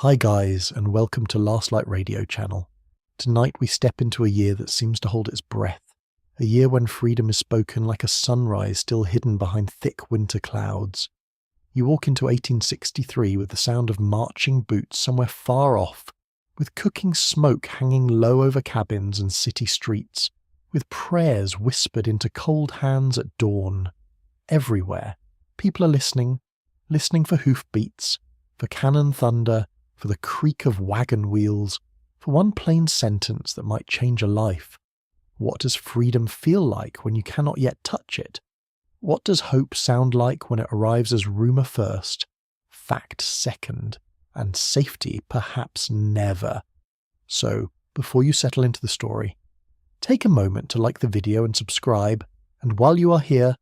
Hi guys, and welcome to Last Light Radio channel. Tonight we step into a year that seems to hold its breath, a year when freedom is spoken like a sunrise still hidden behind thick winter clouds. You walk into 1863 with the sound of marching boots somewhere far off, with cooking smoke hanging low over cabins and city streets, with prayers whispered into cold hands at dawn. Everywhere, people are listening for hoofbeats, for cannon thunder, for the creak of wagon wheels, for one plain sentence that might change a life. What does freedom feel like when you cannot yet touch it? What does hope sound like when it arrives as rumour first, fact second, and safety perhaps never? So, before you settle into the story, take a moment to like the video and subscribe, and while you are here,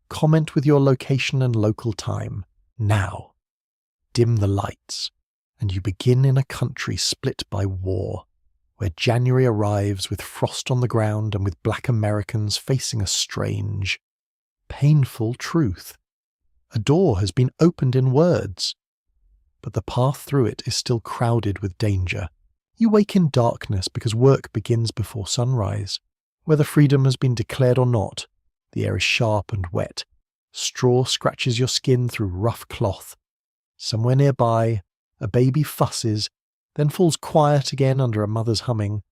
comment with your location and local time. Now, dim the lights, and you begin in a country split by war, where January arrives with frost on the ground and with black Americans facing a strange, painful truth. A door has been opened in words, but the path through it is still crowded with danger. You wake in darkness because work begins before sunrise. Whether freedom has been declared or not, the air is sharp and wet. Straw scratches your skin through rough cloth. Somewhere nearby, a baby fusses, then falls quiet again under a mother's humming.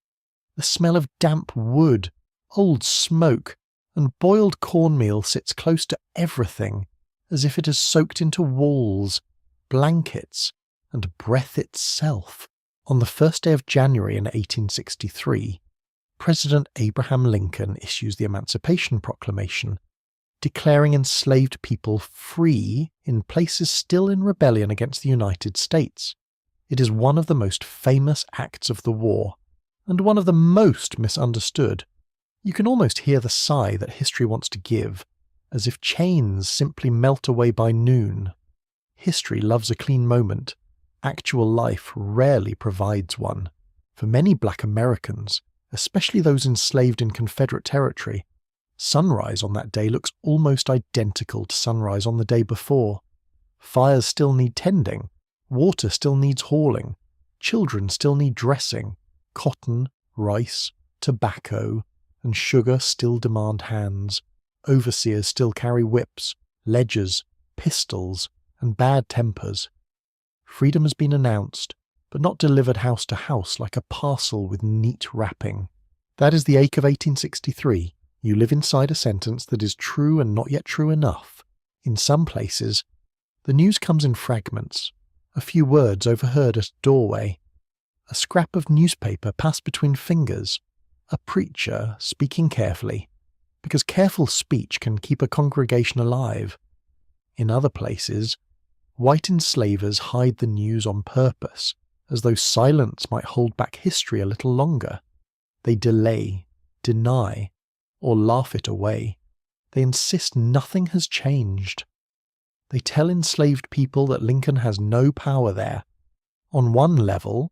The smell of damp wood, old smoke, and boiled cornmeal sits close to everything, as if it has soaked into walls, blankets, and breath itself. On the first day of January in 1863, President Abraham Lincoln issues the Emancipation Proclamation, declaring enslaved people free in places still in rebellion against the United States. It is one of the most famous acts of the war, and one of the most misunderstood. You can almost hear the sigh that history wants to give, as if chains simply melt away by noon. History loves a clean moment. Actual life rarely provides one. For many black Americans, especially those enslaved in Confederate territory, sunrise on that day looks almost identical to sunrise on the day before. Fires still need tending, water still needs hauling, children still need dressing, cotton, rice, tobacco, and sugar still demand hands, overseers still carry whips, ledgers, pistols, and bad tempers. Freedom has been announced, but not delivered house to house like a parcel with neat wrapping. That is the ache of 1863. You live inside a sentence that is true and not yet true enough. In some places, the news comes in fragments, a few words overheard at a doorway, a scrap of newspaper passed between fingers, a preacher speaking carefully, because careful speech can keep a congregation alive. In other places, white enslavers hide the news on purpose, as though silence might hold back history a little longer. They delay, deny, or laugh it away. They insist nothing has changed. They tell enslaved people that Lincoln has no power there. On one level,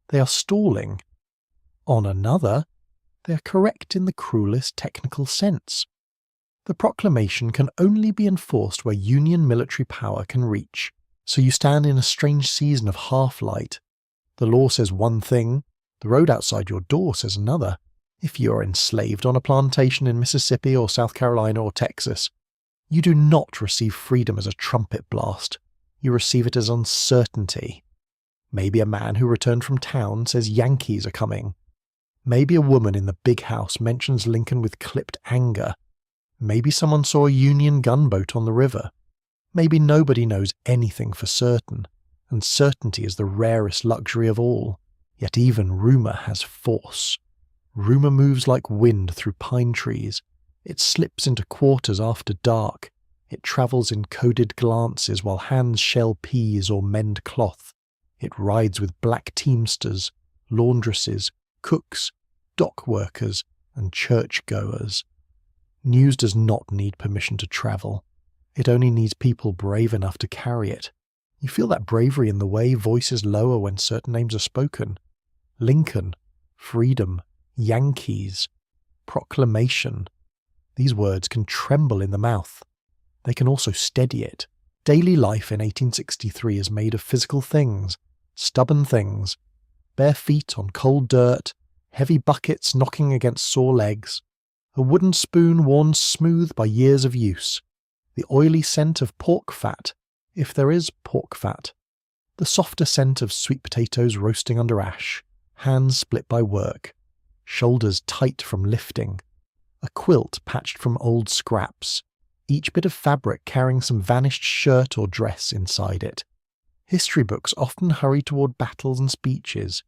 they are stalling. On another, they are correct in the cruelest technical sense. The proclamation can only be enforced where Union military power can reach, so you stand in a strange season of half-light. The law says one thing, the road outside your door says another. If you are enslaved on a plantation in Mississippi or South Carolina or Texas, you do not receive freedom as a trumpet blast. You receive it as uncertainty. Maybe a man who returned from town says Yankees are coming. Maybe a woman in the big house mentions Lincoln with clipped anger. Maybe someone saw a Union gunboat on the river. Maybe nobody knows anything for certain, and certainty is the rarest luxury of all. Yet even rumour has force. Rumour moves like wind through pine trees. It slips into quarters after dark. It travels in coded glances while hands shell peas or mend cloth. It rides with black teamsters, laundresses, cooks, dock workers, and churchgoers. News does not need permission to travel. It only needs people brave enough to carry it. You feel that bravery in the way voices lower when certain names are spoken. Lincoln, freedom, Yankees, proclamation. These words can tremble in the mouth. They can also steady it. Daily life in 1863 is made of physical things, stubborn things, bare feet on cold dirt, heavy buckets knocking against sore legs, a wooden spoon worn smooth by years of use, the oily scent of pork fat, if there is pork fat, the softer scent of sweet potatoes roasting under ash, hands split by work, shoulders tight from lifting, a quilt patched from old scraps, each bit of fabric carrying some vanished shirt or dress inside it. History books often hurry toward battles and speeches.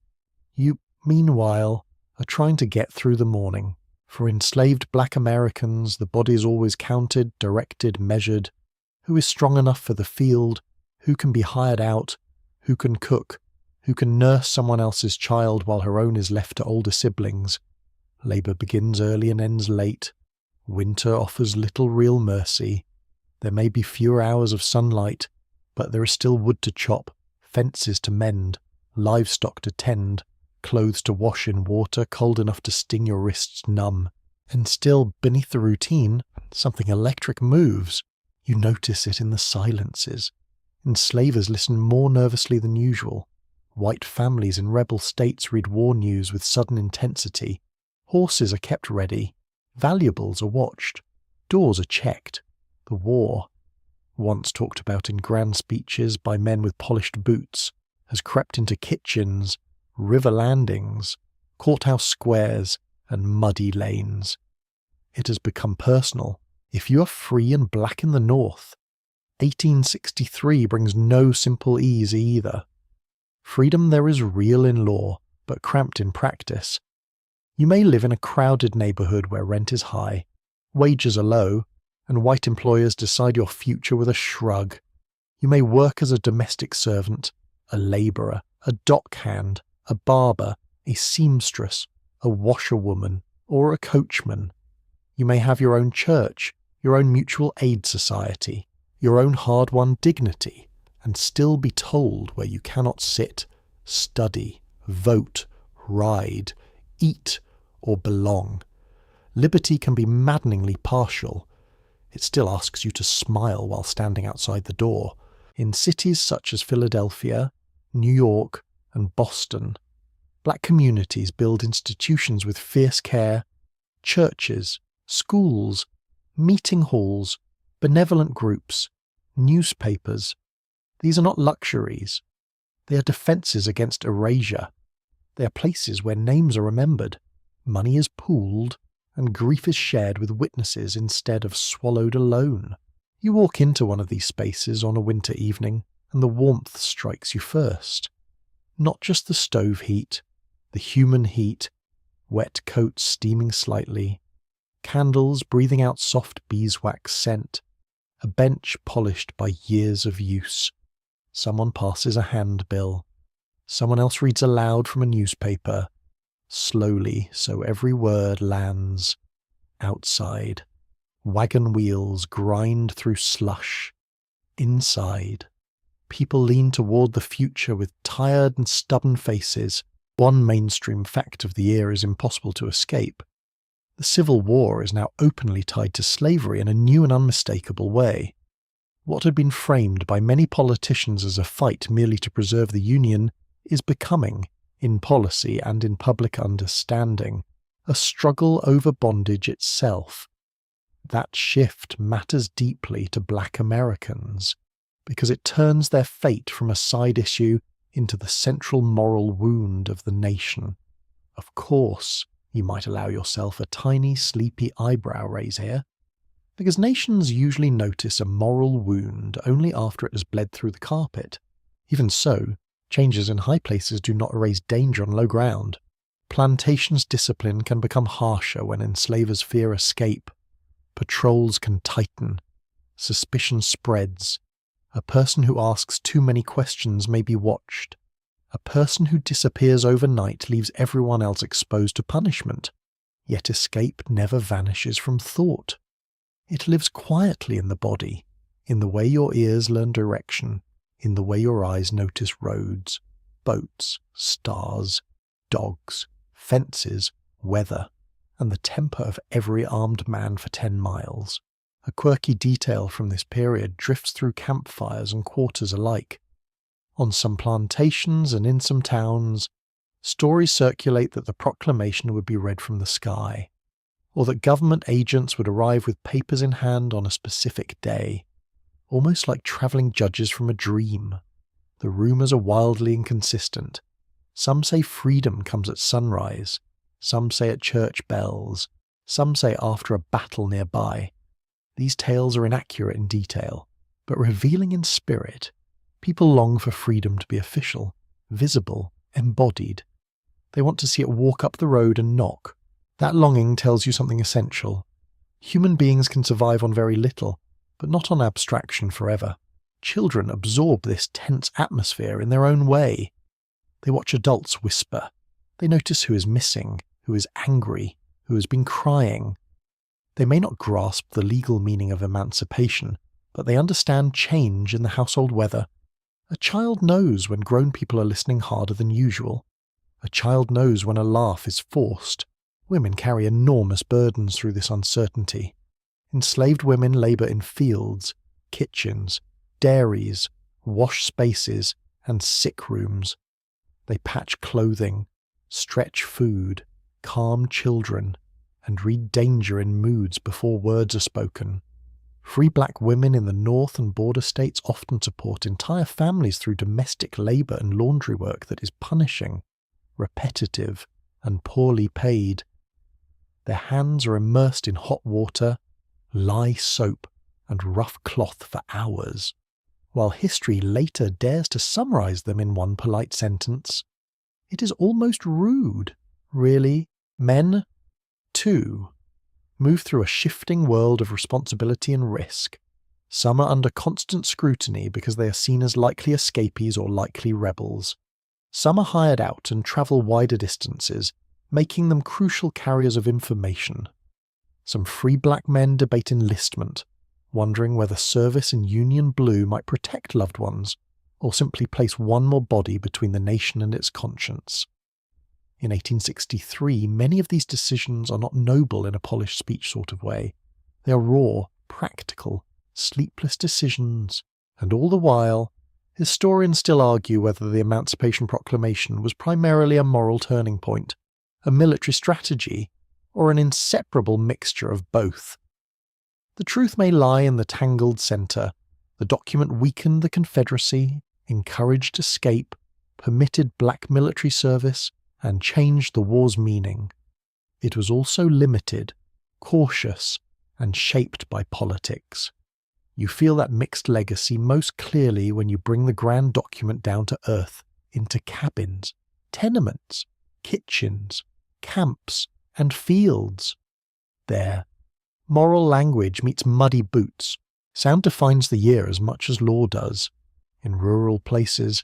You, meanwhile, are trying to get through the morning. For enslaved black Americans, the body is always counted, directed, measured. Who is strong enough for the field? Who can be hired out? Who can cook? Who can nurse someone else's child while her own is left to older siblings? Labour begins early and ends late. Winter offers little real mercy. There may be fewer hours of sunlight, but there is still wood to chop, fences to mend, livestock to tend, clothes to wash in water cold enough to sting your wrists numb. And still, beneath the routine, something electric moves. You notice it in the silences. Enslavers listen more nervously than usual. White families in rebel states read war news with sudden intensity. Horses are kept ready. Valuables are watched. Doors are checked. The war, once talked about in grand speeches by men with polished boots, has crept into kitchens, river landings, courthouse squares, and muddy lanes. It has become personal. If you are free and black in the North, 1863 brings no simple ease either. Freedom there is real in law, but cramped in practice. You may live in a crowded neighbourhood where rent is high, wages are low, and white employers decide your future with a shrug. You may work as a domestic servant, a labourer, a dockhand, a barber, a seamstress, a washerwoman, or a coachman. You may have your own church, your own mutual aid society, your own hard-won dignity, and still be told where you cannot sit, study, vote, ride, eat, or belong. Liberty can be maddeningly partial. It still asks you to smile while standing outside the door. In cities such as Philadelphia, New York, and Boston, black communities build institutions with fierce care, churches, schools, meeting halls, benevolent groups, newspapers. These are not luxuries. They are defences against erasure. They are places where names are remembered, money is pooled, and grief is shared with witnesses instead of swallowed alone. You walk into one of these spaces on a winter evening, and the warmth strikes you first. Not just the stove heat, the human heat, wet coats steaming slightly, candles breathing out soft beeswax scent, a bench polished by years of use. Someone passes a handbill. Someone else reads aloud from a newspaper, slowly so every word lands. Outside, wagon wheels grind through slush. Inside, people lean toward the future with tired and stubborn faces. One mainstream fact of the year is impossible to escape. The Civil War is now openly tied to slavery in a new and unmistakable way. What had been framed by many politicians as a fight merely to preserve the Union is becoming, in policy and in public understanding, a struggle over bondage itself. That shift matters deeply to black Americans, because it turns their fate from a side issue into the central moral wound of the nation. Of course, you might allow yourself a tiny, sleepy eyebrow raise here, because nations usually notice a moral wound only after it has bled through the carpet. Even so, changes in high places do not erase danger on low ground. Plantations' discipline can become harsher when enslavers fear escape. Patrols can tighten. Suspicion spreads. A person who asks too many questions may be watched. A person who disappears overnight leaves everyone else exposed to punishment. Yet escape never vanishes from thought. It lives quietly in the body, in the way your ears learn direction, in the way your eyes notice roads, boats, stars, dogs, fences, weather, and the temper of every armed man for 10 miles. A quirky detail from this period drifts through campfires and quarters alike. On some plantations and in some towns, stories circulate that the proclamation would be read from the sky, or that government agents would arrive with papers in hand on a specific day, almost like travelling judges from a dream. The rumours are wildly inconsistent. Some say freedom comes at sunrise, some say at church bells, some say after a battle nearby. These tales are inaccurate in detail, but revealing in spirit. People long for freedom to be official, visible, embodied. They want to see it walk up the road and knock. That longing tells you something essential. Human beings can survive on very little, but not on abstraction forever. Children absorb this tense atmosphere in their own way. They watch adults whisper. They notice who is missing, who is angry, who has been crying. They may not grasp the legal meaning of emancipation, but they understand change in the household weather. A child knows when grown people are listening harder than usual. A child knows when a laugh is forced. Women carry enormous burdens through this uncertainty. Enslaved women labour in fields, kitchens, dairies, wash spaces, and sick rooms. They patch clothing, stretch food, calm children, and read danger in moods before words are spoken. Free black women in the North and border states often support entire families through domestic labour and laundry work that is punishing, repetitive, and poorly paid. Their hands are immersed in hot water, lye soap, and rough cloth for hours, while history later dares to summarise them in one polite sentence. It is almost rude, really. Men, too, move through a shifting world of responsibility and risk. Some are under constant scrutiny because they are seen as likely escapees or likely rebels. Some are hired out and travel wider distances, making them crucial carriers of information. Some free black men debate enlistment, wondering whether service in Union Blue might protect loved ones, or simply place one more body between the nation and its conscience. In 1863, many of these decisions are not noble in a polished speech sort of way. They are raw, practical, sleepless decisions, and all the while, historians still argue whether the Emancipation Proclamation was primarily a moral turning point, a military strategy, or an inseparable mixture of both. The truth may lie in the tangled centre. The document weakened the Confederacy, encouraged escape, permitted black military service, and changed the war's meaning. It was also limited, cautious, and shaped by politics. You feel that mixed legacy most clearly when you bring the grand document down to earth, into cabins, tenements, kitchens, camps, and fields. There, moral language meets muddy boots. Sound defines the year as much as law does. In rural places,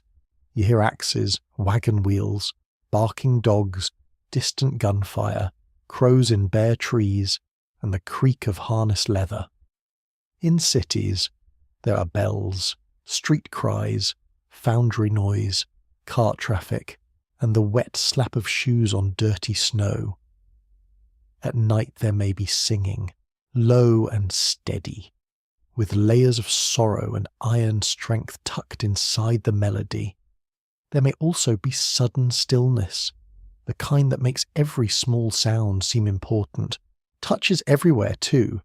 you hear axes, wagon wheels, barking dogs, distant gunfire, crows in bare trees, and the creak of harnessed leather. In cities, there are bells, street cries, foundry noise, cart traffic, and the wet slap of shoes on dirty snow. At night there may be singing, low and steady, with layers of sorrow and iron strength tucked inside the melody. There may also be sudden stillness, the kind that makes every small sound seem important. Touch is everywhere too.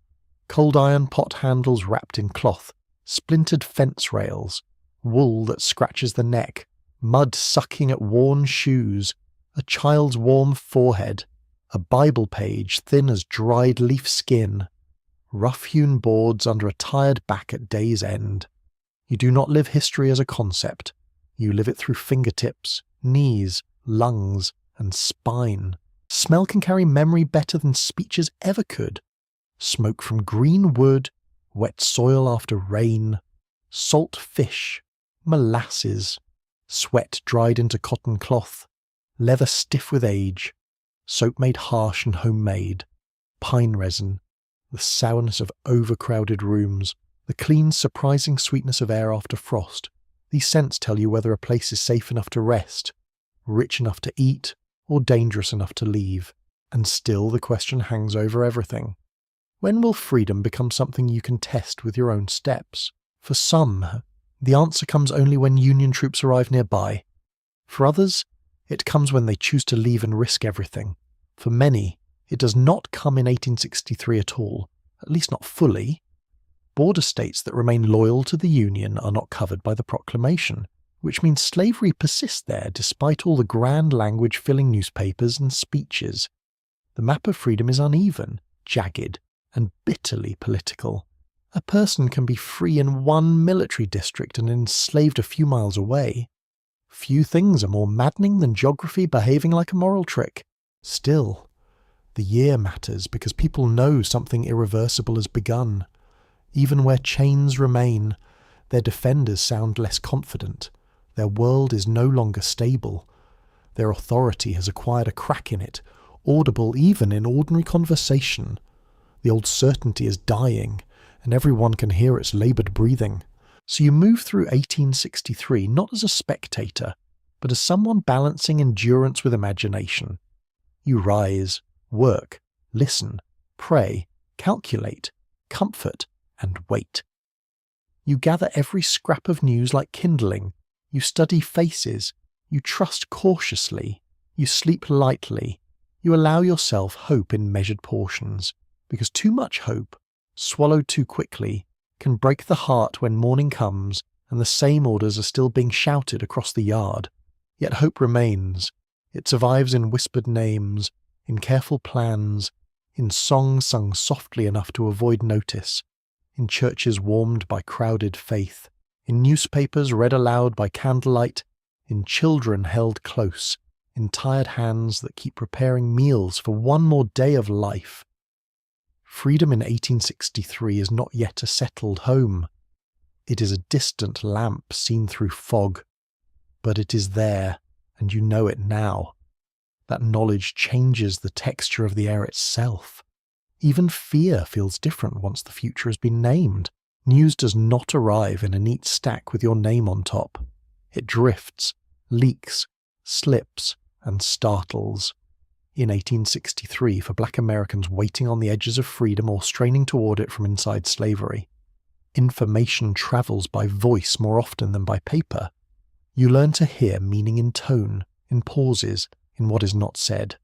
Cold iron pot handles wrapped in cloth, splintered fence rails, wool that scratches the neck, mud sucking at worn shoes, a child's warm forehead, a Bible page thin as dried leaf skin, rough-hewn boards under a tired back at day's end. You do not live history as a concept. You live it through fingertips, knees, lungs, and spine. Smell can carry memory better than speeches ever could. Smoke from green wood, wet soil after rain, salt fish, molasses, sweat dried into cotton cloth, leather stiff with age, soap made harsh and homemade, pine resin, the sourness of overcrowded rooms, the clean, surprising sweetness of air after frost. These scents tell you whether a place is safe enough to rest, rich enough to eat, or dangerous enough to leave. And still the question hangs over everything. When will freedom become something you can test with your own steps? For some, The answer comes only when Union troops arrive nearby. For others, it comes when they choose to leave and risk everything. For many, it does not come in 1863 at all, at least not fully. Border states that remain loyal to the Union are not covered by the proclamation, which means slavery persists there despite all the grand language filling newspapers and speeches. The map of freedom is uneven, jagged, and bitterly political. A person can be free in one military district and enslaved a few miles away. Few things are more maddening than geography behaving like a moral trick. Still, the year matters because people know something irreversible has begun. Even where chains remain, their defenders sound less confident. Their world is no longer stable. Their authority has acquired a crack in it, audible even in ordinary conversation. The old certainty is dying, and everyone can hear its laboured breathing. So you move through 1863 not as a spectator, but as someone balancing endurance with imagination. You rise, work, listen, pray, calculate, comfort, and wait. You gather every scrap of news like kindling. You study faces. You trust cautiously. You sleep lightly. You allow yourself hope in measured portions, because too much hope, swallowed too quickly, can break the heart when morning comes and the same orders are still being shouted across the yard. Yet hope remains. It survives in whispered names, in careful plans, in songs sung softly enough to avoid notice, in churches warmed by crowded faith, in newspapers read aloud by candlelight, in children held close, in tired hands that keep preparing meals for one more day of life. Freedom in 1863 is not yet a settled home. It is a distant lamp seen through fog. But it is there, and you know it now. That knowledge changes the texture of the air itself. Even fear feels different once the future has been named. News does not arrive in a neat stack with your name on top. It drifts, leaks, slips, and startles. In 1863, for black Americans waiting on the edges of freedom or straining toward it from inside slavery, information travels by voice more often than by paper. You learn to hear meaning in tone, in pauses, in what is not said.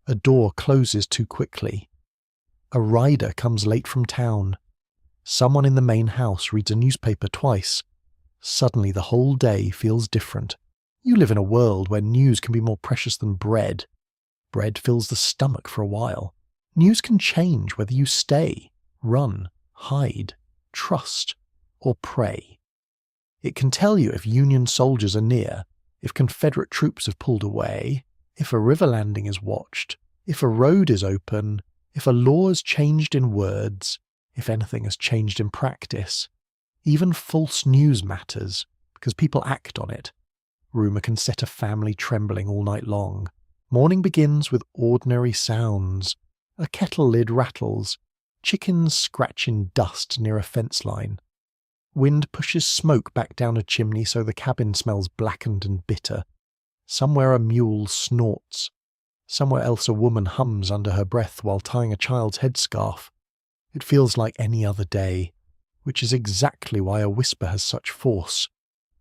A door closes too quickly. A rider comes late from town. Someone in the main house reads a newspaper twice. Suddenly the whole day feels different. You live in a world where news can be more precious than bread. Bread fills the stomach for a while. News can change whether you stay, run, hide, trust, or pray. It can tell you if Union soldiers are near, if Confederate troops have pulled away, if a river landing is watched, if a road is open, if a law has changed in words, if anything has changed in practice. Even false news matters, because people act on it. Rumour can set a family trembling all night long. Morning begins with ordinary sounds. A kettle lid rattles. Chickens scratch in dust near a fence line. Wind pushes smoke back down a chimney so the cabin smells blackened and bitter. Somewhere a mule snorts. Somewhere else a woman hums under her breath while tying a child's headscarf. It feels like any other day, which is exactly why a whisper has such force.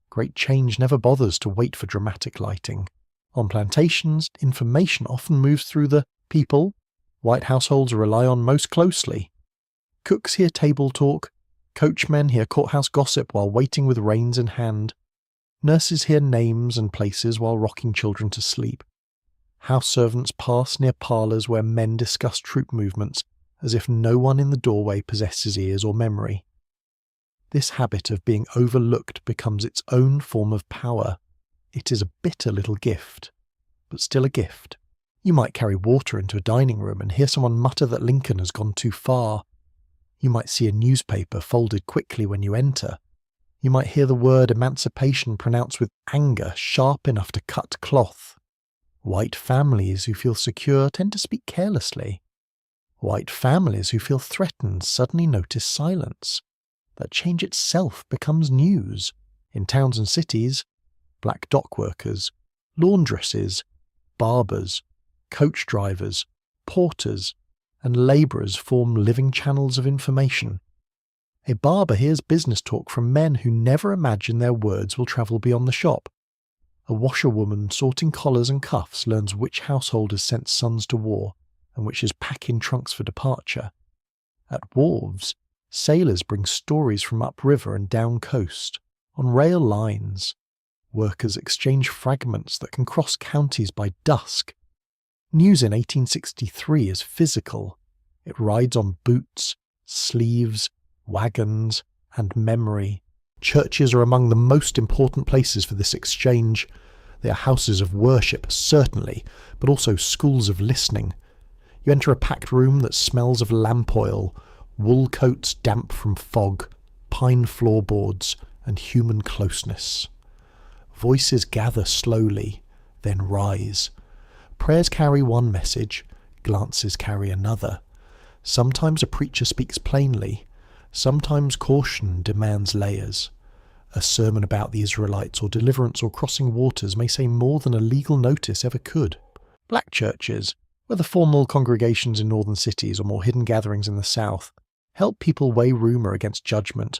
Great change never bothers to wait for dramatic lighting. On plantations, information often moves through the people white households rely on most closely. Cooks hear table talk. Coachmen hear courthouse gossip while waiting with reins in hand. Nurses hear names and places while rocking children to sleep. House servants pass near parlours where men discuss troop movements as if no one in the doorway possesses ears or memory. This habit of being overlooked becomes its own form of power. It is a bitter little gift, but still a gift. You might carry water into a dining room and hear someone mutter that Lincoln has gone too far. You might see a newspaper folded quickly when you enter. You might hear the word emancipation pronounced with anger sharp enough to cut cloth. White families who feel secure tend to speak carelessly. White families who feel threatened suddenly notice silence. That change itself becomes news. In towns and cities, black dock workers, laundresses, barbers, coach drivers, porters, and labourers form living channels of information. A barber hears business talk from men who never imagine their words will travel beyond the shop. A washerwoman sorting collars and cuffs learns which household has sent sons to war and which is packing trunks for departure. At wharves, sailors bring stories from upriver and down coast. On rail lines, workers exchange fragments that can cross counties by dusk. News in 1863 is physical. It rides on boots, sleeves, wagons, and memory. Churches are among the most important places for this exchange. They are houses of worship, certainly, but also schools of listening. You enter a packed room that smells of lamp oil, wool coats damp from fog, pine floorboards, and human closeness. Voices gather slowly, then rise. Prayers carry one message, glances carry another. Sometimes a preacher speaks plainly, sometimes caution demands layers. A sermon about the Israelites or deliverance or crossing waters may say more than a legal notice ever could. Black churches, whether formal congregations in northern cities or more hidden gatherings in the south, help people weigh rumour against judgment.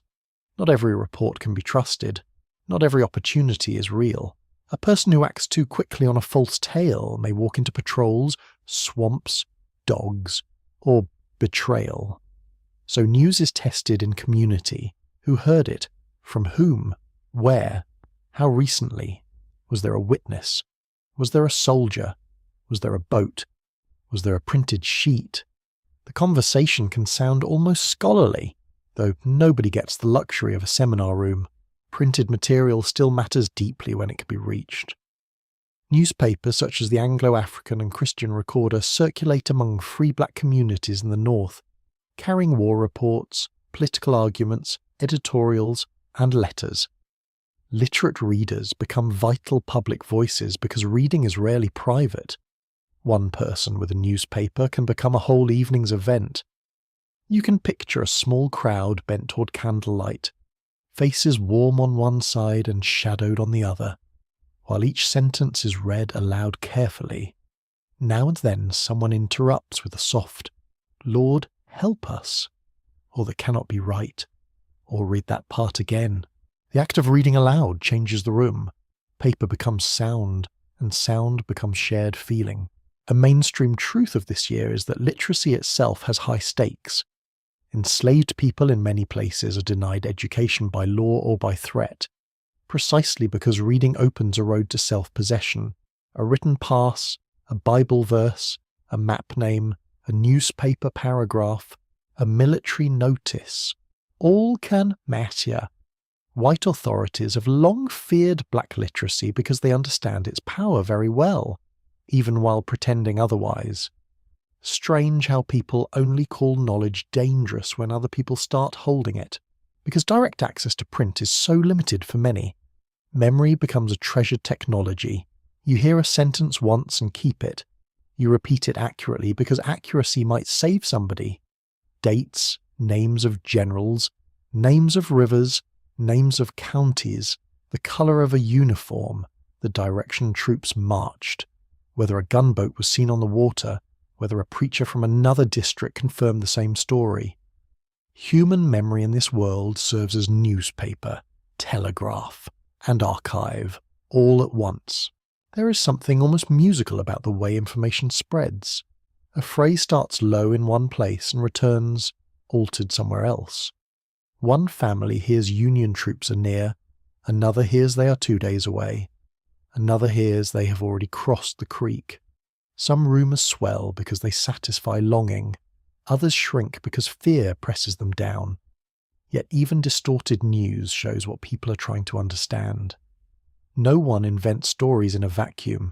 Not every report can be trusted. Not every opportunity is real. A person who acts too quickly on a false tale may walk into patrols, swamps, dogs, or betrayal. So news is tested in community. Who heard it? From whom? Where? How recently? Was there a witness? Was there a soldier? Was there a boat? Was there a printed sheet? The conversation can sound almost scholarly, though nobody gets the luxury of a seminar room. Printed material still matters deeply when it can be reached. Newspapers such as the Anglo-African and Christian Recorder circulate among free black communities in the north, carrying war reports, political arguments, editorials, and letters. Literate readers become vital public voices because reading is rarely private. One person with a newspaper can become a whole evening's event. You can picture a small crowd bent toward candlelight, faces warm on one side and shadowed on the other, while each sentence is read aloud carefully. Now and then someone interrupts with a soft, "Lord, help us," or "That cannot be right," or "Read that part again." The act of reading aloud changes the room. Paper becomes sound, and sound becomes shared feeling. A mainstream truth of this year is that literacy itself has high stakes. Enslaved people in many places are denied education by law or by threat, precisely because reading opens a road to self-possession. A written pass, a Bible verse, a map name, a newspaper paragraph, a military notice, all can matter. White authorities have long feared black literacy because they understand its power very well, even while pretending otherwise. Strange how people only call knowledge dangerous when other people start holding it, because direct access to print is so limited for many. Memory becomes a treasured technology. You hear a sentence once and keep it. You repeat it accurately because accuracy might save somebody. Dates, names of generals, names of rivers, names of counties, the colour of a uniform, the direction troops marched, whether a gunboat was seen on the water, whether a preacher from another district confirmed the same story. Human memory in this world serves as newspaper, telegraph, and archive, all at once. There is something almost musical about the way information spreads. A phrase starts low in one place and returns altered somewhere else. One family hears Union troops are near, another hears they are 2 days away, another hears they have already crossed the creek. Some rumours swell because they satisfy longing, others shrink because fear presses them down. Yet even distorted news shows what people are trying to understand. No one invents stories in a vacuum.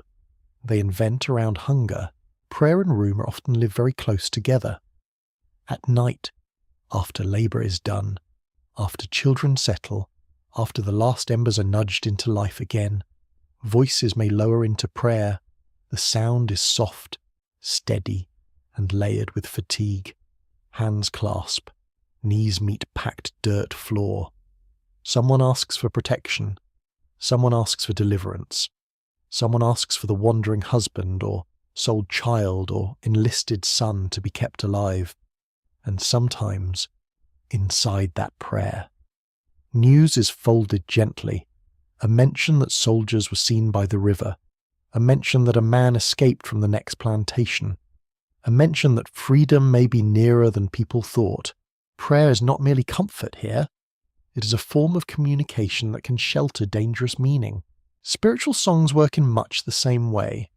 They invent around hunger. Prayer and rumour often live very close together. At night, after labour is done, after children settle, after the last embers are nudged into life again, voices may lower into prayer. The sound is soft, steady, and layered with fatigue. Hands clasp, knees meet packed dirt floor. Someone asks for protection. Someone asks for deliverance. Someone asks for the wandering husband or sold child or enlisted son to be kept alive. And sometimes inside that prayer. News is folded gently, a mention that soldiers were seen by the river, a mention that a man escaped from the next plantation, a mention that freedom may be nearer than people thought. Prayer is not merely comfort here. It is a form of communication that can shelter dangerous meaning. Spiritual songs work in much the same way.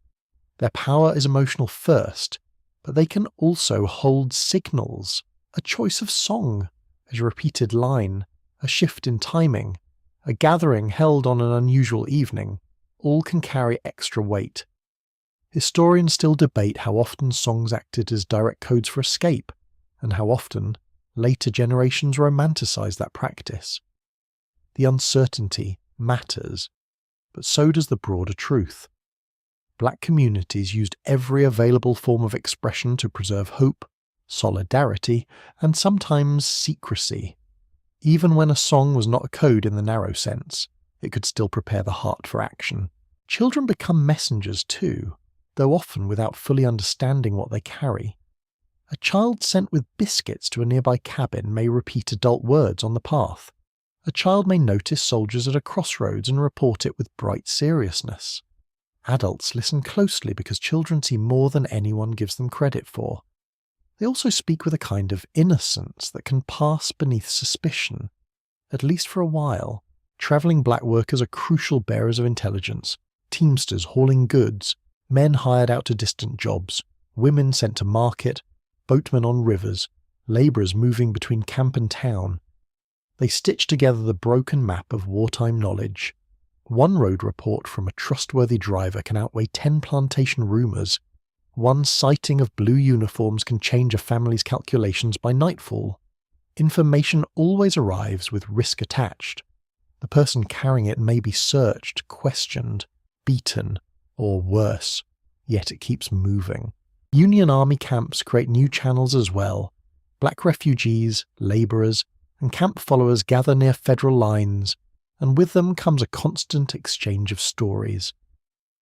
Their power is emotional first, but they can also hold signals, a choice of song, a repeated line, a shift in timing, a gathering held on an unusual evening. All can carry extra weight. Historians still debate how often songs acted as direct codes for escape, and how often later generations romanticize that practice. The uncertainty matters, but so does the broader truth. Black communities used every available form of expression to preserve hope, solidarity, and sometimes secrecy. Even when a song was not a code in the narrow sense, it could still prepare the heart for action. Children become messengers too, though often without fully understanding what they carry. A child sent with biscuits to a nearby cabin may repeat adult words on the path. A child may notice soldiers at a crossroads and report it with bright seriousness. Adults listen closely because children see more than anyone gives them credit for. They also speak with a kind of innocence that can pass beneath suspicion. At least for a while, travelling black workers are crucial bearers of intelligence, teamsters hauling goods, men hired out to distant jobs, women sent to market, boatmen on rivers, labourers moving between camp and town. They stitch together the broken map of wartime knowledge. One road report from a trustworthy driver can outweigh 10 plantation rumours. One sighting of blue uniforms can change a family's calculations by nightfall. Information always arrives with risk attached. The person carrying it may be searched, questioned, beaten, or worse, yet it keeps moving. Union Army camps create new channels as well. Black refugees, labourers, and camp followers gather near federal lines, and with them comes a constant exchange of stories.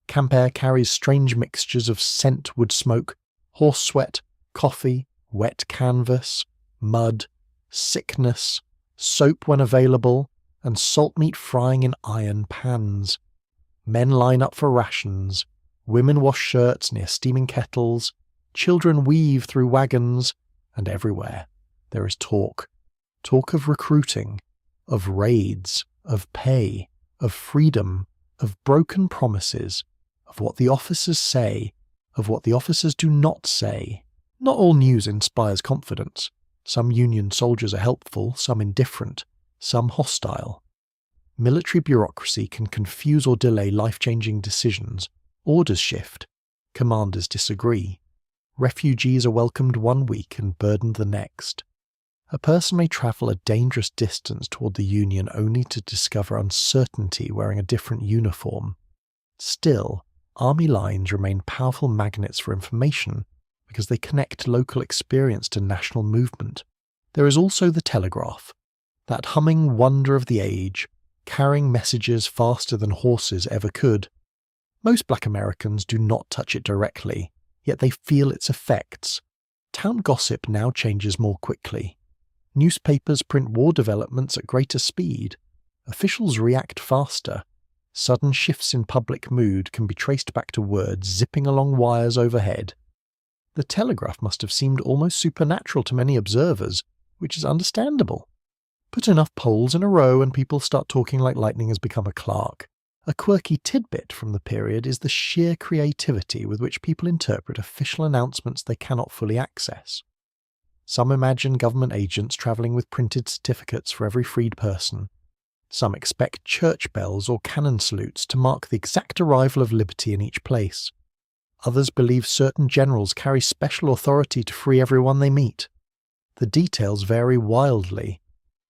Camp air carries strange mixtures of scent wood smoke, horse sweat, coffee, wet canvas, mud, sickness, soap when available, and salt meat frying in iron pans. Men line up for rations, women wash shirts near steaming kettles, children weave through wagons, and everywhere there is talk. Talk of recruiting, of raids, of pay, of freedom, of broken promises, of what the officers say, of what the officers do not say. Not all news inspires confidence. Some Union soldiers are helpful, some indifferent, some hostile. Military bureaucracy can confuse or delay life-changing decisions. Orders shift. Commanders disagree. Refugees are welcomed one week and burdened the next. A person may travel a dangerous distance toward the Union only to discover uncertainty wearing a different uniform. Still, army lines remain powerful magnets for information because they connect local experience to national movement. There is also the telegraph, that humming wonder of the age, carrying messages faster than horses ever could. Most Black Americans do not touch it directly, yet they feel its effects. Town gossip now changes more quickly. Newspapers print war developments at greater speed. Officials react faster. Sudden shifts in public mood can be traced back to words zipping along wires overhead. The telegraph must have seemed almost supernatural to many observers, which is understandable. Put enough poles in a row and people start talking like lightning has become a clerk. A quirky tidbit from the period is the sheer creativity with which people interpret official announcements they cannot fully access. Some imagine government agents travelling with printed certificates for every freed person. Some expect church bells or cannon salutes to mark the exact arrival of liberty in each place. Others believe certain generals carry special authority to free everyone they meet. The details vary wildly,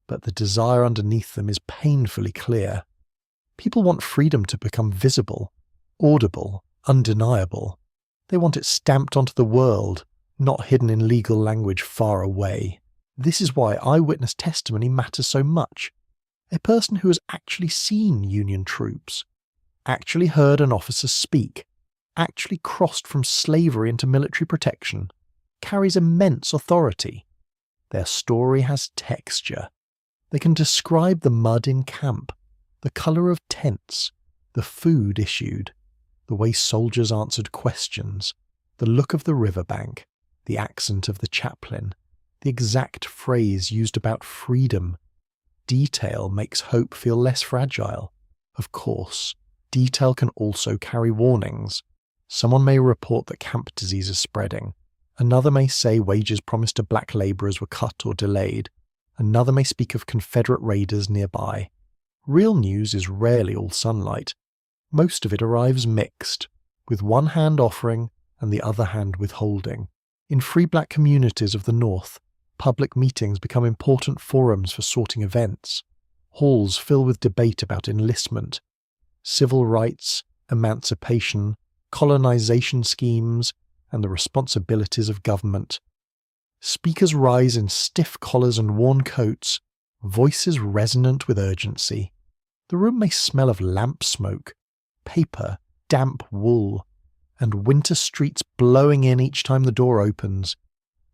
but the desire underneath them is painfully clear. People want freedom to become visible, audible, undeniable. They want it stamped onto the world, not hidden in legal language far away. This is why eyewitness testimony matters so much. A person who has actually seen Union troops, actually heard an officer speak, actually crossed from slavery into military protection, carries immense authority. Their story has texture. They can describe the mud in camp, the colour of tents, the food issued, the way soldiers answered questions, the look of the riverbank, the accent of the chaplain, the exact phrase used about freedom. Detail makes hope feel less fragile. Of course, detail can also carry warnings. Someone may report that camp disease is spreading. Another may say wages promised to black labourers were cut or delayed. Another may speak of Confederate raiders nearby. Real news is rarely all sunlight. Most of it arrives mixed, with one hand offering and the other hand withholding. In free black communities of the North, public meetings become important forums for sorting events. Halls fill with debate about enlistment, civil rights, emancipation, colonization schemes, and the responsibilities of government. Speakers rise in stiff collars and worn coats, voices resonant with urgency. The room may smell of lamp smoke, paper, damp wool, and winter streets blowing in each time the door opens.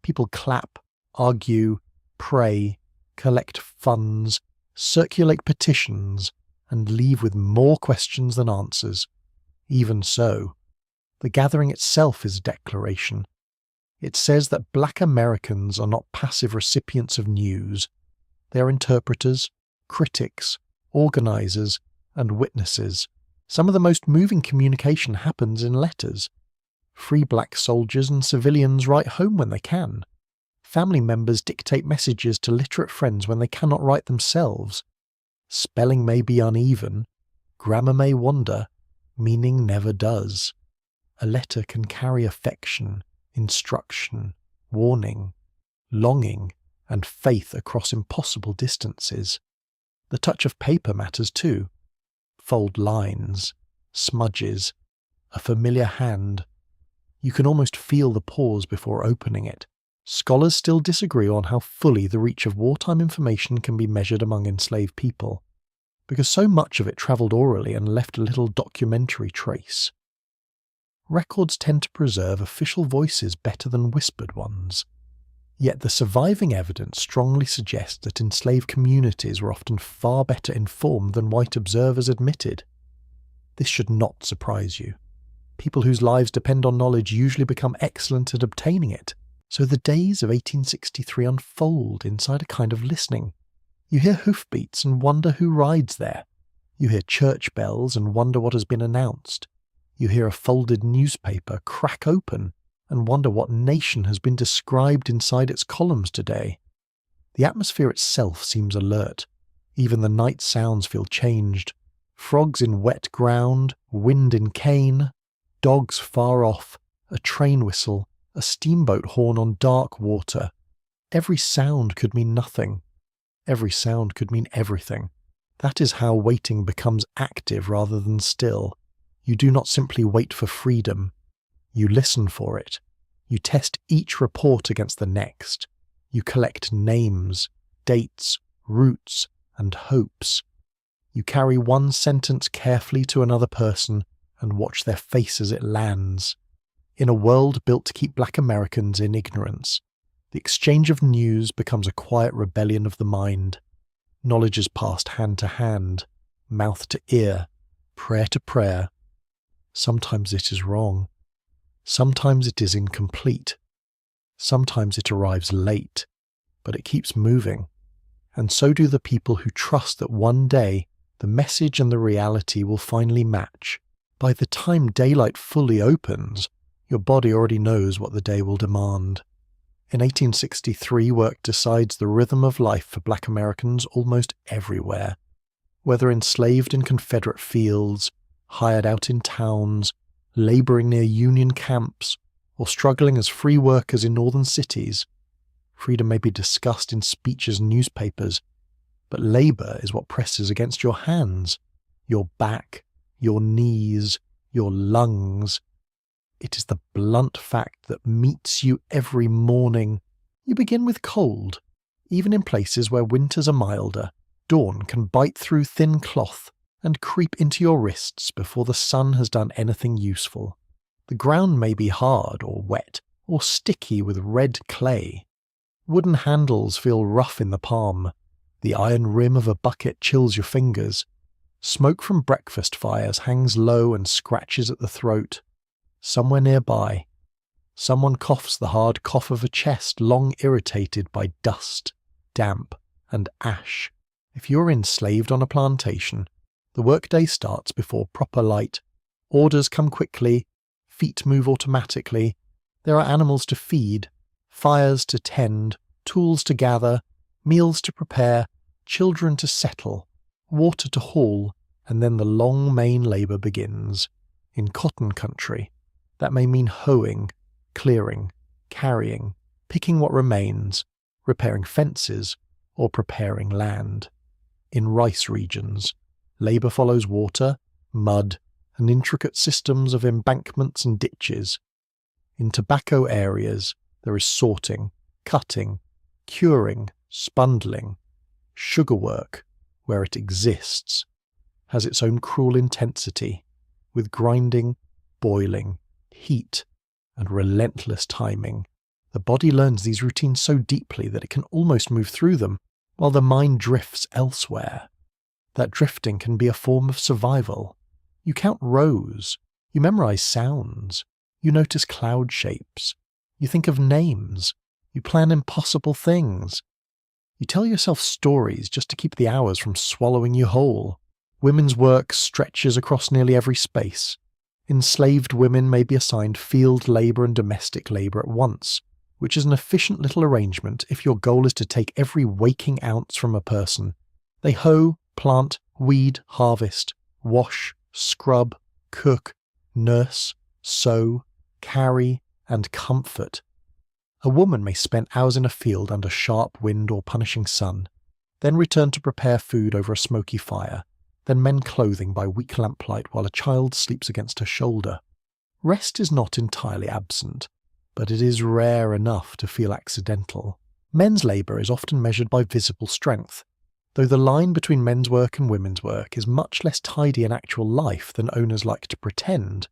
People clap, argue, pray, collect funds, circulate petitions, and leave with more questions than answers. Even so, the gathering itself is a declaration. It says that black Americans are not passive recipients of news. They are interpreters, critics, organisers, and witnesses. Some of the most moving communication happens in letters. Free black soldiers and civilians write home when they can. Family members dictate messages to literate friends when they cannot write themselves. Spelling may be uneven, grammar may wander, meaning never does. A letter can carry affection, instruction, warning, longing, and faith across impossible distances. The touch of paper matters too. Fold lines, smudges, a familiar hand. You can almost feel the pause before opening it. Scholars still disagree on how fully the reach of wartime information can be measured among enslaved people, because so much of it travelled orally and left little documentary trace. Records tend to preserve official voices better than whispered ones. Yet the surviving evidence strongly suggests that enslaved communities were often far better informed than white observers admitted. This should not surprise you. People whose lives depend on knowledge usually become excellent at obtaining it, so the days of 1863 unfold inside a kind of listening. You hear hoofbeats and wonder who rides there. You hear church bells and wonder what has been announced. You hear a folded newspaper crack open and wonder what nation has been described inside its columns today. The atmosphere itself seems alert. Even the night sounds feel changed. Frogs in wet ground, wind in cane, dogs far off, a train whistle, a steamboat horn on dark water. Every sound could mean nothing. Every sound could mean everything. That is how waiting becomes active rather than still. You do not simply wait for freedom. You listen for it. You test each report against the next. You collect names, dates, routes, and hopes. You carry one sentence carefully to another person and watch their face as it lands. In a world built to keep black Americans in ignorance, the exchange of news becomes a quiet rebellion of the mind. Knowledge is passed hand to hand, mouth to ear, prayer to prayer. Sometimes it is wrong. Sometimes it is incomplete. Sometimes it arrives late, but it keeps moving. And so do the people who trust that one day the message and the reality will finally match. By the time daylight fully opens, your body already knows what the day will demand. In 1863, work decides the rhythm of life for black Americans almost everywhere. Whether enslaved in Confederate fields, hired out in towns, labouring near Union camps, or struggling as free workers in northern cities, freedom may be discussed in speeches and newspapers, but labour is what presses against your hands, your back, your knees, your lungs. It is the blunt fact that meets you every morning. You begin with cold. Even in places where winters are milder, dawn can bite through thin cloth and creep into your wrists before the sun has done anything useful. The ground may be hard or wet or sticky with red clay. Wooden handles feel rough in the palm. The iron rim of a bucket chills your fingers. Smoke from breakfast fires hangs low and scratches at the throat. Somewhere nearby, someone coughs the hard cough of a chest long irritated by dust, damp, and ash. If you're enslaved on a plantation, the workday starts before proper light. Orders come quickly, feet move automatically. There are animals to feed, fires to tend, tools to gather, meals to prepare, children to settle, water to haul, and then the long main labour begins. In cotton country, that may mean hoeing, clearing, carrying, picking what remains, repairing fences, or preparing land. In rice regions, labour follows water, mud, and intricate systems of embankments and ditches. In tobacco areas, there is sorting, cutting, curing, spundling. Sugar work, where it exists, has its own cruel intensity, with grinding, boiling, heat, and relentless timing. The body learns these routines so deeply that it can almost move through them, while the mind drifts elsewhere. That drifting can be a form of survival. You count rows, you memorize sounds, you notice cloud shapes, you think of names, you plan impossible things. You tell yourself stories just to keep the hours from swallowing you whole. Women's work stretches across nearly every space. Enslaved women may be assigned field labour and domestic labour at once, which is an efficient little arrangement if your goal is to take every waking ounce from a person. They hoe, plant, weed, harvest, wash, scrub, cook, nurse, sew, carry, and comfort. A woman may spend hours in a field under sharp wind or punishing sun, then return to prepare food over a smoky fire, then mend clothing by weak lamplight while a child sleeps against her shoulder. Rest is not entirely absent, but it is rare enough to feel accidental. Men's labour is often measured by visible strength, though the line between men's work and women's work is much less tidy in actual life than owners like to pretend.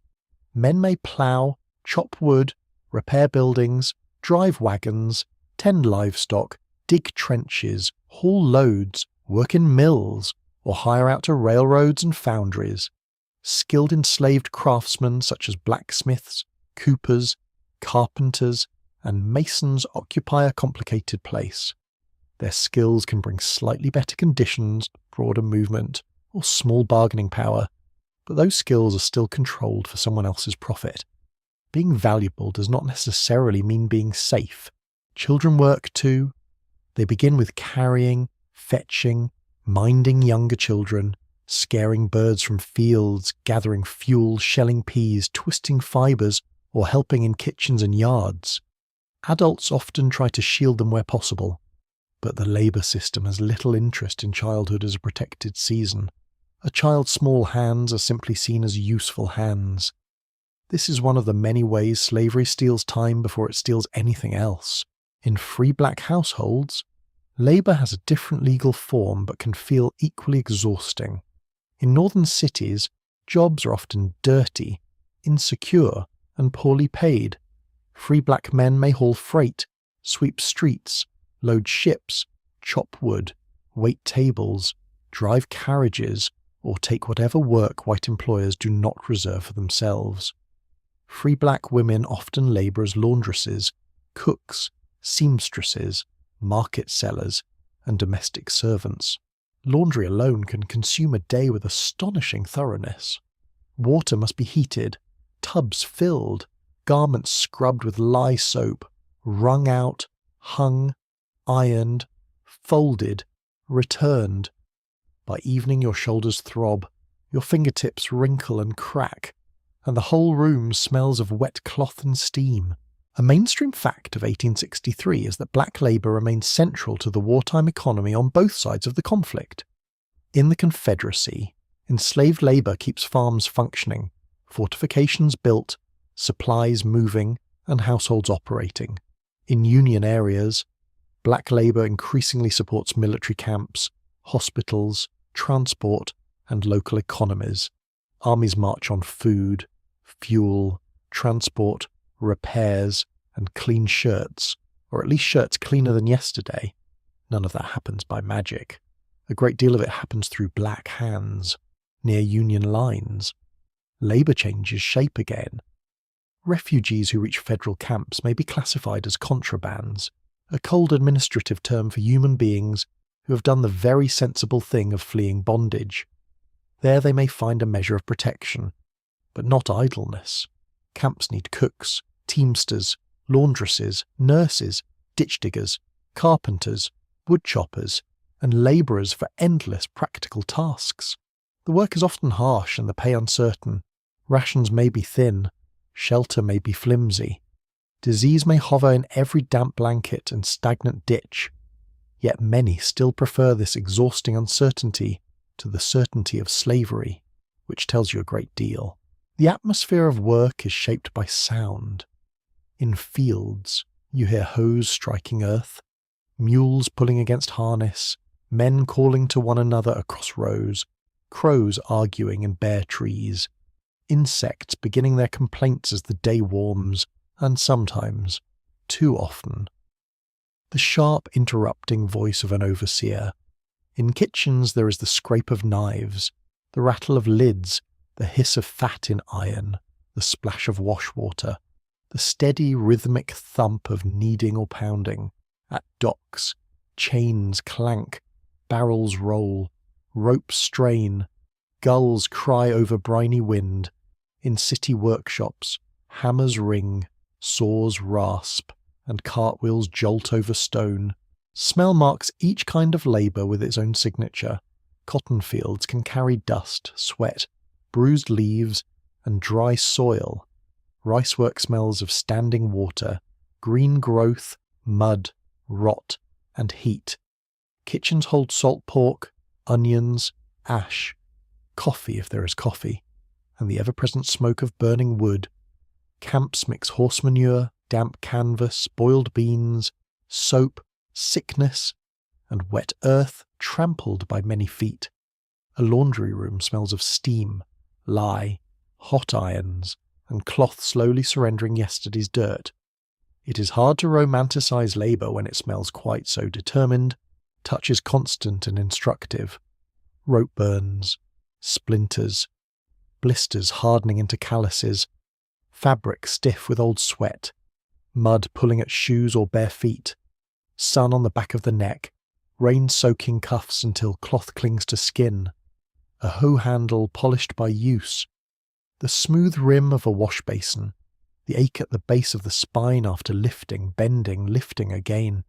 Men may plough, chop wood, repair buildings, drive wagons, tend livestock, dig trenches, haul loads, work in mills, or hire out to railroads and foundries. Skilled enslaved craftsmen such as blacksmiths, coopers, carpenters, and masons occupy a complicated place. Their skills can bring slightly better conditions, broader movement, or small bargaining power, but those skills are still controlled for someone else's profit. Being valuable does not necessarily mean being safe. Children work too. They begin with carrying, fetching, minding younger children, scaring birds from fields, gathering fuel, shelling peas, twisting fibres, or helping in kitchens and yards. Adults often try to shield them where possible, but the labour system has little interest in childhood as a protected season. A child's small hands are simply seen as useful hands. This is one of the many ways slavery steals time before it steals anything else. In free black households, labour has a different legal form but can feel equally exhausting. In northern cities, jobs are often dirty, insecure, and poorly paid. Free black men may haul freight, sweep streets, load ships, chop wood, wait tables, drive carriages, or take whatever work white employers do not reserve for themselves. Free black women often labour as laundresses, cooks, seamstresses, market sellers, and domestic servants. Laundry alone can consume a day with astonishing thoroughness. Water must be heated, tubs filled, garments scrubbed with lye soap, wrung out, hung, ironed, folded, returned. By evening your shoulders throb, your fingertips wrinkle and crack, and the whole room smells of wet cloth and steam. A mainstream fact of 1863 is that black labour remained central to the wartime economy on both sides of the conflict. In the Confederacy, enslaved labour keeps farms functioning, fortifications built, supplies moving, and households operating. In Union areas, black labour increasingly supports military camps, hospitals, transport, and local economies. Armies march on food, fuel, transport, repairs, and clean shirts, or at least shirts cleaner than yesterday. None of that happens by magic. A great deal of it happens through black hands, near Union lines. Labour changes shape again. Refugees who reach federal camps may be classified as contrabands, a cold administrative term for human beings who have done the very sensible thing of fleeing bondage. There they may find a measure of protection, but not idleness. Camps need cooks, teamsters, laundresses, nurses, ditch diggers, carpenters, wood choppers, and labourers for endless practical tasks. The work is often harsh and the pay uncertain. Rations may be thin, shelter may be flimsy. Disease may hover in every damp blanket and stagnant ditch. Yet many still prefer this exhausting uncertainty to the certainty of slavery, which tells you a great deal. The atmosphere of work is shaped by sound. In fields, you hear hoes striking earth, mules pulling against harness, men calling to one another across rows, crows arguing in bare trees, insects beginning their complaints as the day warms, and sometimes, too often, the sharp interrupting voice of an overseer. In kitchens there is the scrape of knives, the rattle of lids, the hiss of fat in iron, the splash of wash water, the steady rhythmic thump of kneading or pounding. At docks, chains clank, barrels roll, ropes strain, gulls cry over briny wind. In city workshops, hammers ring, saws rasp, and cartwheels jolt over stone. Smell marks each kind of labour with its own signature. Cotton fields can carry dust, sweat, bruised leaves, and dry soil. Ricework smells of standing water, green growth, mud, rot, and heat. Kitchens hold salt pork, onions, ash, coffee if there is coffee, and the ever-present smoke of burning wood. Camps mix horse manure, damp canvas, boiled beans, soap, sickness, and wet earth trampled by many feet. A laundry room smells of steam, lye, hot irons, and cloth slowly surrendering yesterday's dirt. It is hard to romanticize labour when it smells quite so determined. Touch is constant and instructive. Rope burns, splinters, blisters hardening into calluses, fabric stiff with old sweat, mud pulling at shoes or bare feet, sun on the back of the neck, rain soaking cuffs until cloth clings to skin, a hoe handle polished by use, the smooth rim of a wash basin, the ache at the base of the spine after lifting, bending, lifting again.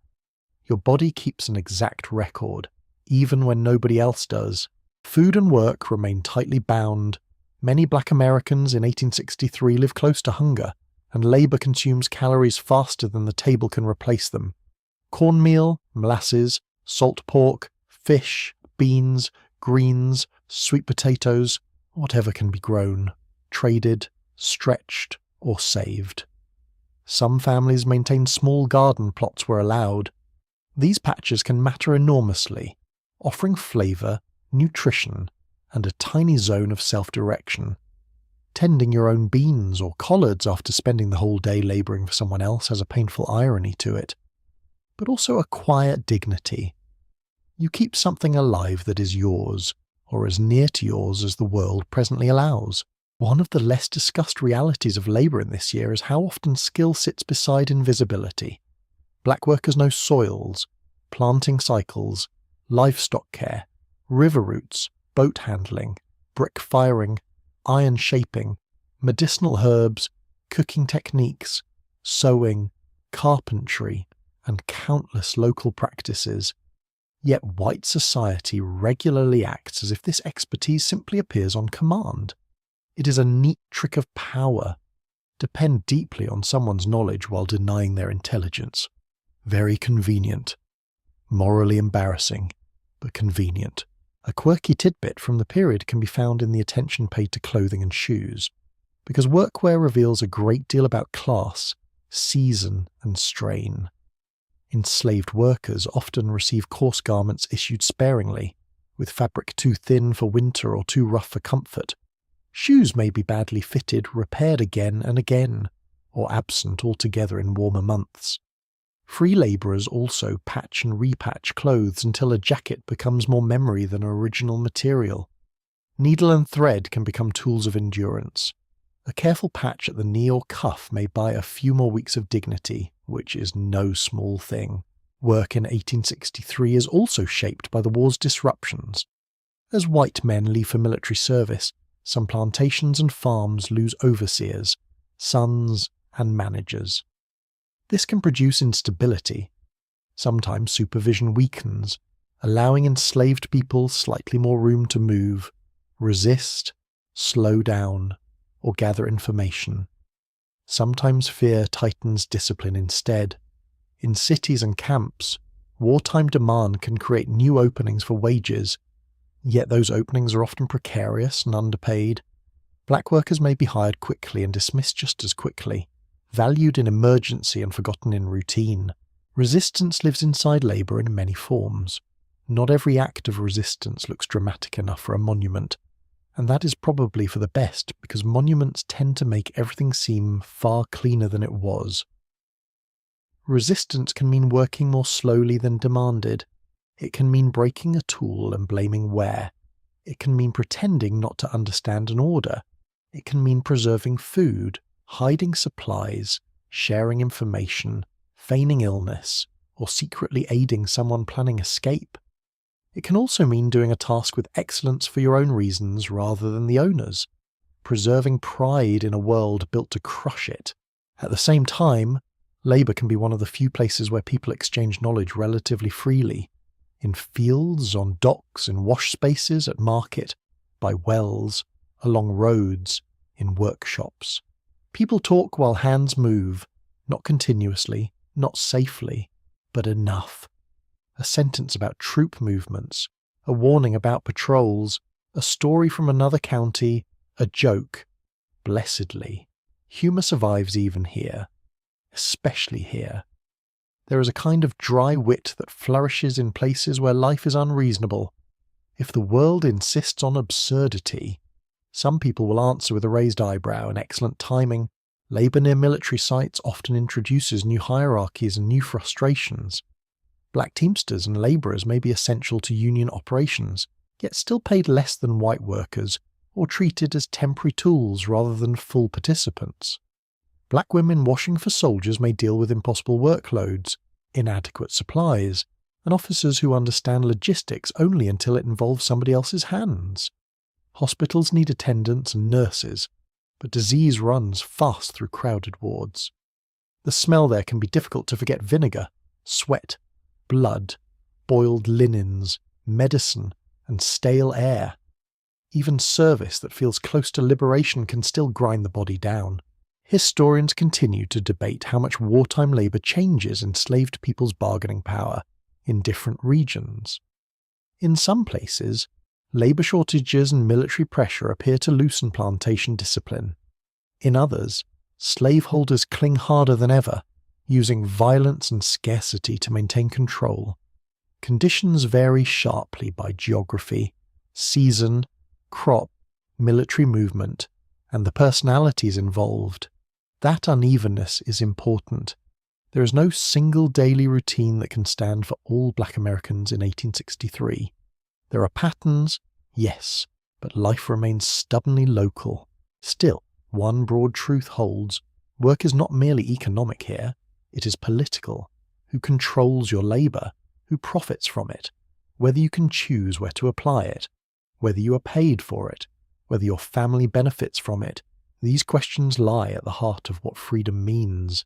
Your body keeps an exact record, even when nobody else does. Food and work remain tightly bound. Many black Americans in 1863 live close to hunger, and labour consumes calories faster than the table can replace them. Cornmeal, molasses, salt pork, fish, beans, greens, sweet potatoes, whatever can be grown, traded, stretched, or saved. Some families maintain small garden plots where allowed. These patches can matter enormously, offering flavour, nutrition, and a tiny zone of self-direction. Tending your own beans or collards after spending the whole day labouring for someone else has a painful irony to it, but also a quiet dignity. You keep something alive that is yours, or as near to yours as the world presently allows. One of the less discussed realities of labour in this year is how often skill sits beside invisibility. Black workers know soils, planting cycles, livestock care, river routes, boat handling, brick firing, iron shaping, medicinal herbs, cooking techniques, sewing, carpentry, and countless local practices. Yet white society regularly acts as if this expertise simply appears on command. It is a neat trick of power. Depend deeply on someone's knowledge while denying their intelligence. Very convenient. Morally embarrassing, but convenient. A quirky tidbit from the period can be found in the attention paid to clothing and shoes, because workwear reveals a great deal about class, season, and strain. Enslaved workers often receive coarse garments issued sparingly, with fabric too thin for winter or too rough for comfort. Shoes may be badly fitted, repaired again and again, or absent altogether in warmer months. Free labourers also patch and repatch clothes until a jacket becomes more memory than original material. Needle and thread can become tools of endurance. A careful patch at the knee or cuff may buy a few more weeks of dignity, which is no small thing. Work in 1863 is also shaped by the war's disruptions. As white men leave for military service, some plantations and farms lose overseers, sons, and managers. This can produce instability. Sometimes supervision weakens, allowing enslaved people slightly more room to move, resist, slow down, or gather information. Sometimes fear tightens discipline instead. In cities and camps, wartime demand can create new openings for wages, yet those openings are often precarious and underpaid. Black workers may be hired quickly and dismissed just as quickly, valued in emergency and forgotten in routine. Resistance lives inside labour in many forms. Not every act of resistance looks dramatic enough for a monument, and that is probably for the best because monuments tend to make everything seem far cleaner than it was. Resistance can mean working more slowly than demanded. It can mean breaking a tool and blaming wear. It can mean pretending not to understand an order. It can mean preserving food, hiding supplies, sharing information, feigning illness, or secretly aiding someone planning escape. It can also mean doing a task with excellence for your own reasons rather than the owner's, preserving pride in a world built to crush it. At the same time, labour can be one of the few places where people exchange knowledge relatively freely. In fields, on docks, in wash spaces, at market, by wells, along roads, in workshops. People talk while hands move, not continuously, not safely, but enough. A sentence about troop movements, a warning about patrols, a story from another county, a joke. Blessedly, humour survives even here, especially here. There is a kind of dry wit that flourishes in places where life is unreasonable. If the world insists on absurdity, some people will answer with a raised eyebrow and excellent timing. Labour near military sites often introduces new hierarchies and new frustrations. Black teamsters and labourers may be essential to union operations, yet still paid less than white workers, or treated as temporary tools rather than full participants. Black women washing for soldiers may deal with impossible workloads, inadequate supplies, and officers who understand logistics only until it involves somebody else's hands. Hospitals need attendants and nurses, but disease runs fast through crowded wards. The smell there can be difficult to forget vinegar, sweat, blood, boiled linens, medicine, and stale air. Even service that feels close to liberation can still grind the body down. Historians continue to debate how much wartime labour changes enslaved people's bargaining power in different regions. In some places, labour shortages and military pressure appear to loosen plantation discipline. In others, slaveholders cling harder than ever, using violence and scarcity to maintain control. Conditions vary sharply by geography, season, crop, military movement, and the personalities involved. That unevenness is important. There is no single daily routine that can stand for all Black Americans in 1863. There are patterns, yes, but life remains stubbornly local. Still, one broad truth holds. Work is not merely economic here, it is political. Who controls your labour? Who profits from it? Whether you can choose where to apply it? Whether you are paid for it? Whether your family benefits from it? These questions lie at the heart of what freedom means.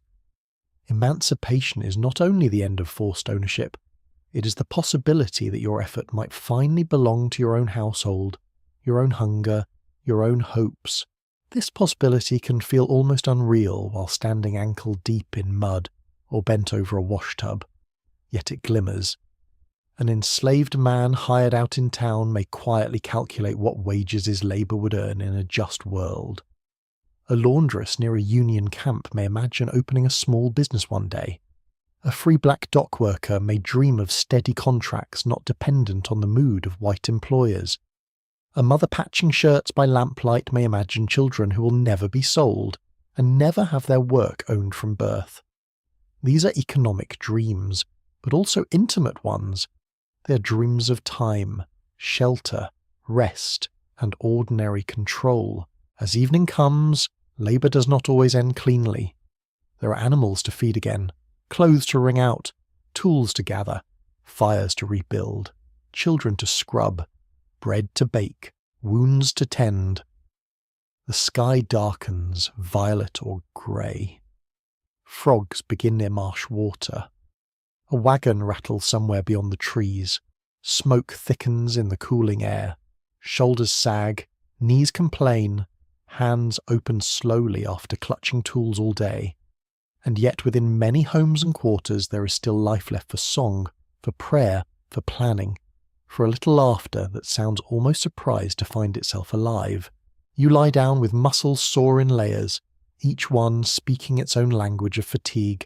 Emancipation is not only the end of forced ownership, it is the possibility that your effort might finally belong to your own household, your own hunger, your own hopes. This possibility can feel almost unreal while standing ankle deep in mud or bent over a wash tub, yet it glimmers. An enslaved man hired out in town may quietly calculate what wages his labour would earn in a just world. A laundress near a Union camp may imagine opening a small business one day. A free black dock worker may dream of steady contracts not dependent on the mood of white employers. A mother patching shirts by lamplight may imagine children who will never be sold and never have their work owned from birth. These are economic dreams, but also intimate ones. They are dreams of time, shelter, rest, and ordinary control. As evening comes, labour does not always end cleanly. There are animals to feed again, clothes to wring out, tools to gather, fires to rebuild, children to scrub, bread to bake, wounds to tend. The sky darkens, violet or grey. Frogs begin near marsh water. A wagon rattles somewhere beyond the trees. Smoke thickens in the cooling air. Shoulders sag, knees complain, hands open slowly after clutching tools all day. And yet within many homes and quarters there is still life left for song, for prayer, for planning, for a little laughter that sounds almost surprised to find itself alive. You lie down with muscles sore in layers, each one speaking its own language of fatigue.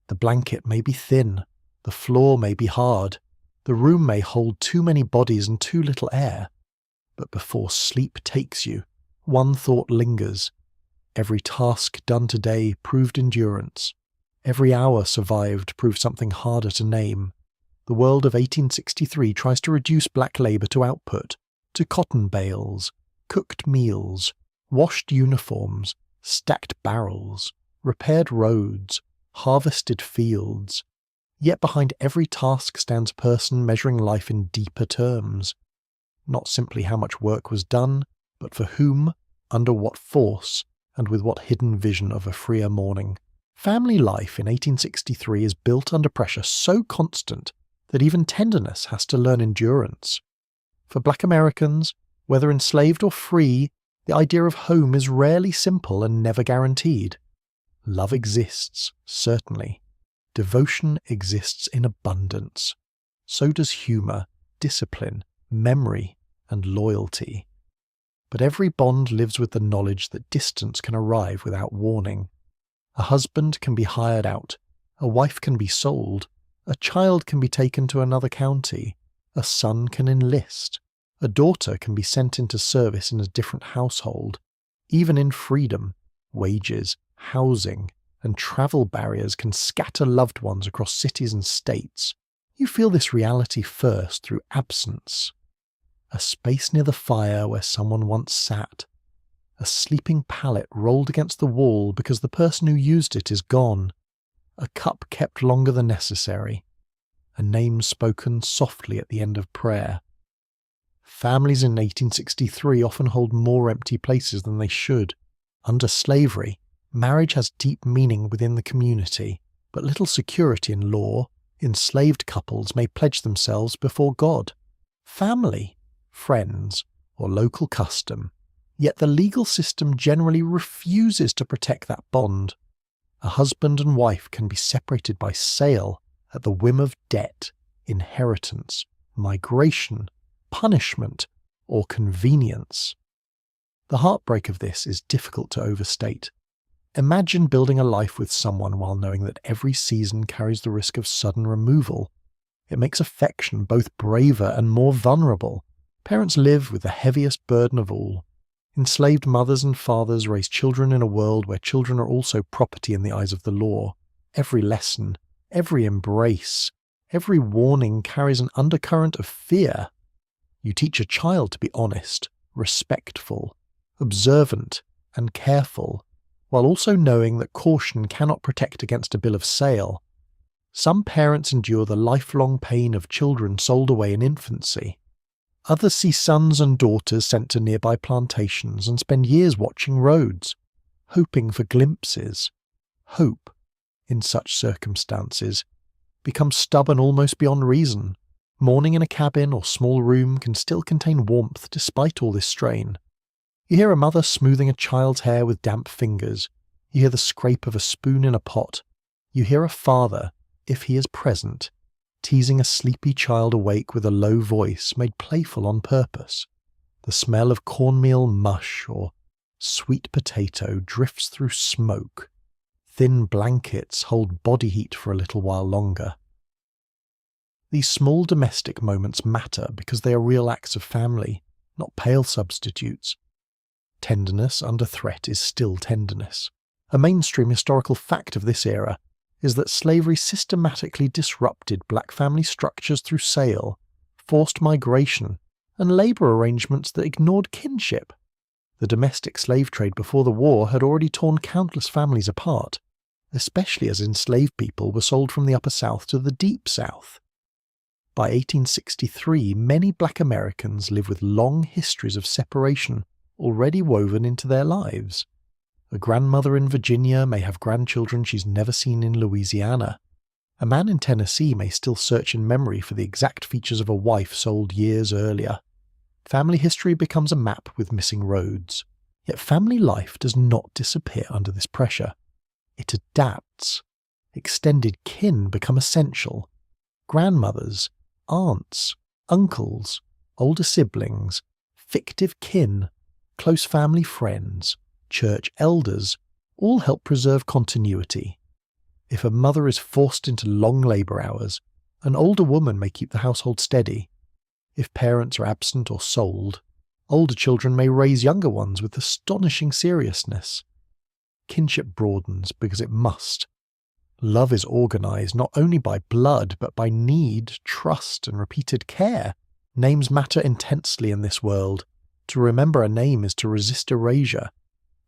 The blanket may be thin, the floor may be hard, the room may hold too many bodies and too little air. But before sleep takes you, one thought lingers. Every task done today proved endurance. Every hour survived proved something harder to name. The world of 1863 tries to reduce black labour to output, to cotton bales, cooked meals, washed uniforms, stacked barrels, repaired roads, harvested fields. Yet behind every task stands a person measuring life in deeper terms. Not simply how much work was done, but for whom, under what force, and with what hidden vision of a freer morning. Family life in 1863 is built under pressure so constant that even tenderness has to learn endurance. For black Americans, whether enslaved or free, the idea of home is rarely simple and never guaranteed. Love exists, certainly. Devotion exists in abundance. So does humour, discipline, memory, and loyalty. But every bond lives with the knowledge that distance can arrive without warning. A husband can be hired out, a wife can be sold, a child can be taken to another county, a son can enlist, a daughter can be sent into service in a different household. Even in freedom, wages, housing, and travel barriers can scatter loved ones across cities and states. You feel this reality first through absence. A space near the fire where someone once sat. A sleeping pallet rolled against the wall because the person who used it is gone. A cup kept longer than necessary. A name spoken softly at the end of prayer. Families in 1863 often hold more empty places than they should. Under slavery, marriage has deep meaning within the community, but little security in law. Enslaved couples may pledge themselves before God, family, friends, or local custom. Yet the legal system generally refuses to protect that bond. A husband and wife can be separated by sale at the whim of debt, inheritance, migration, punishment, or convenience. The heartbreak of this is difficult to overstate. Imagine building a life with someone while knowing that every season carries the risk of sudden removal. It makes affection both braver and more vulnerable. Parents live with the heaviest burden of all. Enslaved mothers and fathers raise children in a world where children are also property in the eyes of the law. Every lesson, every embrace, every warning carries an undercurrent of fear. You teach a child to be honest, respectful, observant, and careful, while also knowing that caution cannot protect against a bill of sale. Some parents endure the lifelong pain of children sold away in infancy. Others see sons and daughters sent to nearby plantations and spend years watching roads, hoping for glimpses. Hope, in such circumstances, becomes stubborn almost beyond reason. Morning in a cabin or small room can still contain warmth despite all this strain. You hear a mother smoothing a child's hair with damp fingers. You hear the scrape of a spoon in a pot. You hear a father, if he is present, teasing a sleepy child awake with a low voice made playful on purpose. The smell of cornmeal mush or sweet potato drifts through smoke. Thin blankets hold body heat for a little while longer. These small domestic moments matter because they are real acts of family, not pale substitutes. Tenderness under threat is still tenderness. A mainstream historical fact of this era, is that slavery systematically disrupted black family structures through sale, forced migration, and labour arrangements that ignored kinship. The domestic slave trade before the war had already torn countless families apart, especially as enslaved people were sold from the Upper South to the Deep South. By 1863, many black Americans live with long histories of separation already woven into their lives. A grandmother in Virginia may have grandchildren she's never seen in Louisiana. A man in Tennessee may still search in memory for the exact features of a wife sold years earlier. Family history becomes a map with missing roads. Yet family life does not disappear under this pressure. It adapts. Extended kin become essential. Grandmothers, aunts, uncles, older siblings, fictive kin, close family friends, church elders, all help preserve continuity. If a mother is forced into long labour hours, an older woman may keep the household steady. If parents are absent or sold, older children may raise younger ones with astonishing seriousness. Kinship broadens because it must. Love is organised not only by blood but by need, trust and repeated care. Names matter intensely in this world. To remember a name is to resist erasure.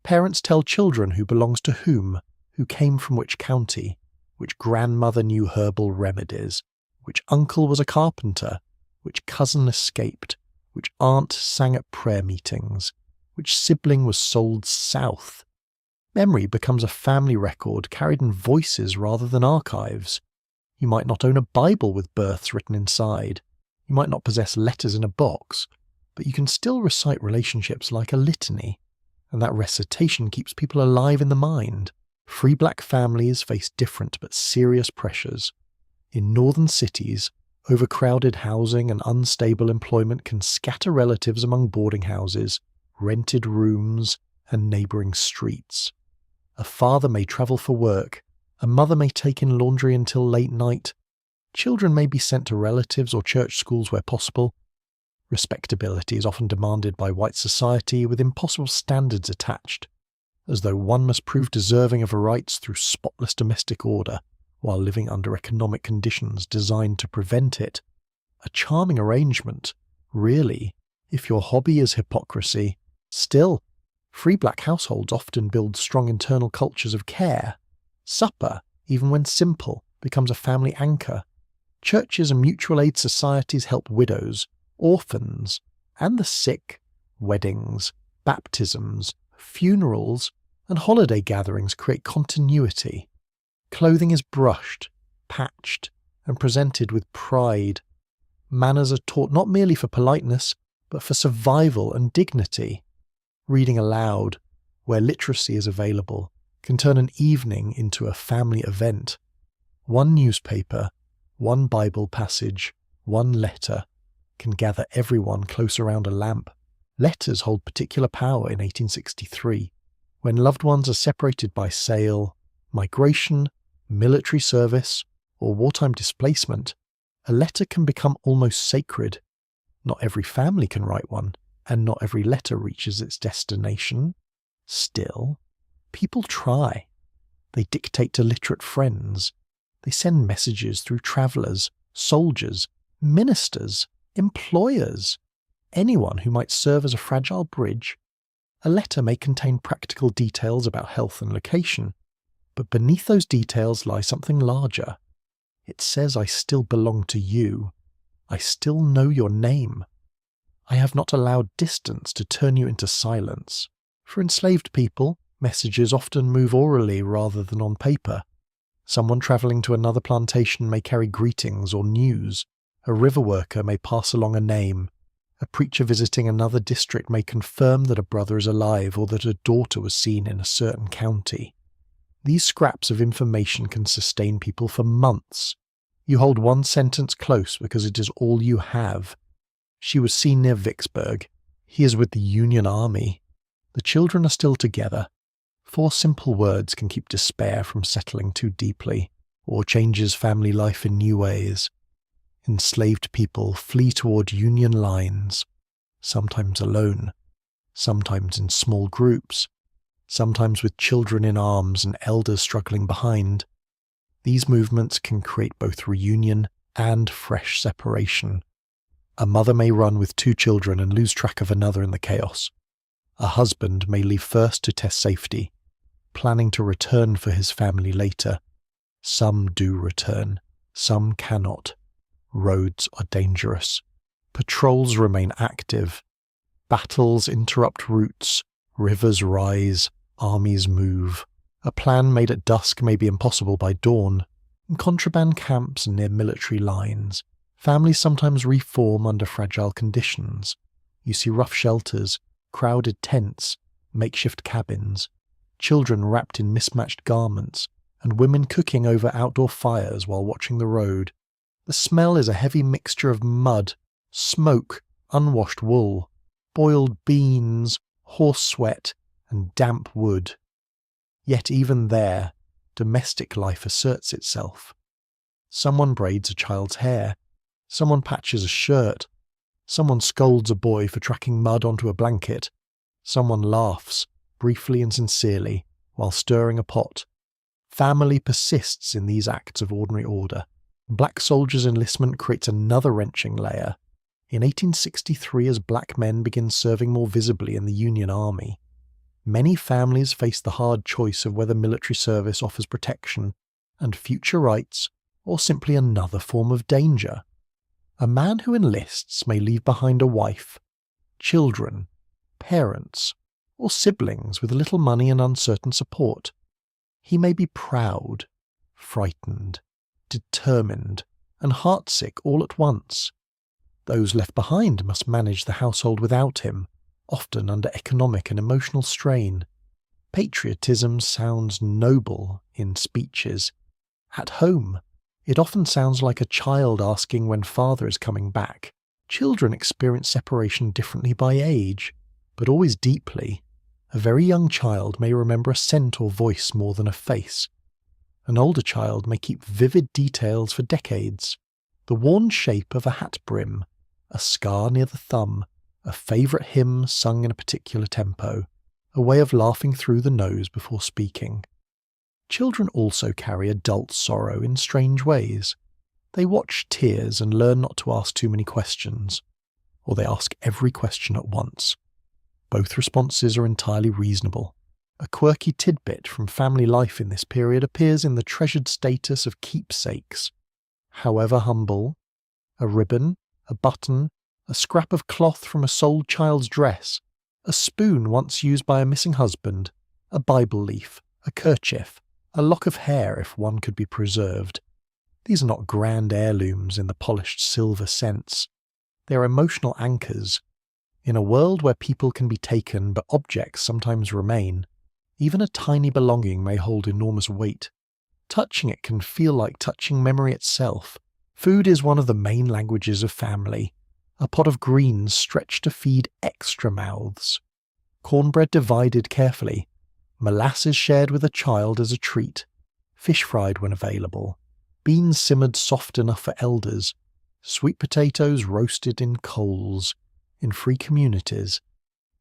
Parents tell children who belongs to whom, who came from which county, which grandmother knew herbal remedies, which uncle was a carpenter, which cousin escaped, which aunt sang at prayer meetings, which sibling was sold south. Memory becomes a family record carried in voices rather than archives. You might not own a Bible with births written inside. You might not possess letters in a box, but you can still recite relationships like a litany, and that recitation keeps people alive in the mind. Free black families face different but serious pressures. In northern cities, overcrowded housing and unstable employment can scatter relatives among boarding houses, rented rooms, and neighbouring streets. A father may travel for work, a mother may take in laundry until late night, children may be sent to relatives or church schools where possible. Respectability is often demanded by white society with impossible standards attached, as though one must prove deserving of rights through spotless domestic order while living under economic conditions designed to prevent it. A charming arrangement, really, if your hobby is hypocrisy. Still, free black households often build strong internal cultures of care. Supper, even when simple, becomes a family anchor. Churches and mutual aid societies help widows, orphans, and the sick. Weddings, baptisms, funerals, and holiday gatherings create continuity. Clothing is brushed, patched, and presented with pride. Manners are taught not merely for politeness, but for survival and dignity. Reading aloud, where literacy is available, can turn an evening into a family event. One newspaper, one Bible passage, one letter can gather everyone close around a lamp. Letters hold particular power in 1863, when loved ones are separated by sale, migration, military service, or wartime displacement. A letter can become almost sacred. Not every family can write one, and not every letter reaches its destination. Still, people try. They dictate to literate friends. They send messages through travellers, soldiers, ministers, employers, anyone who might serve as a fragile bridge. A letter may contain practical details about health and location, but beneath those details lies something larger. It says I still belong to you. I still know your name. I have not allowed distance to turn you into silence. For enslaved people, messages often move orally rather than on paper. Someone travelling to another plantation may carry greetings or news. A river worker may pass along a name. A preacher visiting another district may confirm that a brother is alive or that a daughter was seen in a certain county. These scraps of information can sustain people for months. You hold one sentence close because it is all you have. She was seen near Vicksburg. He is with the Union Army. The children are still together. 4 simple words can keep despair from settling too deeply, or changes family life in new ways. Enslaved people flee toward Union lines, sometimes alone, sometimes in small groups, sometimes with children in arms and elders struggling behind. These movements can create both reunion and fresh separation. A mother may run with 2 children and lose track of another in the chaos. A husband may leave first to test safety, planning to return for his family later. Some do return, some cannot. Roads are dangerous. Patrols remain active. Battles interrupt routes. Rivers rise. Armies move. A plan made at dusk may be impossible by dawn. In contraband camps near military lines, families sometimes reform under fragile conditions. You see rough shelters, crowded tents, makeshift cabins, children wrapped in mismatched garments, and women cooking over outdoor fires while watching the road. The smell is a heavy mixture of mud, smoke, unwashed wool, boiled beans, horse sweat, and damp wood. Yet even there, domestic life asserts itself. Someone braids a child's hair, someone patches a shirt, someone scolds a boy for tracking mud onto a blanket, someone laughs, briefly and sincerely, while stirring a pot. Family persists in these acts of ordinary order. Black soldiers' enlistment creates another wrenching layer. In 1863, as black men begin serving more visibly in the Union Army, many families face the hard choice of whether military service offers protection and future rights, or simply another form of danger. A man who enlists may leave behind a wife, children, parents, or siblings with little money and uncertain support. He may be proud, frightened, determined, and heartsick all at once. Those left behind must manage the household without him, often under economic and emotional strain. Patriotism sounds noble in speeches. At home, it often sounds like a child asking when father is coming back. Children experience separation differently by age, but always deeply. A very young child may remember a scent or voice more than a face. An older child may keep vivid details for decades. The worn shape of a hat brim, a scar near the thumb, a favourite hymn sung in a particular tempo, a way of laughing through the nose before speaking. Children also carry adult sorrow in strange ways. They watch tears and learn not to ask too many questions, or they ask every question at once. Both responses are entirely reasonable. A quirky tidbit from family life in this period appears in the treasured status of keepsakes. However humble, a ribbon, a button, a scrap of cloth from a sold child's dress, a spoon once used by a missing husband, a Bible leaf, a kerchief, a lock of hair if one could be preserved. These are not grand heirlooms in the polished silver sense. They are emotional anchors. In a world where people can be taken but objects sometimes remain, even a tiny belonging may hold enormous weight. Touching it can feel like touching memory itself. Food is one of the main languages of family. A pot of greens stretched to feed extra mouths. Cornbread divided carefully. Molasses shared with a child as a treat. Fish fried when available. Beans simmered soft enough for elders. Sweet potatoes roasted in coals. In free communities.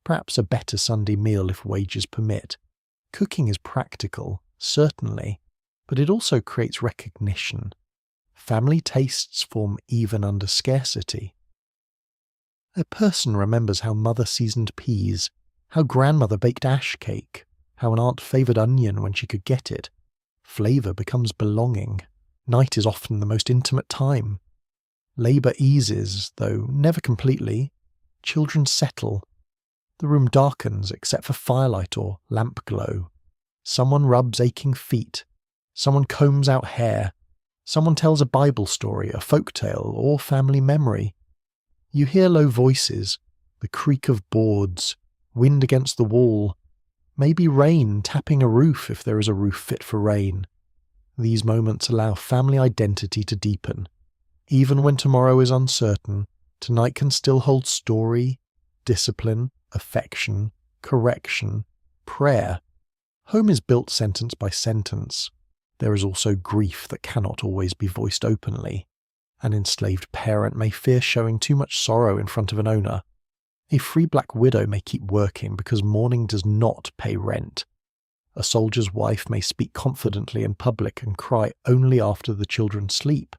Perhaps a better Sunday meal if wages permit. Cooking is practical, certainly, but it also creates recognition. Family tastes form even under scarcity. A person remembers how mother seasoned peas, how grandmother baked ash cake, how an aunt favoured onion when she could get it. Flavour becomes belonging. Night is often the most intimate time. Labour eases, though never completely. Children settle. The room darkens except for firelight or lamp glow. Someone rubs aching feet. Someone combs out hair. Someone tells a Bible story, a folk tale, or family memory. You hear low voices, the creak of boards, wind against the wall, maybe rain tapping a roof if there is a roof fit for rain. These moments allow family identity to deepen. Even when tomorrow is uncertain, tonight can still hold story, discipline, affection, correction, prayer. Home is built sentence by sentence. There is also grief that cannot always be voiced openly. An enslaved parent may fear showing too much sorrow in front of an owner. A free black widow may keep working because mourning does not pay rent. A soldier's wife may speak confidently in public and cry only after the children sleep.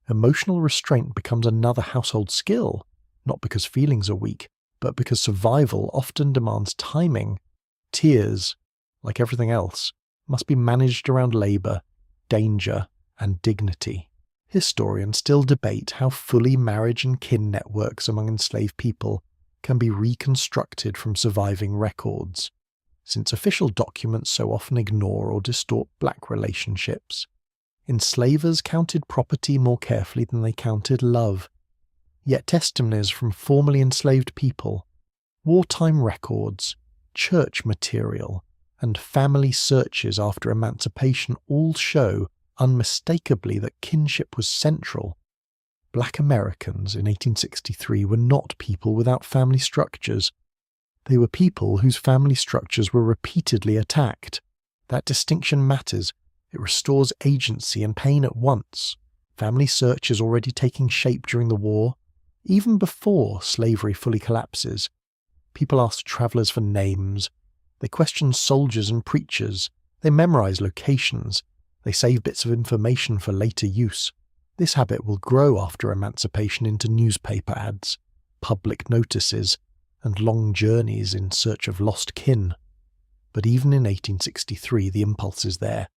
Emotional restraint becomes another household skill, not because feelings are weak, but because survival often demands timing. Tears, like everything else, must be managed around labour, danger, and dignity. Historians still debate how fully marriage and kin networks among enslaved people can be reconstructed from surviving records, since official documents so often ignore or distort black relationships. Enslavers counted property more carefully than they counted love. Yet testimonies from formerly enslaved people, wartime records, church material, and family searches after emancipation all show unmistakably that kinship was central. Black Americans in 1863 were not people without family structures. They were people whose family structures were repeatedly attacked. That distinction matters. It restores agency and pain at once. Family search is already taking shape during the war, even before slavery fully collapses. People ask travellers for names. They question soldiers and preachers. They memorize locations. They save bits of information for later use. This habit will grow after emancipation into newspaper ads, public notices, and long journeys in search of lost kin. But even in 1863, the impulse is there.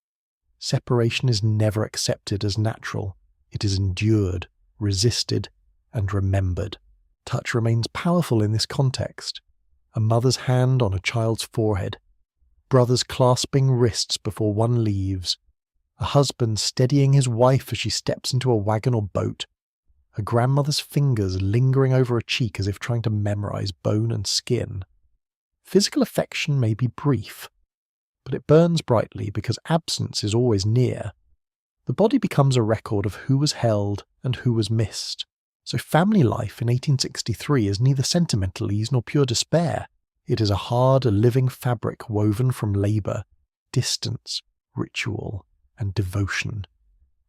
Separation is never accepted as natural. It is endured, resisted, and remembered. Touch remains powerful in this context. A mother's hand on a child's forehead, brothers clasping wrists before one leaves, a husband steadying his wife as she steps into a wagon or boat, a grandmother's fingers lingering over a cheek as if trying to memorize bone and skin. Physical affection may be brief, but it burns brightly because absence is always near. The body becomes a record of who was held and who was missed. So family life in 1863 is neither sentimental ease nor pure despair. It is a hard, living fabric woven from labour, distance, ritual, and devotion.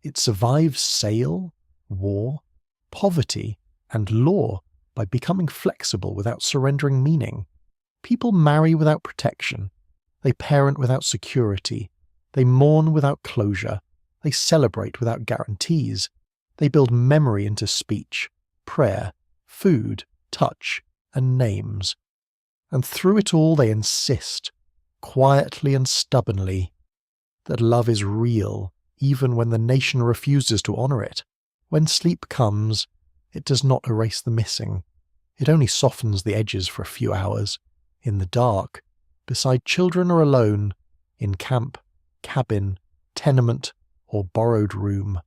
It survives sale, war, poverty, and law by becoming flexible without surrendering meaning. People marry without protection. They parent without security. They mourn without closure. They celebrate without guarantees. They build memory into speech, prayer, food, touch, and names. And through it all they insist, quietly and stubbornly, that love is real, even when the nation refuses to honour it. When sleep comes, it does not erase the missing. It only softens the edges for a few hours. In the dark, beside children or alone, in camp, cabin, tenement, or borrowed room,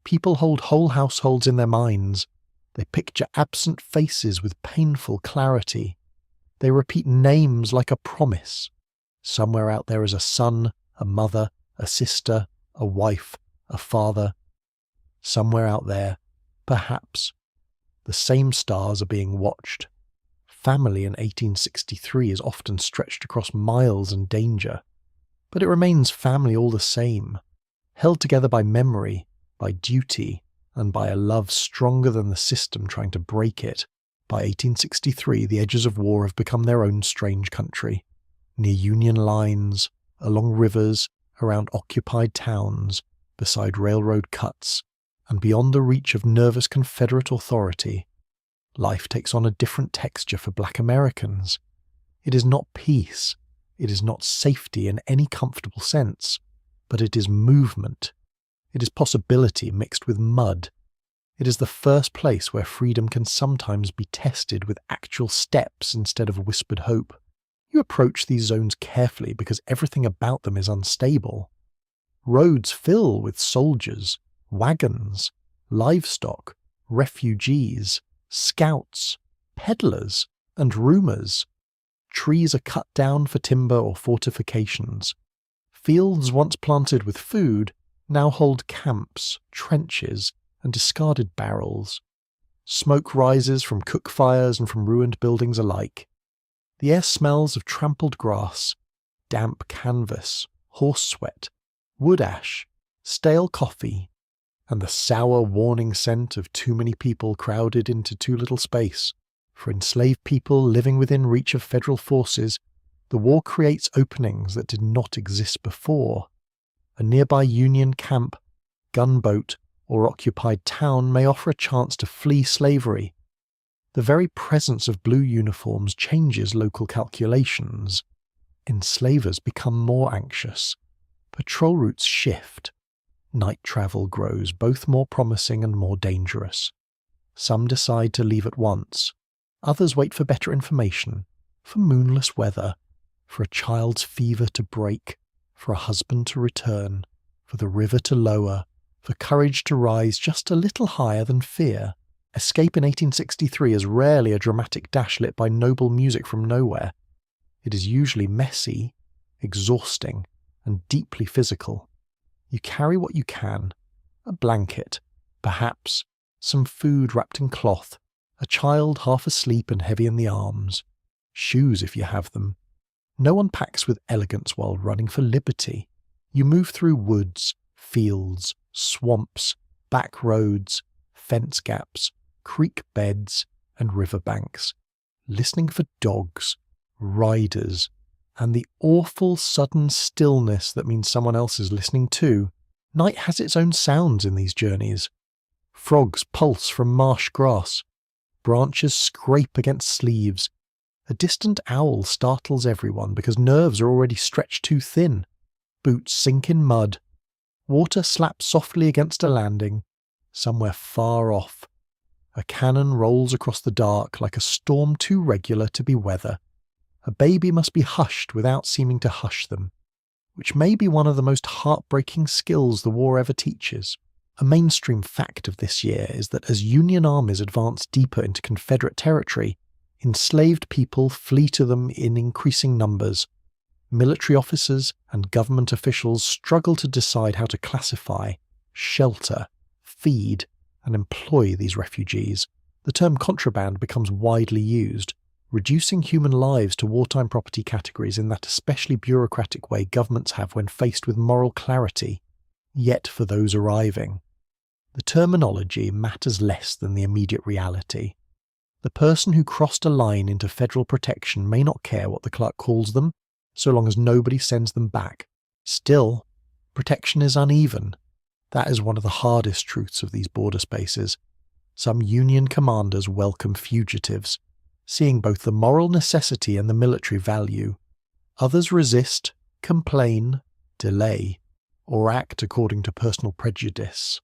people hold whole households in their minds. They picture absent faces with painful clarity. They repeat names like a promise. Somewhere out there is a son, a mother, a sister, a wife, a father. Somewhere out there, perhaps, the same stars are being watched. Family in 1863 is often stretched across miles and danger, but it remains family all the same, held together by memory, by duty, and by a love stronger than the system trying to break it. By 1863, the edges of war have become their own strange country, near Union lines, along rivers, around occupied towns, beside railroad cuts, and beyond the reach of nervous Confederate authority. Life takes on a different texture for Black Americans. It is not peace, it is not safety in any comfortable sense, but it is movement. It is possibility mixed with mud. It is the first place where freedom can sometimes be tested with actual steps instead of whispered hope. You approach these zones carefully because everything about them is unstable. Roads fill with soldiers, wagons, livestock, refugees, scouts, peddlers, and rumours. Trees are cut down for timber or fortifications. Fields once planted with food now hold camps, trenches, and discarded barrels. Smoke rises from cook fires and from ruined buildings alike. The air smells of trampled grass, damp canvas, horse sweat, wood ash, stale coffee, and the sour warning scent of too many people crowded into too little space. For enslaved people living within reach of federal forces, The war creates openings that did not exist before. A nearby Union camp, gunboat, or occupied town may offer a chance to flee slavery. The very presence of blue uniforms changes local calculations. Enslavers become more anxious. Patrol routes shift. Night travel grows both more promising and more dangerous. Some decide to leave at once. Others wait for better information, for moonless weather, for a child's fever to break, for a husband to return, for the river to lower, for courage to rise just a little higher than fear. Escape in 1863 is rarely a dramatic dash lit by noble music from nowhere. It is usually messy, exhausting, and deeply physical. You carry what you can: a blanket, perhaps, some food wrapped in cloth, a child half asleep and heavy in the arms, shoes if you have them. No one packs with elegance while running for liberty. You move through woods, fields, swamps, back roads, fence gaps, creek beds, and river banks, listening for dogs, riders, and the awful sudden stillness that means someone else is listening too. Night has its own sounds in these journeys. Frogs pulse from marsh grass. Branches scrape against sleeves. A distant owl startles everyone because nerves are already stretched too thin. Boots sink in mud. Water slaps softly against a landing, somewhere far off. A cannon rolls across the dark like a storm too regular to be weather. A baby must be hushed without seeming to hush them, which may be one of the most heartbreaking skills the war ever teaches. A mainstream fact of this year is that as Union armies advance deeper into Confederate territory, enslaved people flee to them in increasing numbers. Military officers and government officials struggle to decide how to classify, shelter, feed, and employ these refugees. The term contraband becomes widely used, reducing human lives to wartime property categories in that especially bureaucratic way governments have when faced with moral clarity. Yet for those arriving, the terminology matters less than the immediate reality. The person who crossed a line into federal protection may not care what the clerk calls them, so long as nobody sends them back. Still, protection is uneven. That is one of the hardest truths of these border spaces. Some Union commanders welcome fugitives, seeing both the moral necessity and the military value. Others resist, complain, delay, or act according to personal prejudice.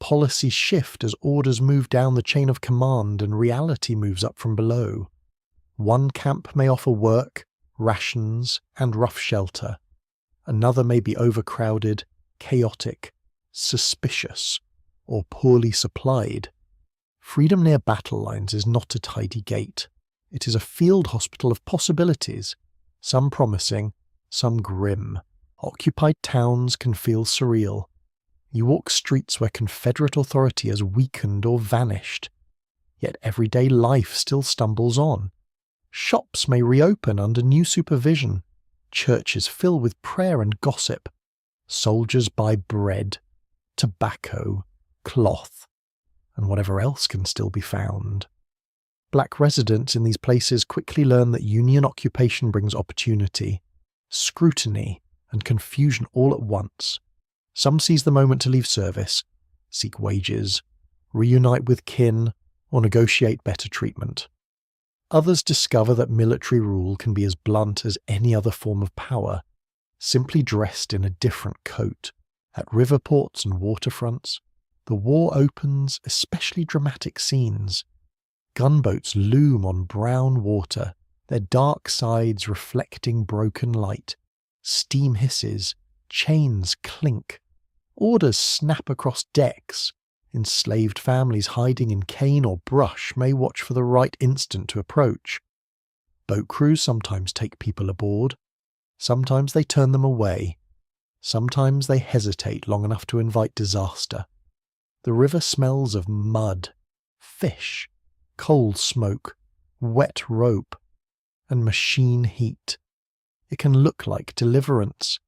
Policies shift as orders move down the chain of command and reality moves up from below. One camp may offer work, rations, and rough shelter. Another may be overcrowded, chaotic, suspicious, or poorly supplied. Freedom near battle lines is not a tidy gate. It is a field hospital of possibilities, some promising, some grim. Occupied towns can feel surreal. You walk streets where Confederate authority has weakened or vanished, yet everyday life still stumbles on. Shops may reopen under new supervision. Churches fill with prayer and gossip. Soldiers buy bread, tobacco, cloth, and whatever else can still be found. Black residents in these places quickly learn that Union occupation brings opportunity, scrutiny, and confusion all at once. Some seize the moment to leave service, seek wages, reunite with kin, or negotiate better treatment. Others discover that military rule can be as blunt as any other form of power, simply dressed in a different coat. At river ports and waterfronts, the war opens especially dramatic scenes. Gunboats loom on brown water, their dark sides reflecting broken light. Steam hisses, chains clink. Orders snap across decks. Enslaved families hiding in cane or brush may watch for the right instant to approach. Boat crews sometimes take people aboard. Sometimes they turn them away. Sometimes they hesitate long enough to invite disaster. The river smells of mud, fish, coal smoke, wet rope, and machine heat. It can look like deliverance.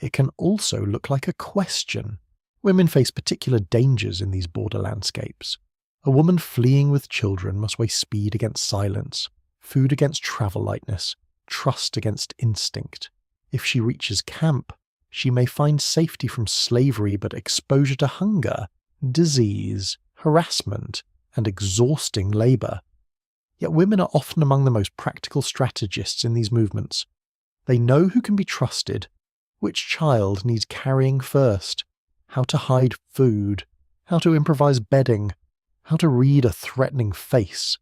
It can also look like a question. Women face particular dangers in these border landscapes. A woman fleeing with children must weigh speed against silence, food against travel lightness, trust against instinct. If she reaches camp, she may find safety from slavery but exposure to hunger, disease, harassment, and exhausting labour. Yet women are often among the most practical strategists in these movements. They know who can be trusted, which child needs carrying first, how to hide food, how to improvise bedding, how to read a threatening face,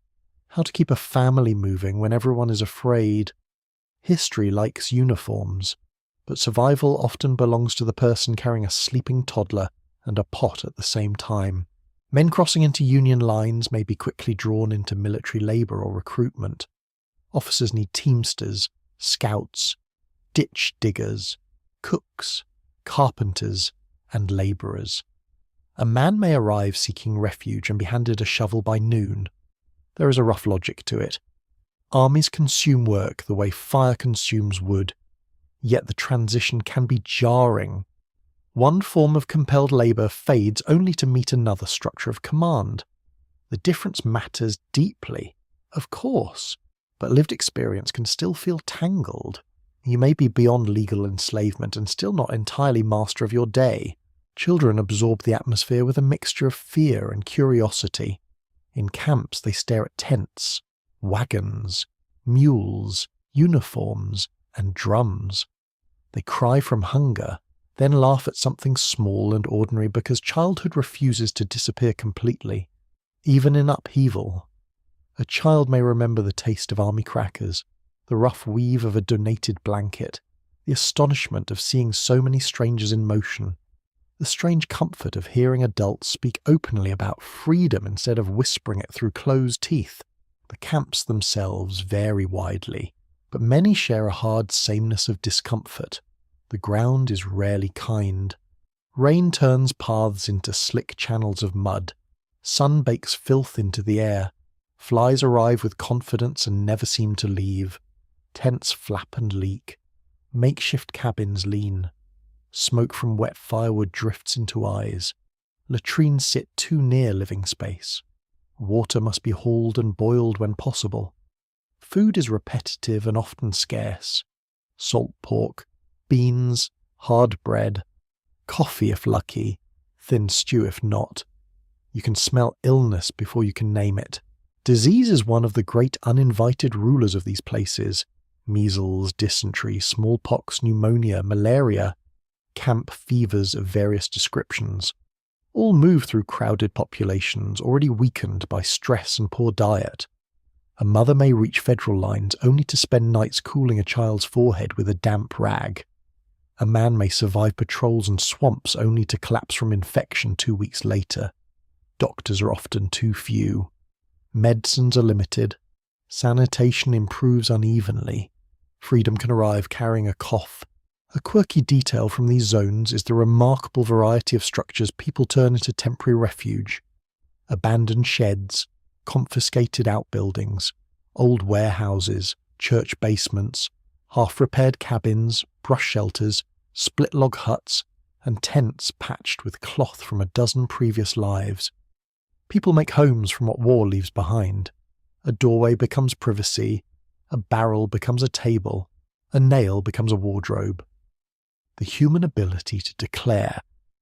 how to keep a family moving when everyone is afraid. History likes uniforms, but survival often belongs to the person carrying a sleeping toddler and a pot at the same time. Men crossing into Union lines may be quickly drawn into military labour or recruitment. Officers need teamsters, scouts, ditch diggers, cooks, carpenters, and labourers. A man may arrive seeking refuge and be handed a shovel by noon. There is a rough logic to it. Armies consume work the way fire consumes wood, yet the transition can be jarring. One form of compelled labour fades only to meet another structure of command. The difference matters deeply, of course, but lived experience can still feel tangled. You may be beyond legal enslavement and still not entirely master of your day. Children absorb the atmosphere with a mixture of fear and curiosity. In camps, they stare at tents, wagons, mules, uniforms, and drums. They cry from hunger, then laugh at something small and ordinary because childhood refuses to disappear completely, even in upheaval. A child may remember the taste of army crackers, the rough weave of a donated blanket, the astonishment of seeing so many strangers in motion, the strange comfort of hearing adults speak openly about freedom instead of whispering it through closed teeth. The camps themselves vary widely, but many share a hard sameness of discomfort. The ground is rarely kind. Rain turns paths into slick channels of mud. Sun bakes filth into the air. Flies arrive with confidence and never seem to leave. Tents flap and leak. Makeshift cabins lean. Smoke from wet firewood drifts into eyes. Latrines sit too near living space. Water must be hauled and boiled when possible. Food is repetitive and often scarce. Salt pork, beans, hard bread, coffee if lucky, thin stew if not. You can smell illness before you can name it. Disease is one of the great uninvited rulers of these places. Measles, dysentery, smallpox, pneumonia, malaria, camp fevers of various descriptions, all move through crowded populations already weakened by stress and poor diet. A mother may reach federal lines only to spend nights cooling a child's forehead with a damp rag. A man may survive patrols and swamps only to collapse from infection 2 weeks later. Doctors are often too few. Medicines are limited. Sanitation improves unevenly. Freedom can arrive carrying a cough. A quirky detail from these zones is the remarkable variety of structures people turn into temporary refuge. Abandoned sheds, confiscated outbuildings, old warehouses, church basements, half-repaired cabins, brush shelters, split-log huts, and tents patched with cloth from a dozen previous lives. People make homes from what war leaves behind. A doorway becomes privacy, a barrel becomes a table, a nail becomes a wardrobe. The human ability to declare,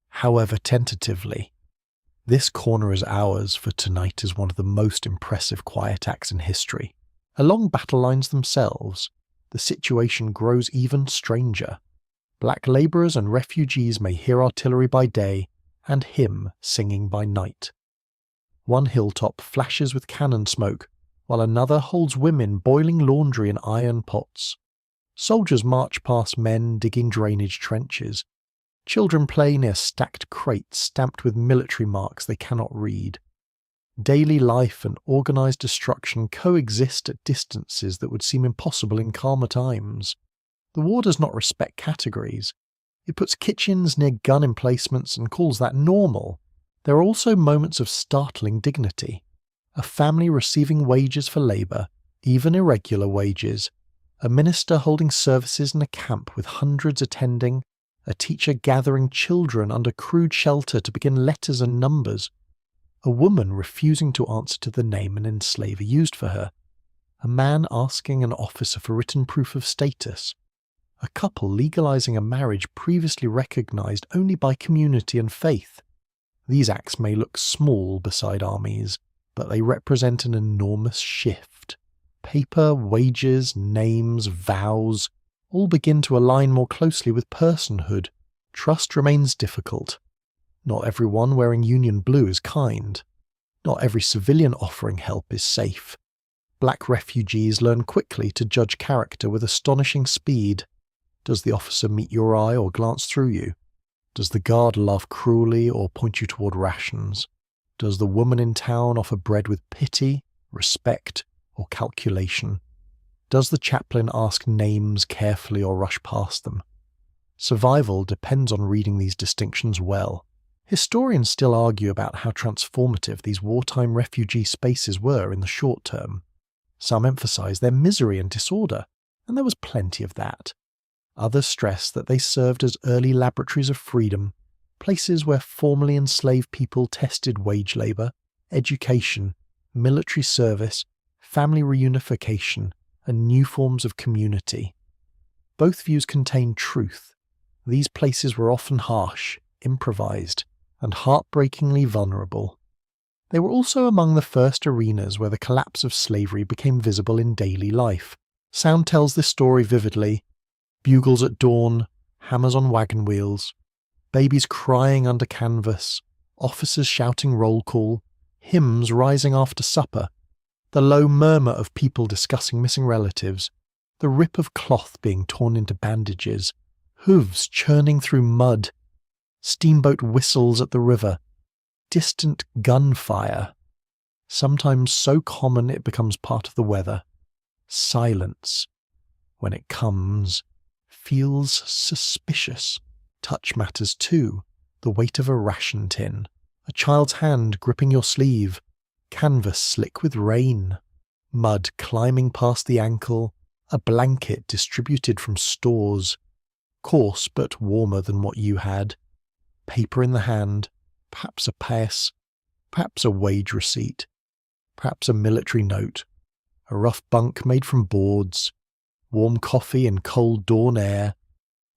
however tentatively, "This corner is ours, for tonight," is one of the most impressive quiet acts in history. Along battle lines themselves, the situation grows even stranger. Black labourers and refugees may hear artillery by day and hymn singing by night. One hilltop flashes with cannon smoke, while another holds women boiling laundry in iron pots. Soldiers march past men digging drainage trenches. Children play near stacked crates stamped with military marks they cannot read. Daily life and organised destruction coexist at distances that would seem impossible in calmer times. The war does not respect categories. It puts kitchens near gun emplacements and calls that normal. There are also moments of startling dignity. A family receiving wages for labour, even irregular wages. A minister holding services in a camp with hundreds attending. A teacher gathering children under crude shelter to begin letters and numbers. A woman refusing to answer to the name an enslaver used for her. a man asking an officer for written proof of status, a couple legalizing a marriage previously recognized only by community and faith. These acts may look small beside armies, but they represent an enormous shift. Paper, wages, names, vows all begin to align more closely with personhood. Trust remains difficult. Not everyone wearing Union blue is kind. Not every civilian offering help is safe. Black refugees learn quickly to judge character with astonishing speed. Does the officer meet your eye or glance through you? Does the guard laugh cruelly or point you toward rations? Does the woman in town offer bread with pity, respect, or calculation? Does the chaplain ask names carefully or rush past them? Survival depends on reading these distinctions well. Historians still argue about how transformative these wartime refugee spaces were in the short term. Some emphasize their misery and disorder, and there was plenty of that. Others stress that they served as early laboratories of freedom, places where formerly enslaved people tested wage labour, education, military service, family reunification, and new forms of community. Both views contain truth. These places were often harsh, improvised, and heartbreakingly vulnerable. They were also among the first arenas where the collapse of slavery became visible in daily life. Sound tells this story vividly. Bugles at dawn, hammers on wagon wheels, babies crying under canvas, officers shouting roll call, hymns rising after supper, the low murmur of people discussing missing relatives, the rip of cloth being torn into bandages, hooves churning through mud, steamboat whistles at the river, distant gunfire, sometimes so common it becomes part of the weather. Silence, when it comes, feels suspicious. Touch matters too. The weight of a ration tin, a child's hand gripping your sleeve, canvas slick with rain, mud climbing past the ankle, a blanket distributed from stores, coarse but warmer than what you had, paper in the hand, perhaps a pass, perhaps a wage receipt, perhaps a military note, a rough bunk made from boards, warm coffee and cold dawn air.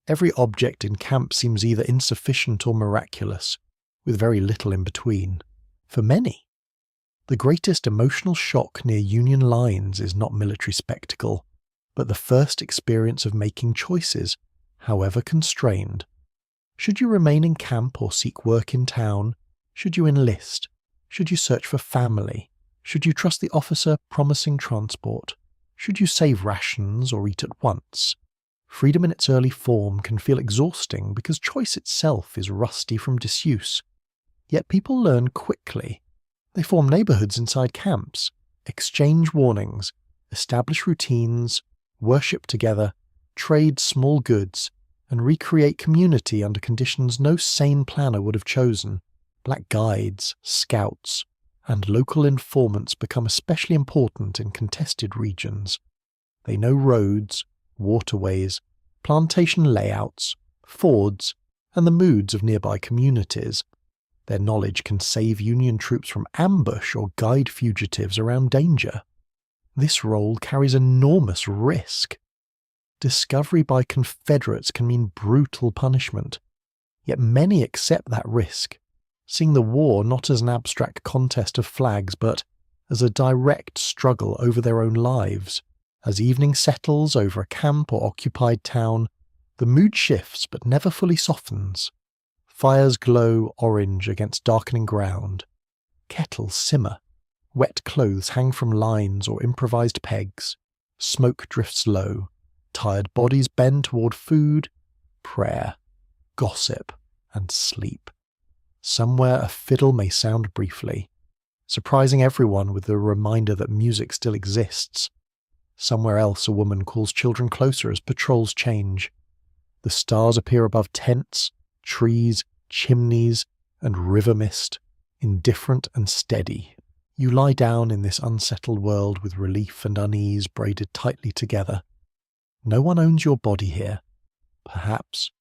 Every object in camp seems either insufficient or miraculous, with very little in between. For many, the greatest emotional shock near Union lines is not military spectacle, but the first experience of making choices, however constrained. Should you remain in camp or seek work in town? Should you enlist? Should you search for family? Should you trust the officer promising transport? Should you save rations or eat at once? Freedom in its early form can feel exhausting because choice itself is rusty from disuse. Yet people learn quickly. They form neighborhoods inside camps, exchange warnings, establish routines, worship together, trade small goods, and recreate community under conditions no sane planner would have chosen. Black guides, scouts, and local informants become especially important in contested regions. They know roads, waterways, plantation layouts, fords, and the moods of nearby communities. Their knowledge can save Union troops from ambush or guide fugitives around danger. This role carries enormous risk. Discovery by Confederates can mean brutal punishment, yet many accept that risk, seeing the war not as an abstract contest of flags but as a direct struggle over their own lives. As evening settles over a camp or occupied town, the mood shifts but never fully softens. Fires glow orange against darkening ground. Kettles simmer. Wet clothes hang from lines or improvised pegs. Smoke drifts low. Tired bodies bend toward food, prayer, gossip, and sleep. Somewhere a fiddle may sound briefly, surprising everyone with the reminder that music still exists. Somewhere else a woman calls children closer as patrols change. The stars appear above tents, trees, chimneys, and river mist, indifferent and steady. You lie down in this unsettled world with relief and unease braided tightly together. No one owns your body here, perhaps,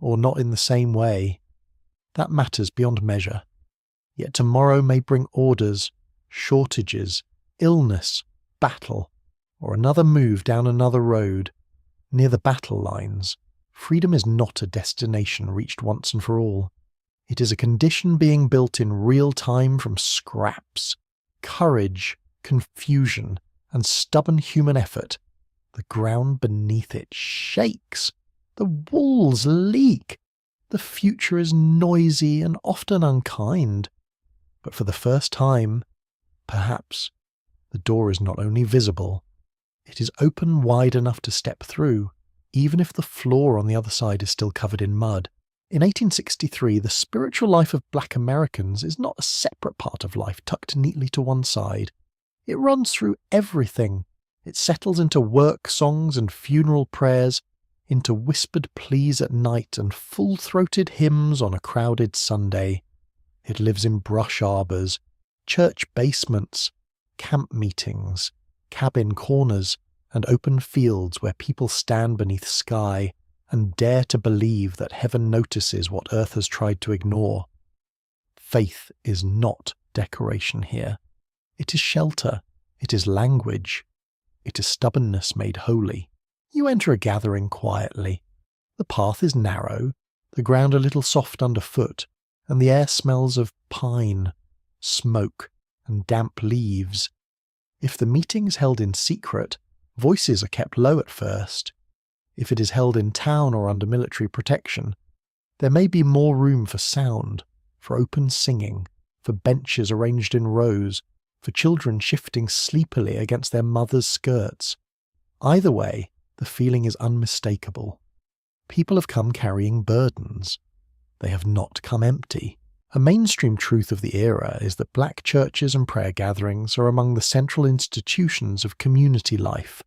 or not in the same way. That matters beyond measure. Yet tomorrow may bring orders, shortages, illness, battle, or another move down another road. Near the battle lines, freedom is not a destination reached once and for all. It is a condition being built in real time from scraps, courage, confusion, and stubborn human effort. The ground beneath it shakes. The walls leak. The future is noisy and often unkind. But for the first time, perhaps, the door is not only visible, it is open wide enough to step through, even if the floor on the other side is still covered in mud. In 1863, the spiritual life of Black Americans is not a separate part of life tucked neatly to one side. It runs through everything. It settles into work songs and funeral prayers, into whispered pleas at night and full-throated hymns on a crowded Sunday. It lives in brush arbours, church basements, camp meetings, cabin corners, and open fields where people stand beneath sky and dare to believe that heaven notices what earth has tried to ignore. Faith is not decoration here. It is shelter. It is language. It is stubbornness made holy. You enter a gathering quietly. The path is narrow, the ground a little soft underfoot, and the air smells of pine, smoke, and damp leaves. If the meeting is held in secret, voices are kept low at first. If it is held in town or under military protection, there may be more room for sound, for open singing, for benches arranged in rows, for children shifting sleepily against their mothers' skirts. Either way, the feeling is unmistakable. People have come carrying burdens. They have not come empty. A mainstream truth of the era is that black churches and prayer gatherings are among the central institutions of community life.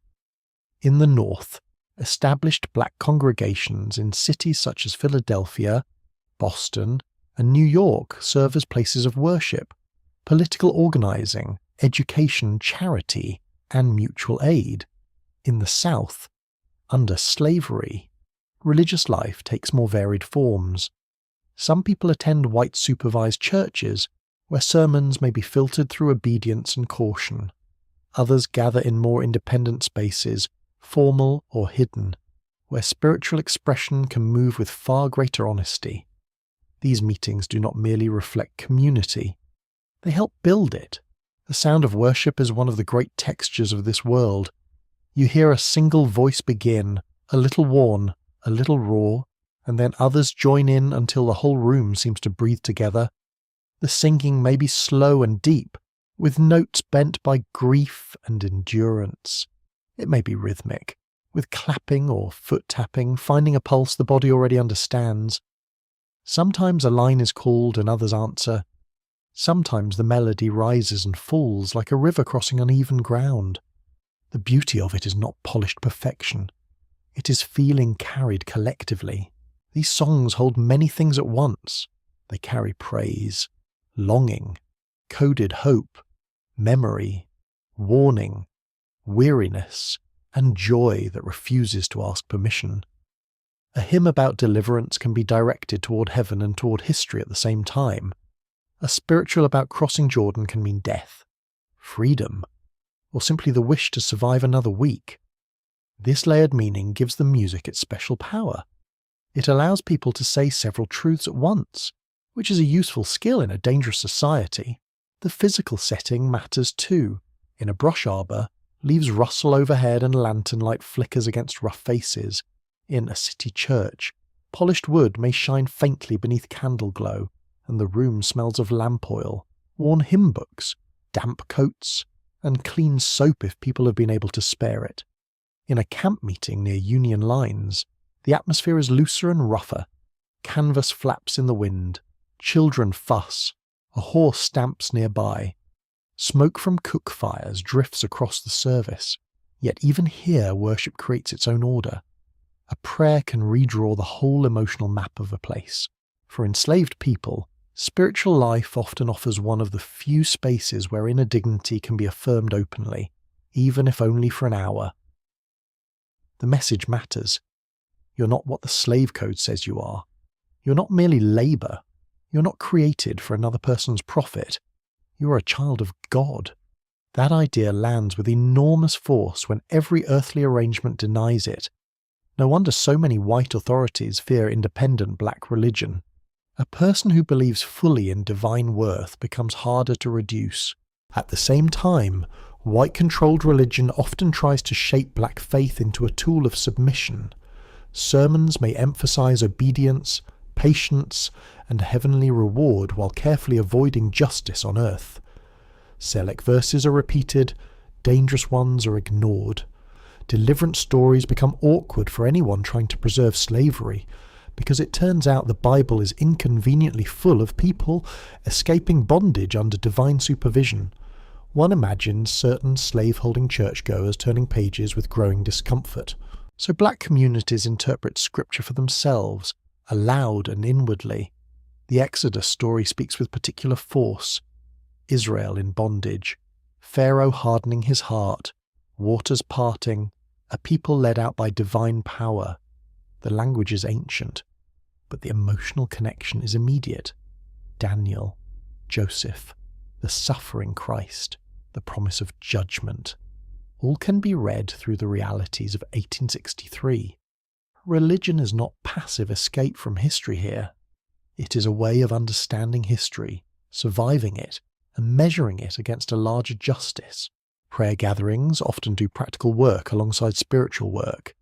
In the North, established black congregations in cities such as Philadelphia, Boston, and New York serve as places of worship, political organizing, education, charity, and mutual aid. In the South, under slavery, religious life takes more varied forms. Some people attend white-supervised churches, where sermons may be filtered through obedience and caution. Others gather in more independent spaces, formal or hidden, where spiritual expression can move with far greater honesty. These meetings do not merely reflect community. They help build it. The sound of worship is one of the great textures of this world. You hear a single voice begin, a little worn, a little raw, and then others join in until the whole room seems to breathe together. The singing may be slow and deep, with notes bent by grief and endurance. It may be rhythmic, with clapping or foot tapping, finding a pulse the body already understands. Sometimes a line is called and others answer. Sometimes the melody rises and falls like a river crossing uneven ground. The beauty of it is not polished perfection. It is feeling carried collectively. These songs hold many things at once. They carry praise, longing, coded hope, memory, warning, weariness, and joy that refuses to ask permission. A hymn about deliverance can be directed toward heaven and toward history at the same time. A spiritual about crossing Jordan can mean death, freedom, or simply the wish to survive another week. This layered meaning gives the music its special power. It allows people to say several truths at once, which is a useful skill in a dangerous society. The physical setting matters too. In a brush arbour, leaves rustle overhead and lantern light flickers against rough faces. In a city church, polished wood may shine faintly beneath candle glow, and the room smells of lamp oil, worn hymn books, damp coats, and clean soap if people have been able to spare it. In a camp meeting near Union lines, the atmosphere is looser and rougher. Canvas flaps in the wind, children fuss, a horse stamps nearby. Smoke from cook fires drifts across the service, yet even here worship creates its own order. A prayer can redraw the whole emotional map of a place. For enslaved people, spiritual life often offers one of the few spaces where inner dignity can be affirmed openly, even if only for an hour. The message matters. You're not what the slave code says you are. You're not merely labour. You're not created for another person's profit. You are a child of God. That idea lands with enormous force when every earthly arrangement denies it. No wonder so many white authorities fear independent black religion. A person who believes fully in divine worth becomes harder to reduce. At the same time, white-controlled religion often tries to shape black faith into a tool of submission. Sermons may emphasize obedience, patience, and heavenly reward while carefully avoiding justice on earth. Select verses are repeated, dangerous ones are ignored. Deliverance stories become awkward for anyone trying to preserve slavery, because it turns out the Bible is inconveniently full of people escaping bondage under divine supervision. One imagines certain slave-holding churchgoers turning pages with growing discomfort. So black communities interpret scripture for themselves, aloud and inwardly. The Exodus story speaks with particular force. Israel in bondage, Pharaoh hardening his heart, waters parting, a people led out by divine power. The language is ancient, but the emotional connection is immediate. Daniel, Joseph, the suffering Christ, the promise of judgment. All can be read through the realities of 1863. Religion is not passive escape from history here. It is a way of understanding history, surviving it, and measuring it against a larger justice. Prayer gatherings often do practical work alongside spiritual work.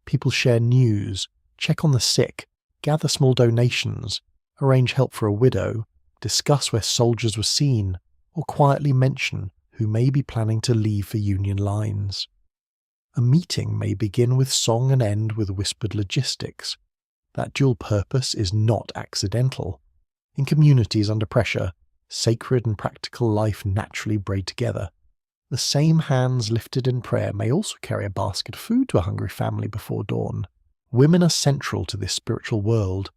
People share news, check on the sick, gather small donations, arrange help for a widow, discuss where soldiers were seen, or quietly mention who may be planning to leave for Union lines. A meeting may begin with song and end with whispered logistics. That dual purpose is not accidental. In communities under pressure, sacred and practical life naturally braid together. The same hands lifted in prayer may also carry a basket of food to a hungry family before dawn. Women are central to this spiritual world.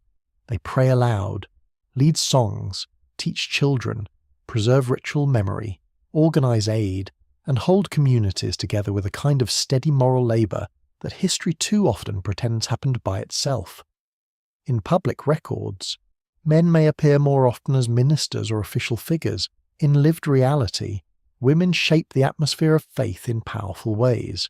They pray aloud, lead songs, teach children, preserve ritual memory, organize aid, and hold communities together with a kind of steady moral labour that history too often pretends happened by itself. In public records, men may appear more often as ministers or official figures. In lived reality, women shape the atmosphere of faith in powerful ways.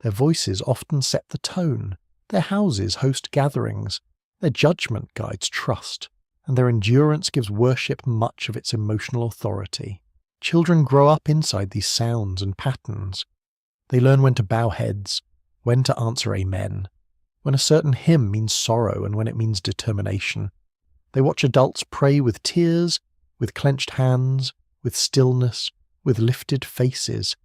Their voices often set the tone, their houses host gatherings, their judgment guides trust, and their endurance gives worship much of its emotional authority. Children grow up inside these sounds and patterns. They learn when to bow heads, when to answer amen, when a certain hymn means sorrow and when it means determination. They watch adults pray with tears, with clenched hands, with stillness, with lifted faces.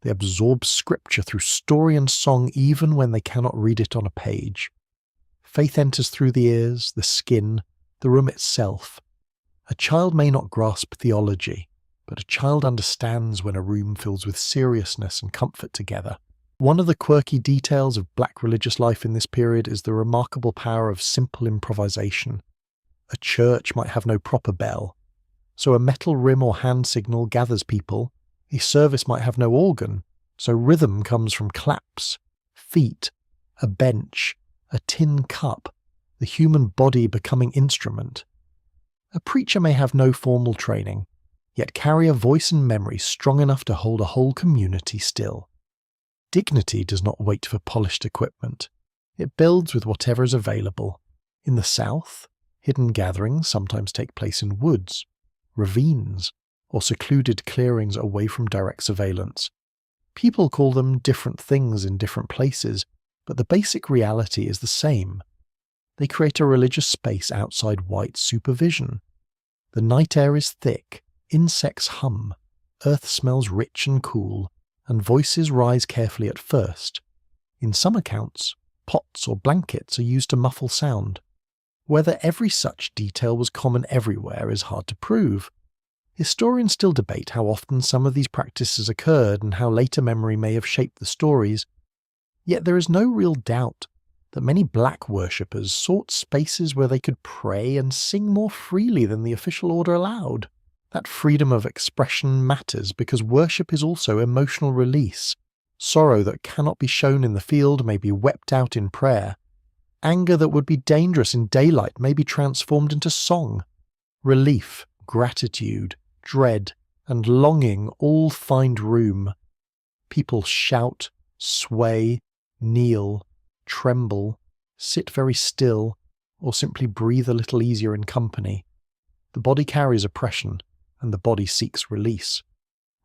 They absorb scripture through story and song even when they cannot read it on a page. Faith enters through the ears, the skin, the room itself. A child may not grasp theology, but a child understands when a room fills with seriousness and comfort together. One of the quirky details of black religious life in this period is the remarkable power of simple improvisation. A church might have no proper bell, so a metal rim or hand signal gathers people. A service might have no organ, so rhythm comes from claps, feet, a bench, a tin cup, the human body becoming instrument. A preacher may have no formal training, yet carry a voice and memory strong enough to hold a whole community still. Dignity does not wait for polished equipment. It builds with whatever is available. In the South, hidden gatherings sometimes take place in woods, ravines, or secluded clearings away from direct surveillance. People call them different things in different places, but the basic reality is the same. They create a religious space outside white supervision. The night air is thick, insects hum, earth smells rich and cool, and voices rise carefully at first. In some accounts, pots or blankets are used to muffle sound. Whether every such detail was common everywhere is hard to prove. Historians still debate how often some of these practices occurred and how later memory may have shaped the stories. Yet there is no real doubt that many black worshippers sought spaces where they could pray and sing more freely than the official order allowed. That freedom of expression matters because worship is also emotional release. Sorrow that cannot be shown in the field may be wept out in prayer. Anger that would be dangerous in daylight may be transformed into song. Relief, gratitude, dread, and longing all find room. People shout, sway, kneel, tremble, sit very still, or simply breathe a little easier in company. The body carries oppression, and the body seeks release.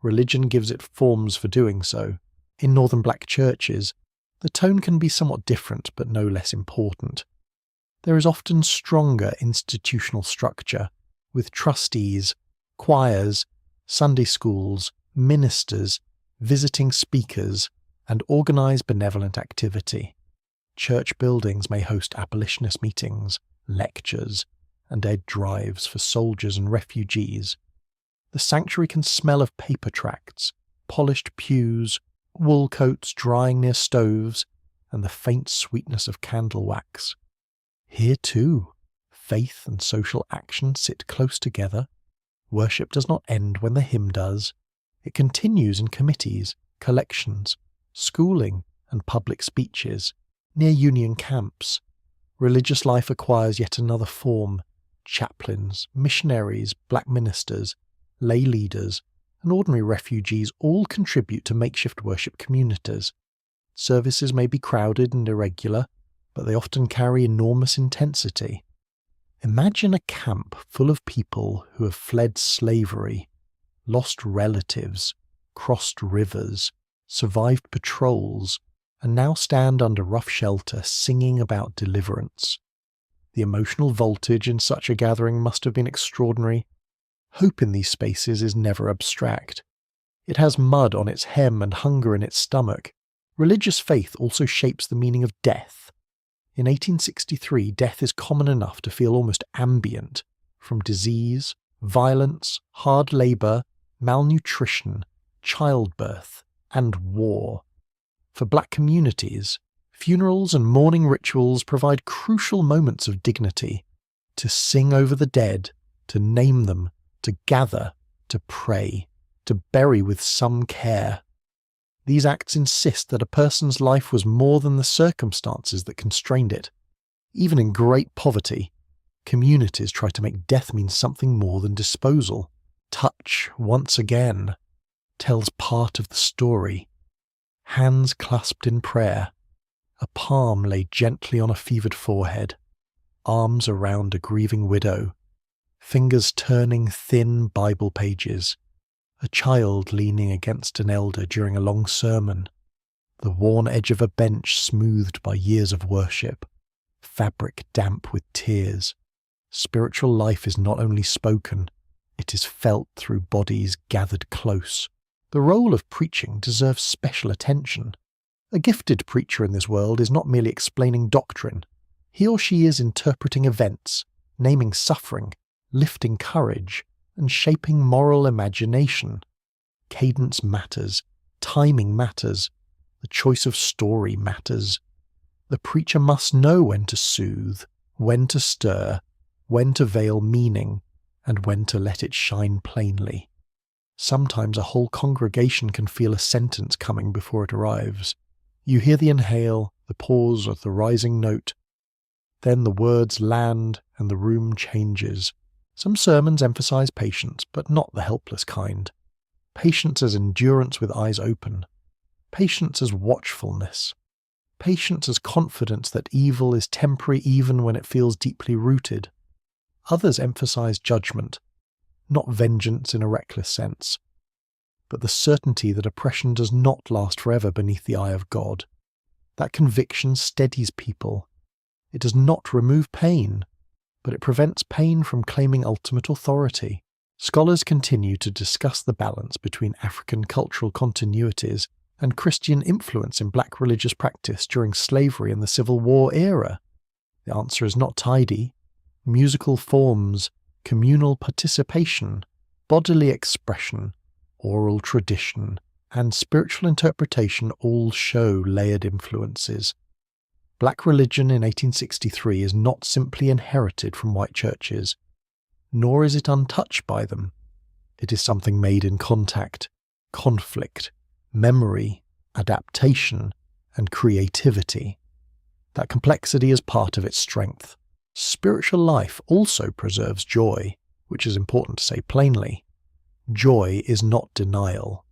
Religion gives it forms for doing so. In northern black churches, the tone can be somewhat different but no less important. There is often stronger institutional structure, with trustees, choirs, Sunday schools, ministers, visiting speakers, and organised benevolent activity. Church buildings may host abolitionist meetings, lectures, and aid drives for soldiers and refugees. The sanctuary can smell of paper tracts, polished pews, wool coats drying near stoves, and the faint sweetness of candle wax. Here, too, faith and social action sit close together. Worship does not end when the hymn does. It continues in committees, collections, schooling, and public speeches, near Union camps. Religious life acquires yet another form. Chaplains, missionaries, black ministers, lay leaders, and ordinary refugees all contribute to makeshift worship communities. Services may be crowded and irregular, but they often carry enormous intensity. Imagine a camp full of people who have fled slavery, lost relatives, crossed rivers, survived patrols, and now stand under rough shelter singing about deliverance. The emotional voltage in such a gathering must have been extraordinary. Hope in these spaces is never abstract. It has mud on its hem and hunger in its stomach. Religious faith also shapes the meaning of death. In 1863, death is common enough to feel almost ambient, from disease, violence, hard labour, malnutrition, childbirth, and war. For black communities, funerals and mourning rituals provide crucial moments of dignity, to sing over the dead, to name them, to gather, to pray, to bury with some care. These acts insist that a person's life was more than the circumstances that constrained it. Even in great poverty, communities try to make death mean something more than disposal. Touch, once again, tells part of the story. Hands clasped in prayer, a palm laid gently on a fevered forehead, arms around a grieving widow, fingers turning thin Bible pages, a child leaning against an elder during a long sermon, the worn edge of a bench smoothed by years of worship, fabric damp with tears. Spiritual life is not only spoken, it is felt through bodies gathered close. The role of preaching deserves special attention. A gifted preacher in this world is not merely explaining doctrine. He or she is interpreting events, naming suffering, lifting courage, and shaping moral imagination. Cadence matters, timing matters, the choice of story matters. The preacher must know when to soothe, when to stir, when to veil meaning, and when to let it shine plainly. Sometimes a whole congregation can feel a sentence coming before it arrives. You hear the inhale, the pause of the rising note. Then the words land and the room changes. Some sermons emphasize patience, but not the helpless kind. Patience as endurance with eyes open. Patience as watchfulness. Patience as confidence that evil is temporary even when it feels deeply rooted. Others emphasize judgment, not vengeance in a reckless sense, but the certainty that oppression does not last forever beneath the eye of God. That conviction steadies people. It does not remove pain, but it prevents pain from claiming ultimate authority. Scholars continue to discuss the balance between African cultural continuities and Christian influence in black religious practice during slavery and the Civil War era. The answer is not tidy. Musical forms, communal participation, bodily expression, oral tradition, and spiritual interpretation all show layered influences. Black religion in 1863 is not simply inherited from white churches, nor is it untouched by them. It is something made in contact, conflict, memory, adaptation, and creativity. That complexity is part of its strength. Spiritual life also preserves joy, which is important to say plainly. Joy is not denial.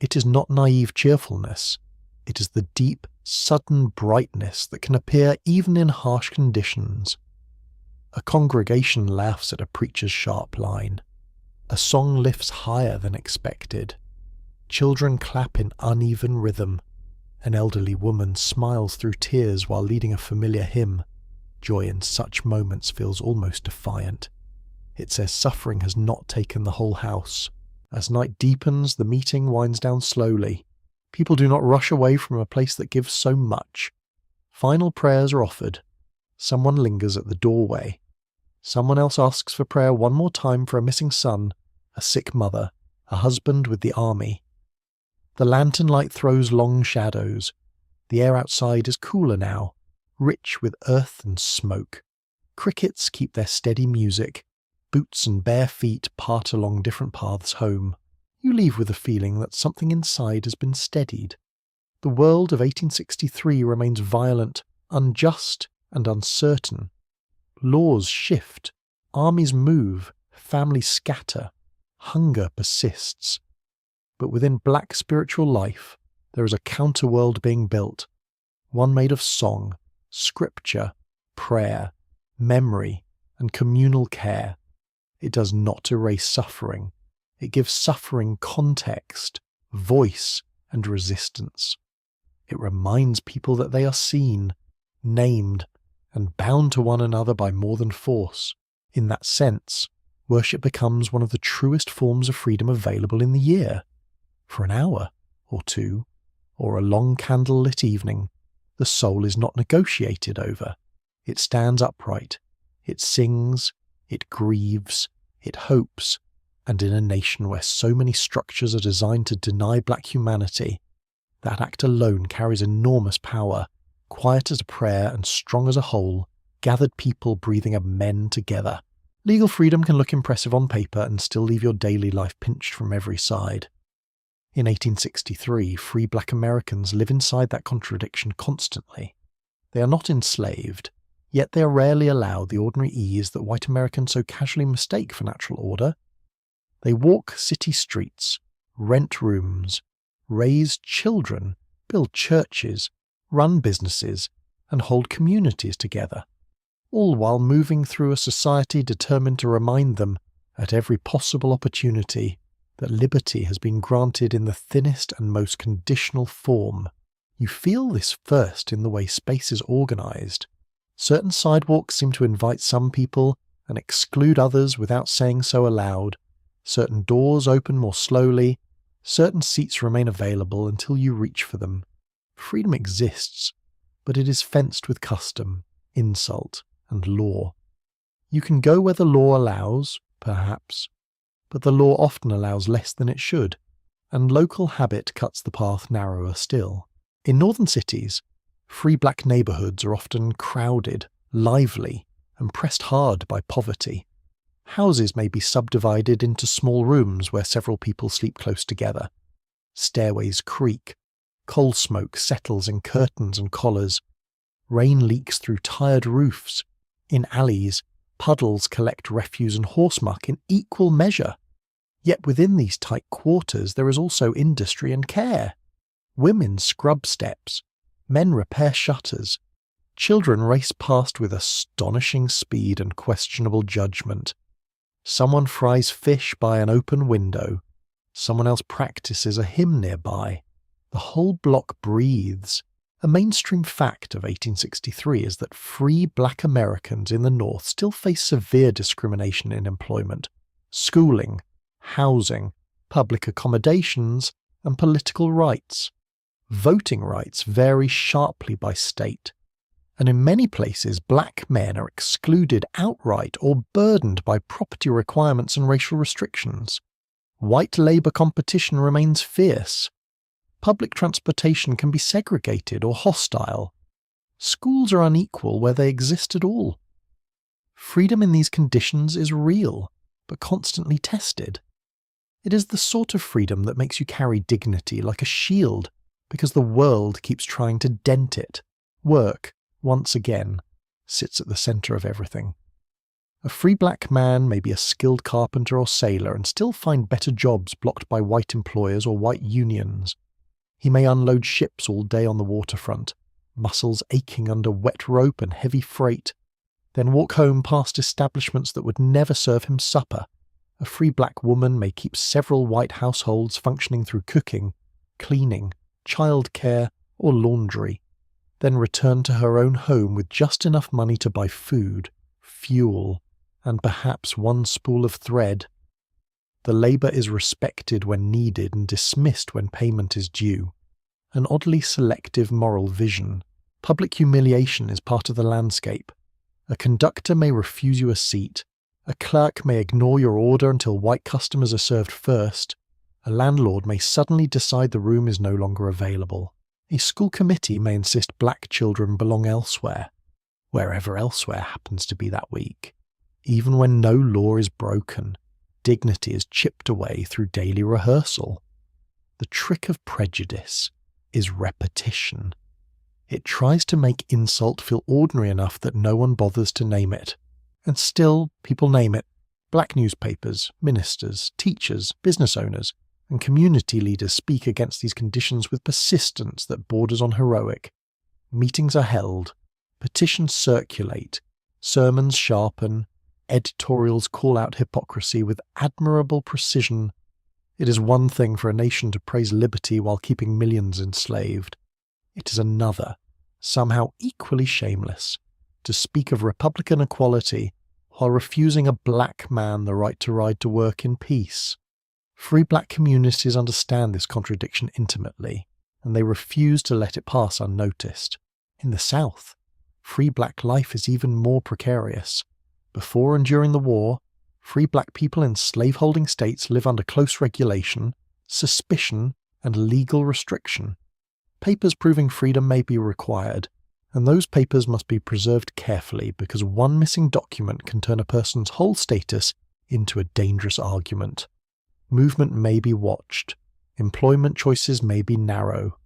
It is not naive cheerfulness. It is the deep, sudden brightness that can appear even in harsh conditions. A congregation laughs at a preacher's sharp line. A song lifts higher than expected. Children clap in uneven rhythm. An elderly woman smiles through tears while leading a familiar hymn. Joy in such moments feels almost defiant. It says suffering has not taken the whole house. As night deepens, the meeting winds down slowly. People do not rush away from a place that gives so much. Final prayers are offered. Someone lingers at the doorway. Someone else asks for prayer one more time for a missing son, a sick mother, a husband with the army. The lantern light throws long shadows. The air outside is cooler now, rich with earth and smoke. Crickets keep their steady music. Boots and bare feet part along different paths home. You leave with a feeling that something inside has been steadied. The world of 1863 remains violent, unjust, and uncertain. Laws shift, armies move, families scatter, hunger persists. But within black spiritual life, there is a counterworld being built, one made of song, scripture, prayer, memory, and communal care. It does not erase suffering. It gives suffering context, voice, and resistance. It reminds people that they are seen, named, and bound to one another by more than force. In that sense, worship becomes one of the truest forms of freedom available in the year. For an hour, or two, or a long candle-lit evening, the soul is not negotiated over. It stands upright. It sings. It grieves. It hopes. And in a nation where so many structures are designed to deny black humanity, that act alone carries enormous power. Quiet as a prayer and strong as a whole, gathered people breathing a men together. Legal freedom can look impressive on paper and still leave your daily life pinched from every side. In 1863, free black Americans live inside that contradiction constantly. They are not enslaved, yet they are rarely allowed the ordinary ease that white Americans so casually mistake for natural order. They walk city streets, rent rooms, raise children, build churches, run businesses, and hold communities together, all while moving through a society determined to remind them, at every possible opportunity, that liberty has been granted in the thinnest and most conditional form. You feel this first in the way space is organized. Certain sidewalks seem to invite some people and exclude others without saying so aloud. Certain doors open more slowly. Certain seats remain available until you reach for them. Freedom exists, but it is fenced with custom, insult, and law. You can go where the law allows, perhaps, but the law often allows less than it should, and local habit cuts the path narrower still. In northern cities, free black neighbourhoods are often crowded, lively, and pressed hard by poverty. Houses may be subdivided into small rooms where several people sleep close together. Stairways creak. Coal smoke settles in curtains and collars. Rain leaks through tired roofs. In alleys, puddles collect refuse and horse muck in equal measure. Yet within these tight quarters there is also industry and care. Women scrub steps. Men repair shutters. Children race past with astonishing speed and questionable judgment. Someone fries fish by an open window. Someone else practices a hymn nearby. The whole block breathes. A mainstream fact of 1863 is that free black Americans in the North still face severe discrimination in employment, schooling, housing, public accommodations, and political rights. Voting rights vary sharply by state, and in many places black men are excluded outright or burdened by property requirements and racial restrictions. White labour competition remains fierce. Public transportation can be segregated or hostile. Schools are unequal where they exist at all. Freedom in these conditions is real, but constantly tested. It is the sort of freedom that makes you carry dignity like a shield, because the world keeps trying to dent it. Work, once again, sits at the centre of everything. A free black man may be a skilled carpenter or sailor and still find better jobs blocked by white employers or white unions. He may unload ships all day on the waterfront, muscles aching under wet rope and heavy freight, then walk home past establishments that would never serve him supper. A free black woman may keep several white households functioning through cooking, cleaning, childcare, or laundry, then return to her own home with just enough money to buy food, fuel, and perhaps one spool of thread. The labour is respected when needed and dismissed when payment is due. An oddly selective moral vision. Public humiliation is part of the landscape. A conductor may refuse you a seat. A clerk may ignore your order until white customers are served first. A landlord may suddenly decide the room is no longer available. A school committee may insist black children belong elsewhere, wherever elsewhere happens to be that week. Even when no law is broken, dignity is chipped away through daily rehearsal. The trick of prejudice is repetition. It tries to make insult feel ordinary enough that no one bothers to name it. And still, people name it. Black newspapers, ministers, teachers, business owners, and community leaders speak against these conditions with persistence that borders on heroic. Meetings are held, petitions circulate, sermons sharpen, editorials call out hypocrisy with admirable precision. It is one thing for a nation to praise liberty while keeping millions enslaved. It is another, somehow equally shameless, to speak of Republican equality while refusing a black man the right to ride to work in peace. Free black communities understand this contradiction intimately, and they refuse to let it pass unnoticed. In the South, free black life is even more precarious. Before and during the war, free black people in slaveholding states live under close regulation, suspicion, and legal restriction. Papers proving freedom may be required, and those papers must be preserved carefully because one missing document can turn a person's whole status into a dangerous argument. Movement may be watched. Employment choices may be narrow.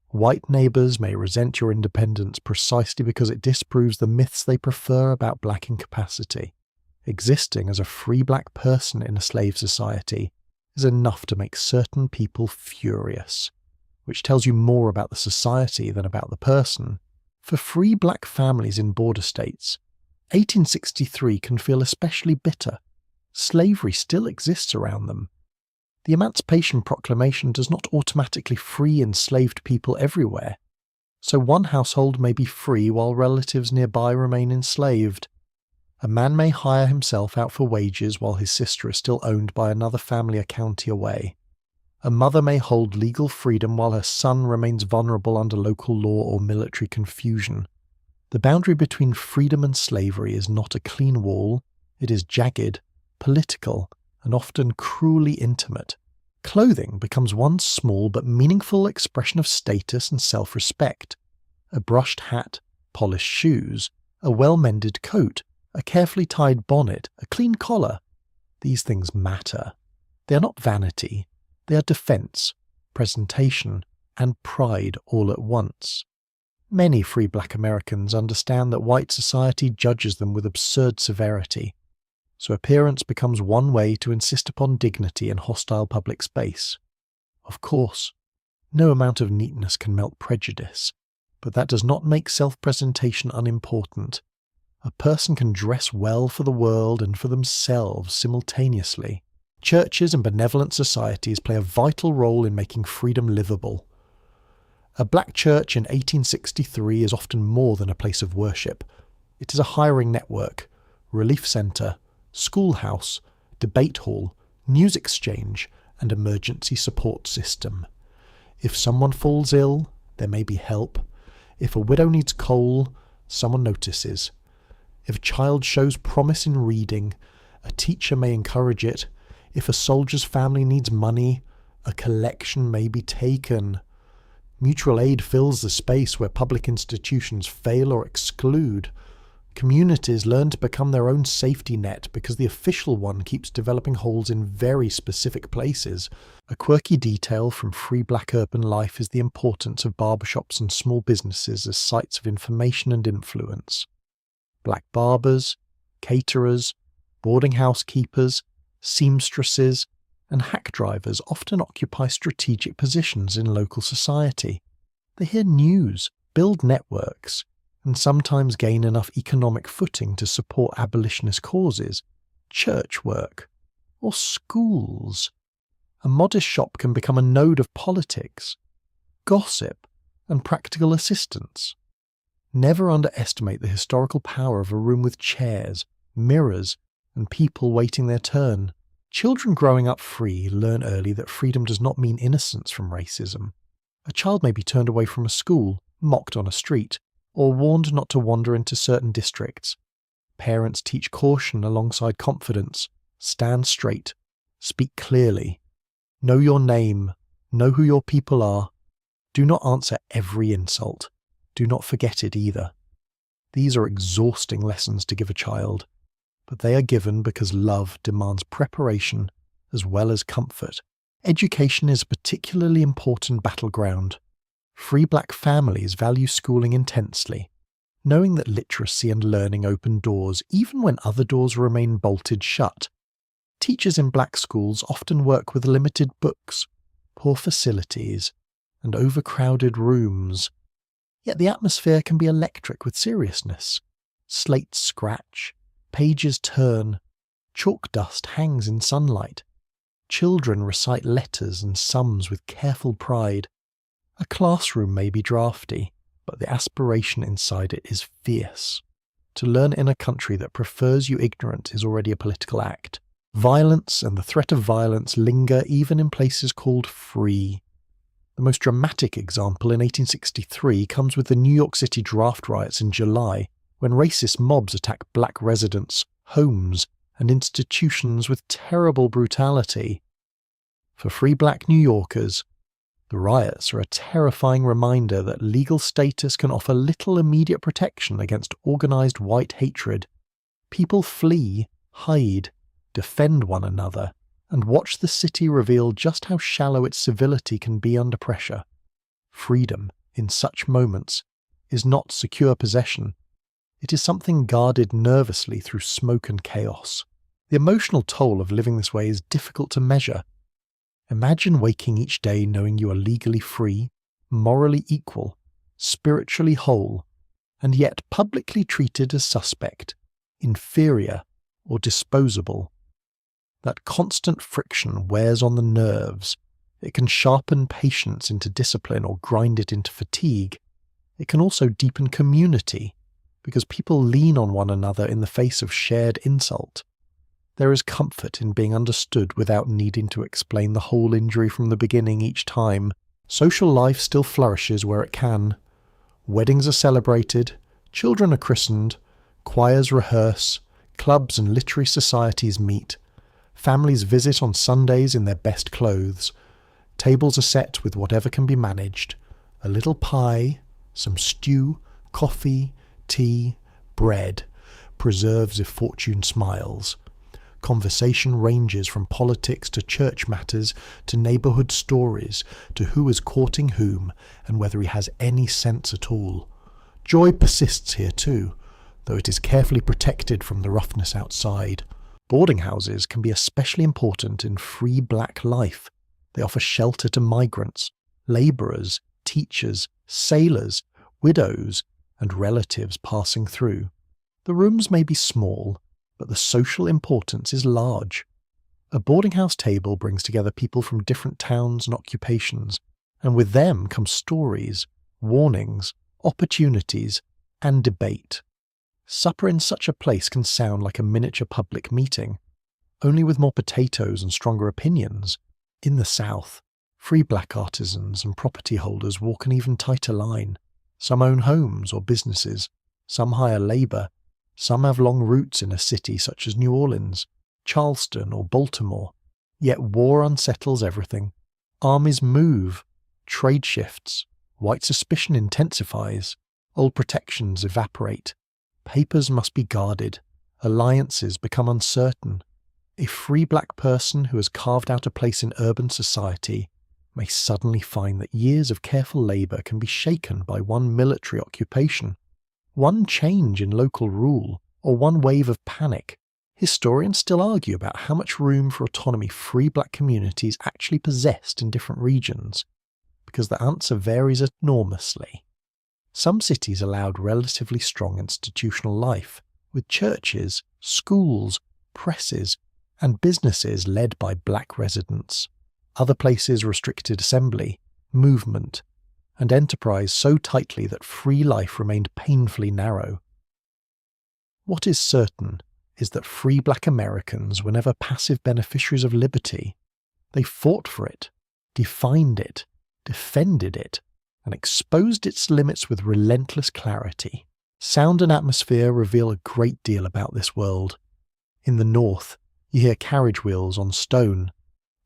White neighbours may resent your independence precisely because it disproves the myths they prefer about black incapacity. Existing as a free black person in a slave society is enough to make certain people furious, which tells you more about the society than about the person. For free black families in border states, 1863 can feel especially bitter. Slavery still exists around them. The Emancipation Proclamation does not automatically free enslaved people everywhere, so one household may be free while relatives nearby remain enslaved. A man may hire himself out for wages while his sister is still owned by another family a county away. A mother may hold legal freedom while her son remains vulnerable under local law or military confusion. The boundary between freedom and slavery is not a clean wall, it is jagged, political, and often cruelly intimate. Clothing becomes one small but meaningful expression of status and self-respect. A brushed hat, polished shoes, a well-mended coat, a carefully tied bonnet, a clean collar. These things matter. They are not vanity. They are defense, presentation, and pride all at once. Many free black Americans understand that white society judges them with absurd severity, so appearance becomes one way to insist upon dignity in hostile public space. Of course, no amount of neatness can melt prejudice, but that does not make self-presentation unimportant. A person can dress well for the world and for themselves simultaneously. Churches and benevolent societies play a vital role in making freedom livable. A black church in 1863 is often more than a place of worship. It is a hiring network, relief centre, schoolhouse, debate hall, news exchange, and emergency support system. If someone falls ill, there may be help. If a widow needs coal, someone notices. If a child shows promise in reading, a teacher may encourage it. If a soldier's family needs money, a collection may be taken. Mutual aid fills the space where public institutions fail or exclude. Communities learn to become their own safety net because the official one keeps developing holes in very specific places. A quirky detail from free black urban life is the importance of barbershops and small businesses as sites of information and influence. Black barbers, caterers, Boarding house keepers, seamstresses, and hack drivers often occupy strategic positions in local society. They hear news, build networks, and sometimes gain enough economic footing to support abolitionist causes, church work, or schools. A modest shop can become a node of politics, gossip, and practical assistance. Never underestimate the historical power of a room with chairs, mirrors, and people waiting their turn. Children growing up free learn early that freedom does not mean innocence from racism. A child may be turned away from a school, mocked on a street, or warned not to wander into certain districts. Parents teach caution alongside confidence. Stand straight. Speak clearly. Know your name. Know who your people are. Do not answer every insult. Do not forget it either. These are exhausting lessons to give a child, but they are given because love demands preparation as well as comfort. Education is a particularly important battleground. Free black families value schooling intensely, knowing that literacy and learning open doors even when other doors remain bolted shut. Teachers in black schools often work with limited books, poor facilities, and overcrowded rooms. Yet the atmosphere can be electric with seriousness. Slates scratch, pages turn, chalk dust hangs in sunlight. Children recite letters and sums with careful pride. A classroom may be drafty, but the aspiration inside it is fierce. To learn in a country that prefers you ignorant is already a political act. Violence and the threat of violence linger even in places called free. The most dramatic example in 1863 comes with the New York City draft riots in July, when racist mobs attack black residents, homes, and institutions with terrible brutality. For free black New Yorkers, the riots are a terrifying reminder that legal status can offer little immediate protection against organized white hatred. People flee, hide, defend one another, and watch the city reveal just how shallow its civility can be under pressure. Freedom, in such moments, is not secure possession. It is something guarded nervously through smoke and chaos. The emotional toll of living this way is difficult to measure. Imagine waking each day knowing you are legally free, morally equal, spiritually whole, and yet publicly treated as suspect, inferior, or disposable. That constant friction wears on the nerves. It can sharpen patience into discipline or grind it into fatigue. It can also deepen community, because people lean on one another in the face of shared insult. There is comfort in being understood without needing to explain the whole injury from the beginning each time. Social life still flourishes where it can. Weddings are celebrated, children are christened, choirs rehearse, clubs and literary societies meet. Families visit on Sundays in their best clothes. Tables are set with whatever can be managed. A little pie, some stew, coffee, tea, bread, preserves if fortune smiles. Conversation ranges from politics to church matters to neighbourhood stories to who is courting whom and whether he has any sense at all. Joy persists here too, though it is carefully protected from the roughness outside. Boarding houses can be especially important in free black life. They offer shelter to migrants, labourers, teachers, sailors, widows, and relatives passing through. The rooms may be small, but the social importance is large. A boarding house table brings together people from different towns and occupations, and with them come stories, warnings, opportunities, and debate. Supper in such a place can sound like a miniature public meeting, only with more potatoes and stronger opinions. In the South, free black artisans and property holders walk an even tighter line. Some own homes or businesses, some hire labour, some have long roots in a city such as New Orleans, Charleston or Baltimore. Yet war unsettles everything. Armies move, trade shifts, white suspicion intensifies, old protections evaporate. Papers must be guarded, alliances become uncertain. A free black person who has carved out a place in urban society may suddenly find that years of careful labour can be shaken by one military occupation. One change in local rule, or one wave of panic, Historians still argue about how much room for autonomy free black communities actually possessed in different regions, because the answer varies enormously. Some cities allowed relatively strong institutional life, with churches, schools, presses, and businesses led by black residents. Other places restricted assembly, movement, and enterprise so tightly that free life remained painfully narrow. What is certain is that free black Americans were never passive beneficiaries of liberty. They fought for it, defined it, defended it, and exposed its limits with relentless clarity. Sound and atmosphere reveal a great deal about this world. In the north, you hear carriage wheels on stone,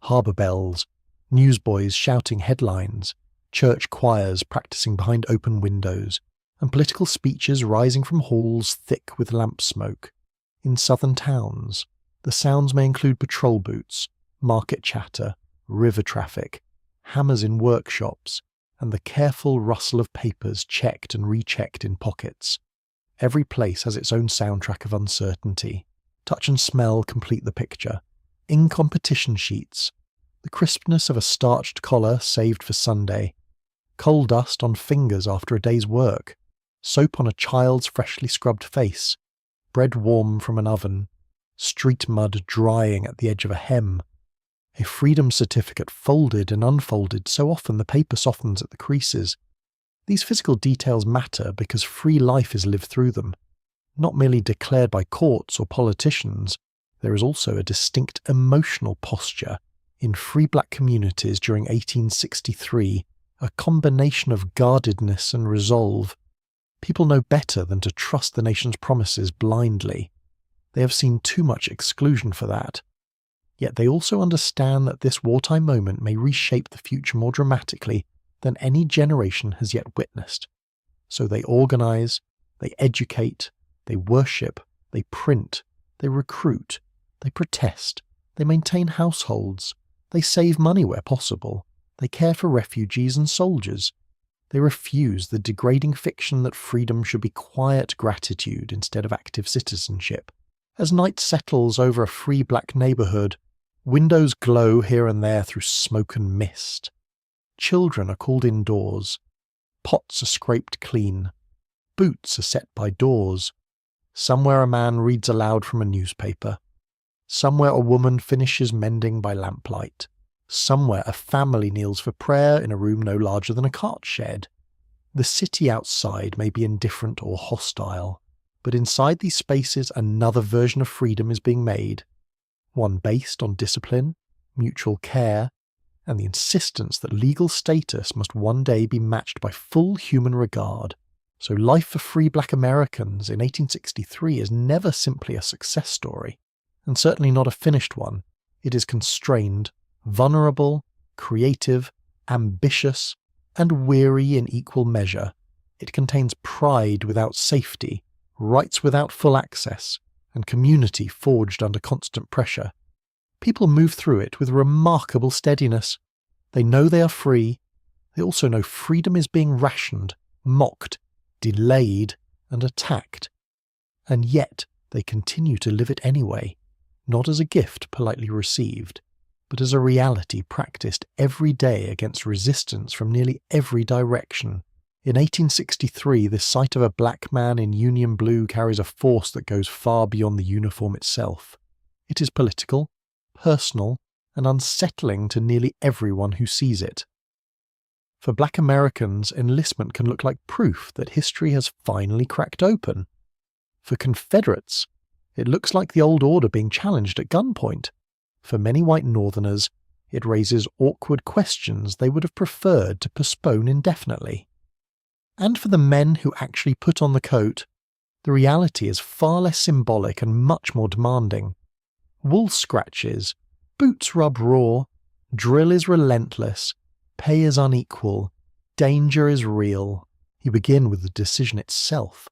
harbour bells, newsboys shouting headlines, church choirs practicing behind open windows, and political speeches rising from halls thick with lamp smoke. In southern towns, the sounds may include patrol boots, market chatter, river traffic, hammers in workshops, and the careful rustle of papers checked and rechecked in pockets. Every place has its own soundtrack of uncertainty. Touch and smell complete the picture. Ink competition sheets, the crispness of a starched collar saved for Sunday, coal dust on fingers after a day's work, soap on a child's freshly scrubbed face, bread warm from an oven, street mud drying at the edge of a hem, a freedom certificate folded and unfolded so often the paper softens at the creases. These physical details matter because free life is lived through them. Not merely declared by courts or politicians, there is also a distinct emotional posture in free black communities during 1863, a combination of guardedness and resolve. People know better than to trust the nation's promises blindly. They have seen too much exclusion for that. Yet they also understand that this wartime moment may reshape the future more dramatically than any generation has yet witnessed. So they organize, they educate, they worship, they print, they recruit, they protest, they maintain households, they save money where possible, they care for refugees and soldiers. They refuse the degrading fiction that freedom should be quiet gratitude instead of active citizenship. As night settles over a free black neighbourhood, windows glow here and there through smoke and mist. Children are called indoors. Pots are scraped clean. Boots are set by doors. Somewhere a man reads aloud from a newspaper. Somewhere a woman finishes mending by lamplight. Somewhere a family kneels for prayer in a room no larger than a cart shed. The city outside may be indifferent or hostile, but inside these spaces another version of freedom is being made, one based on discipline, mutual care, and the insistence that legal status must one day be matched by full human regard. So life for free black Americans in 1863 is never simply a success story, and certainly not a finished one. It is constrained, vulnerable, creative, ambitious, and weary in equal measure. It contains pride without safety, rights without full access, and community forged under constant pressure. People move through it with remarkable steadiness. They know they are free. They also know freedom is being rationed, mocked, delayed, and attacked. And yet they continue to live it anyway, not as a gift politely received, but as a reality practiced every day against resistance from nearly every direction. In 1863, the sight of a black man in Union blue carries a force that goes far beyond the uniform itself. It is political, personal, and unsettling to nearly everyone who sees it. For black Americans, enlistment can look like proof that history has finally cracked open. For Confederates, it looks like the old order being challenged at gunpoint. For many white Northerners, it raises awkward questions they would have preferred to postpone indefinitely. And for the men who actually put on the coat, the reality is far less symbolic and much more demanding. Wool scratches, boots rub raw, drill is relentless, pay is unequal, danger is real. You begin with the decision itself.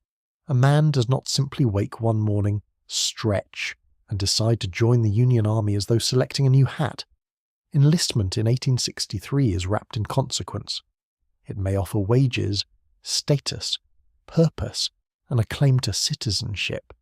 A man does not simply wake one morning, stretch, and decide to join the Union Army as though selecting a new hat. Enlistment in 1863 is wrapped in consequence. It may offer wages, status, purpose, and a claim to citizenship.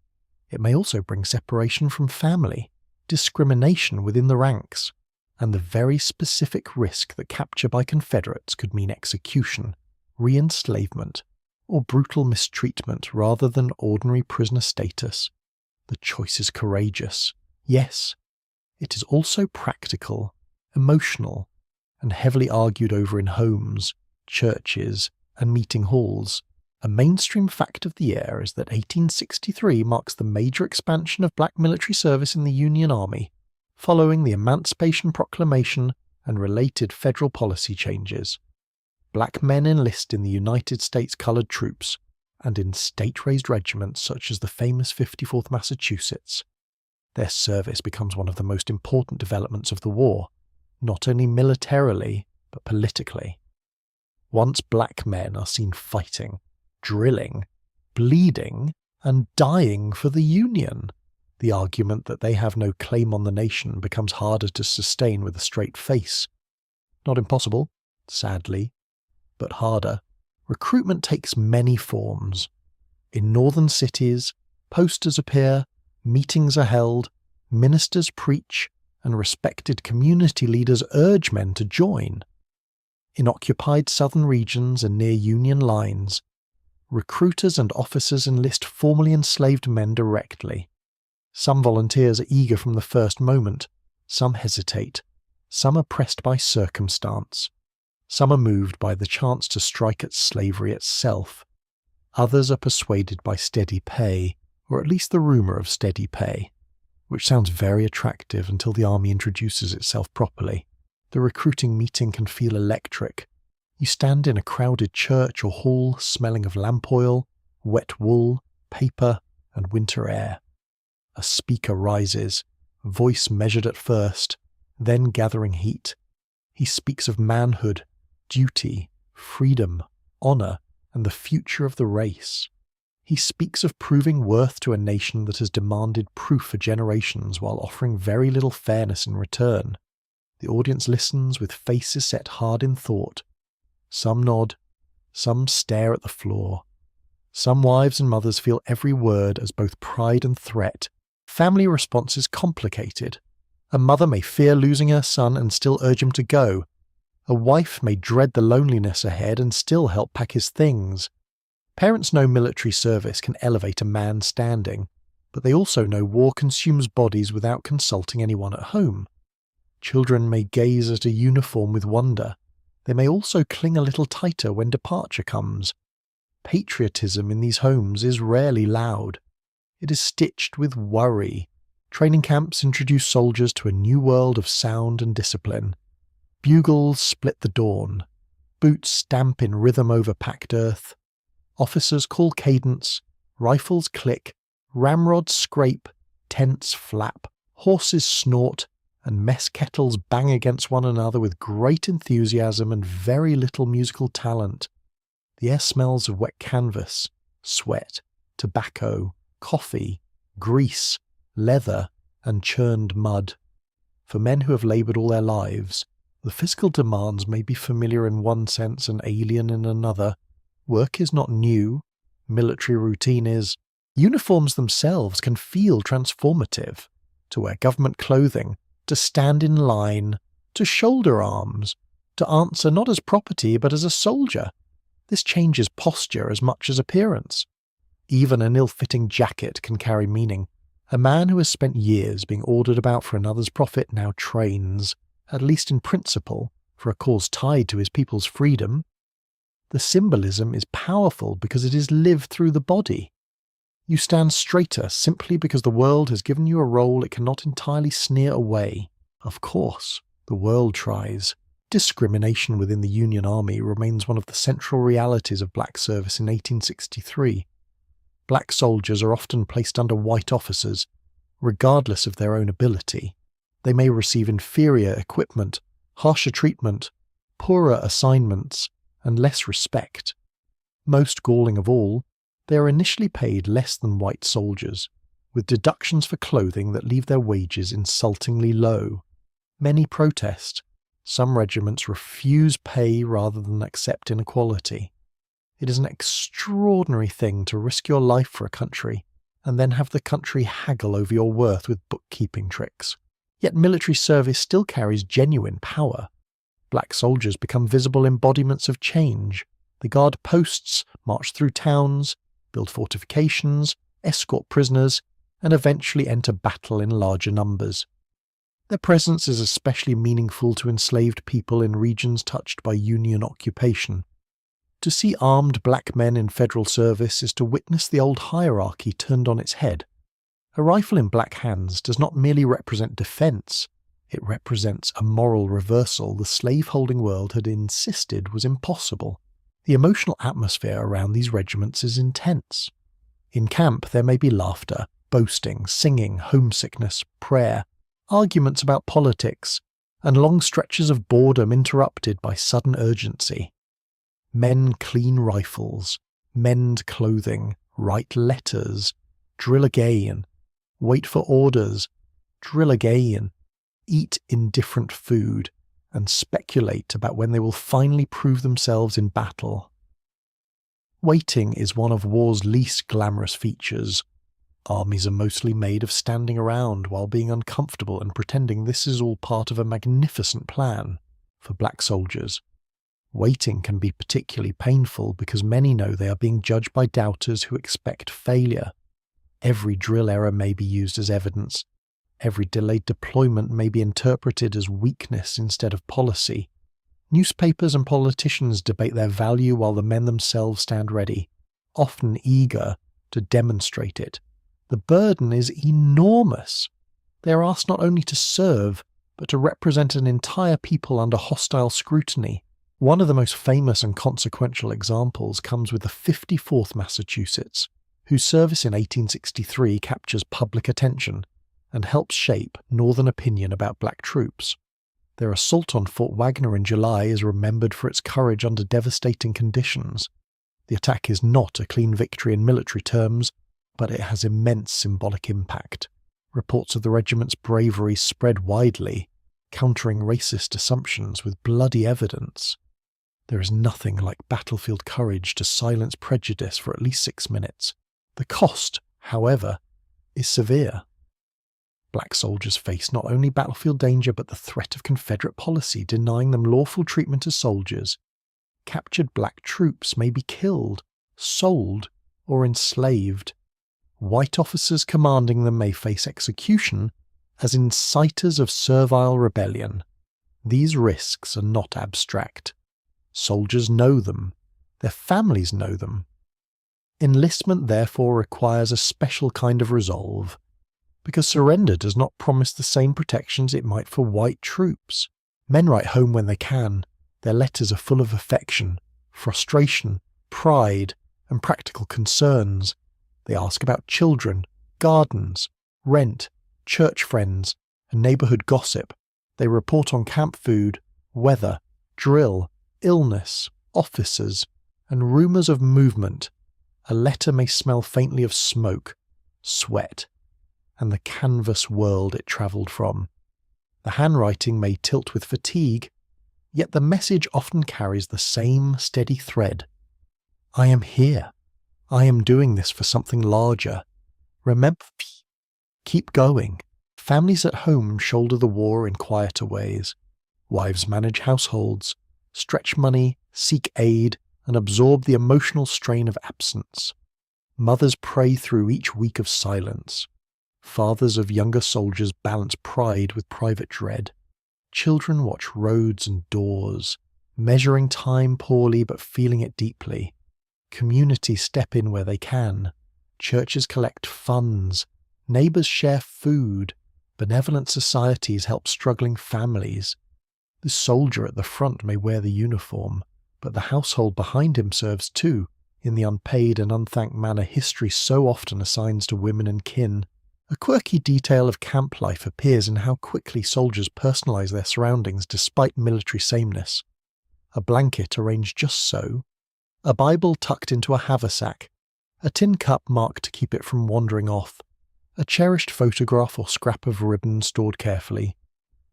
It may also bring separation from family, discrimination within the ranks, and the very specific risk that capture by Confederates could mean execution, re-enslavement, or brutal mistreatment rather than ordinary prisoner status. The choice is courageous. Yes, it is also practical, emotional, and heavily argued over in homes, churches, and meeting halls. A mainstream fact of the year is that 1863 marks the major expansion of black military service in the Union Army, following the Emancipation Proclamation and related federal policy changes. Black men enlist in the United States Colored Troops and in state-raised regiments such as the famous 54th Massachusetts. Their service becomes one of the most important developments of the war, not only militarily, but politically. Once black men are seen fighting, drilling, bleeding, and dying for the Union, the argument that they have no claim on the nation becomes harder to sustain with a straight face. Not impossible, sadly, but harder. Recruitment takes many forms. In northern cities, posters appear, meetings are held, ministers preach, and respected community leaders urge men to join. In occupied southern regions and near Union lines, recruiters and officers enlist formerly enslaved men directly. Some volunteers are eager from the first moment, some hesitate, some are pressed by circumstance, some are moved by the chance to strike at slavery itself, others are persuaded by steady pay, or at least the rumour of steady pay, which sounds very attractive until the army introduces itself properly. The recruiting meeting can feel electric. You stand in a crowded church or hall smelling of lamp oil, wet wool, paper, and winter air. A speaker rises, voice measured at first, then gathering heat. He speaks of manhood, duty, freedom, honour, and the future of the race. He speaks of proving worth to a nation that has demanded proof for generations while offering very little fairness in return. The audience listens with faces set hard in thought. Some nod, some stare at the floor. Some wives and mothers feel every word as both pride and threat. Family response is complicated. A mother may fear losing her son and still urge him to go. A wife may dread the loneliness ahead and still help pack his things. Parents know military service can elevate a man's standing, but they also know war consumes bodies without consulting anyone at home. Children may gaze at a uniform with wonder. They may also cling a little tighter when departure comes. Patriotism in these homes is rarely loud. It is stitched with worry. Training camps introduce soldiers to a new world of sound and discipline. Bugles split the dawn. Boots stamp in rhythm over packed earth. Officers call cadence. Rifles click. Ramrods scrape. Tents flap. Horses snort. And mess kettles bang against one another with great enthusiasm and very little musical talent. The air smells of wet canvas, sweat, tobacco, coffee, grease, leather, and churned mud. For men who have laboured all their lives, the physical demands may be familiar in one sense and alien in another. Work is not new. Military routine is. Uniforms themselves can feel transformative. To wear government clothing, to stand in line, to shoulder arms, to answer not as property but as a soldier. This changes posture as much as appearance. Even an ill-fitting jacket can carry meaning. A man who has spent years being ordered about for another's profit now trains, at least in principle, for a cause tied to his people's freedom. The symbolism is powerful because it is lived through the body. You stand straighter simply because the world has given you a role it cannot entirely sneer away. Of course, the world tries. Discrimination within the Union Army remains one of the central realities of black service in 1863. Black soldiers are often placed under white officers, regardless of their own ability. They may receive inferior equipment, harsher treatment, poorer assignments, and less respect. Most galling of all, they are initially paid less than white soldiers, with deductions for clothing that leave their wages insultingly low. Many protest. Some regiments refuse pay rather than accept inequality. It is an extraordinary thing to risk your life for a country, and then have the country haggle over your worth with bookkeeping tricks. Yet military service still carries genuine power. Black soldiers become visible embodiments of change. They guard posts, march through towns, build fortifications, escort prisoners, and eventually enter battle in larger numbers. Their presence is especially meaningful to enslaved people in regions touched by Union occupation. To see armed black men in federal service is to witness the old hierarchy turned on its head. A rifle in black hands does not merely represent defense, it represents a moral reversal the slave-holding world had insisted was impossible. The emotional atmosphere around these regiments is intense. In camp there may be laughter, boasting, singing, homesickness, prayer, arguments about politics, and long stretches of boredom interrupted by sudden urgency. Men clean rifles, mend clothing, write letters, drill again, wait for orders, drill again, eat indifferent food, and speculate about when they will finally prove themselves in battle. Waiting is one of war's least glamorous features. Armies are mostly made of standing around while being uncomfortable and pretending this is all part of a magnificent plan. For black soldiers, waiting can be particularly painful because many know they are being judged by doubters who expect failure. Every drill error may be used as evidence. Every delayed deployment may be interpreted as weakness instead of policy. Newspapers and politicians debate their value while the men themselves stand ready, often eager to demonstrate it. The burden is enormous. They are asked not only to serve, but to represent an entire people under hostile scrutiny. One of the most famous and consequential examples comes with the 54th Massachusetts, whose service in 1863 captures public attention and helps shape Northern opinion about black troops. Their assault on Fort Wagner in July is remembered for its courage under devastating conditions. The attack is not a clean victory in military terms, but it has immense symbolic impact. Reports of the regiment's bravery spread widely, countering racist assumptions with bloody evidence. There is nothing like battlefield courage to silence prejudice for at least 6 minutes. The cost, however, is severe. Black soldiers face not only battlefield danger but the threat of Confederate policy denying them lawful treatment as soldiers. Captured black troops may be killed, sold, or enslaved. White officers commanding them may face execution as inciters of servile rebellion. These risks are not abstract. Soldiers know them. Their families know them. Enlistment therefore requires a special kind of resolve, because surrender does not promise the same protections it might for white troops. Men write home when they can. Their letters are full of affection, frustration, pride, and practical concerns. They ask about children, gardens, rent, church friends, and neighborhood gossip. They report on camp food, weather, drill, illness, officers, and rumors of movement. A letter may smell faintly of smoke, sweat, and the canvas world it travelled from. The handwriting may tilt with fatigue, yet the message often carries the same steady thread. I am here. I am doing this for something larger. Remember, keep going. Families at home shoulder the war in quieter ways. Wives manage households, stretch money, seek aid, and absorb the emotional strain of absence. Mothers pray through each week of silence. Fathers of younger soldiers balance pride with private dread. Children watch roads and doors, measuring time poorly but feeling it deeply. Communities step in where they can. Churches collect funds. Neighbours share food. Benevolent societies help struggling families. The soldier at the front may wear the uniform, but the household behind him serves too, in the unpaid and unthanked manner history so often assigns to women and kin. A quirky detail of camp life appears in how quickly soldiers personalise their surroundings despite military sameness. A blanket arranged just so, a Bible tucked into a haversack, a tin cup marked to keep it from wandering off, a cherished photograph or scrap of ribbon stored carefully.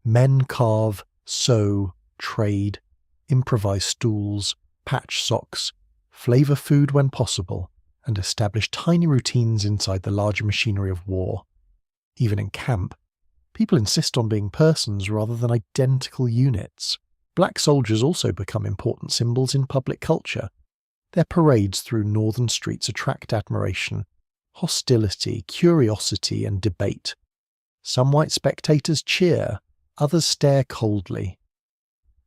Men carve, sew, trade, improvise stools, patch socks, flavour food when possible, and establish tiny routines inside the larger machinery of war. Even in camp, people insist on being persons rather than identical units. Black soldiers also become important symbols in public culture. Their parades through northern streets attract admiration, hostility, curiosity, and debate. Some white spectators cheer, others stare coldly.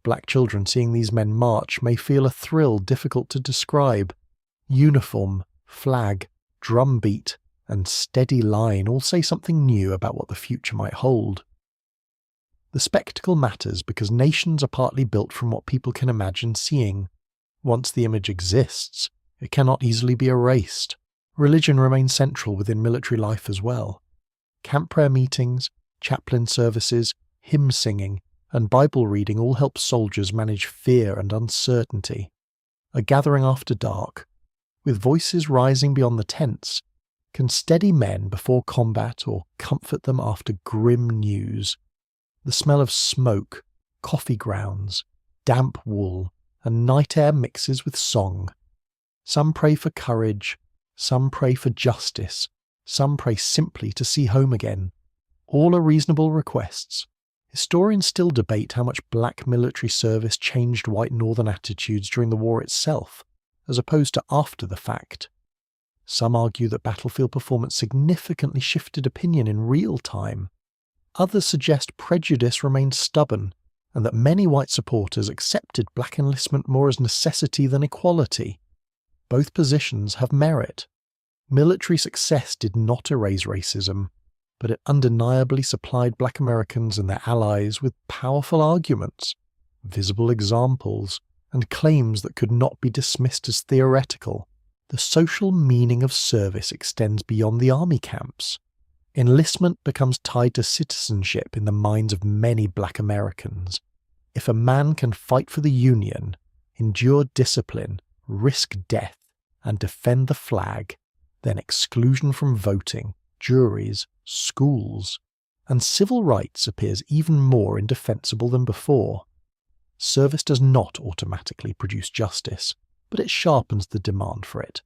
Black children seeing these men march may feel a thrill difficult to describe. Uniform, flag, drum beat, and steady line all say something new about what the future might hold. The spectacle matters because nations are partly built from what people can imagine seeing. Once the image exists, it cannot easily be erased. Religion remains central within military life as well. Camp prayer meetings, chaplain services, hymn singing, and Bible reading all help soldiers manage fear and uncertainty. A gathering after dark, with voices rising beyond the tents, can steady men before combat or comfort them after grim news. The smell of smoke, coffee grounds, damp wool, and night air mixes with song. Some pray for courage, some pray for justice, some pray simply to see home again. All are reasonable requests. Historians still debate how much black military service changed white northern attitudes during the war itself, as opposed to after the fact. Some argue that battlefield performance significantly shifted opinion in real time. Others suggest prejudice remained stubborn, and that many white supporters accepted black enlistment more as necessity than equality. Both positions have merit. Military success did not erase racism, but it undeniably supplied black Americans and their allies with powerful arguments, visible examples, and claims that could not be dismissed as theoretical. The social meaning of service extends beyond the army camps. Enlistment becomes tied to citizenship in the minds of many black Americans. If a man can fight for the Union, endure discipline, risk death, and defend the flag, then exclusion from voting, juries, schools, and civil rights appears even more indefensible than before. Service does not automatically produce justice, but it sharpens the demand for it.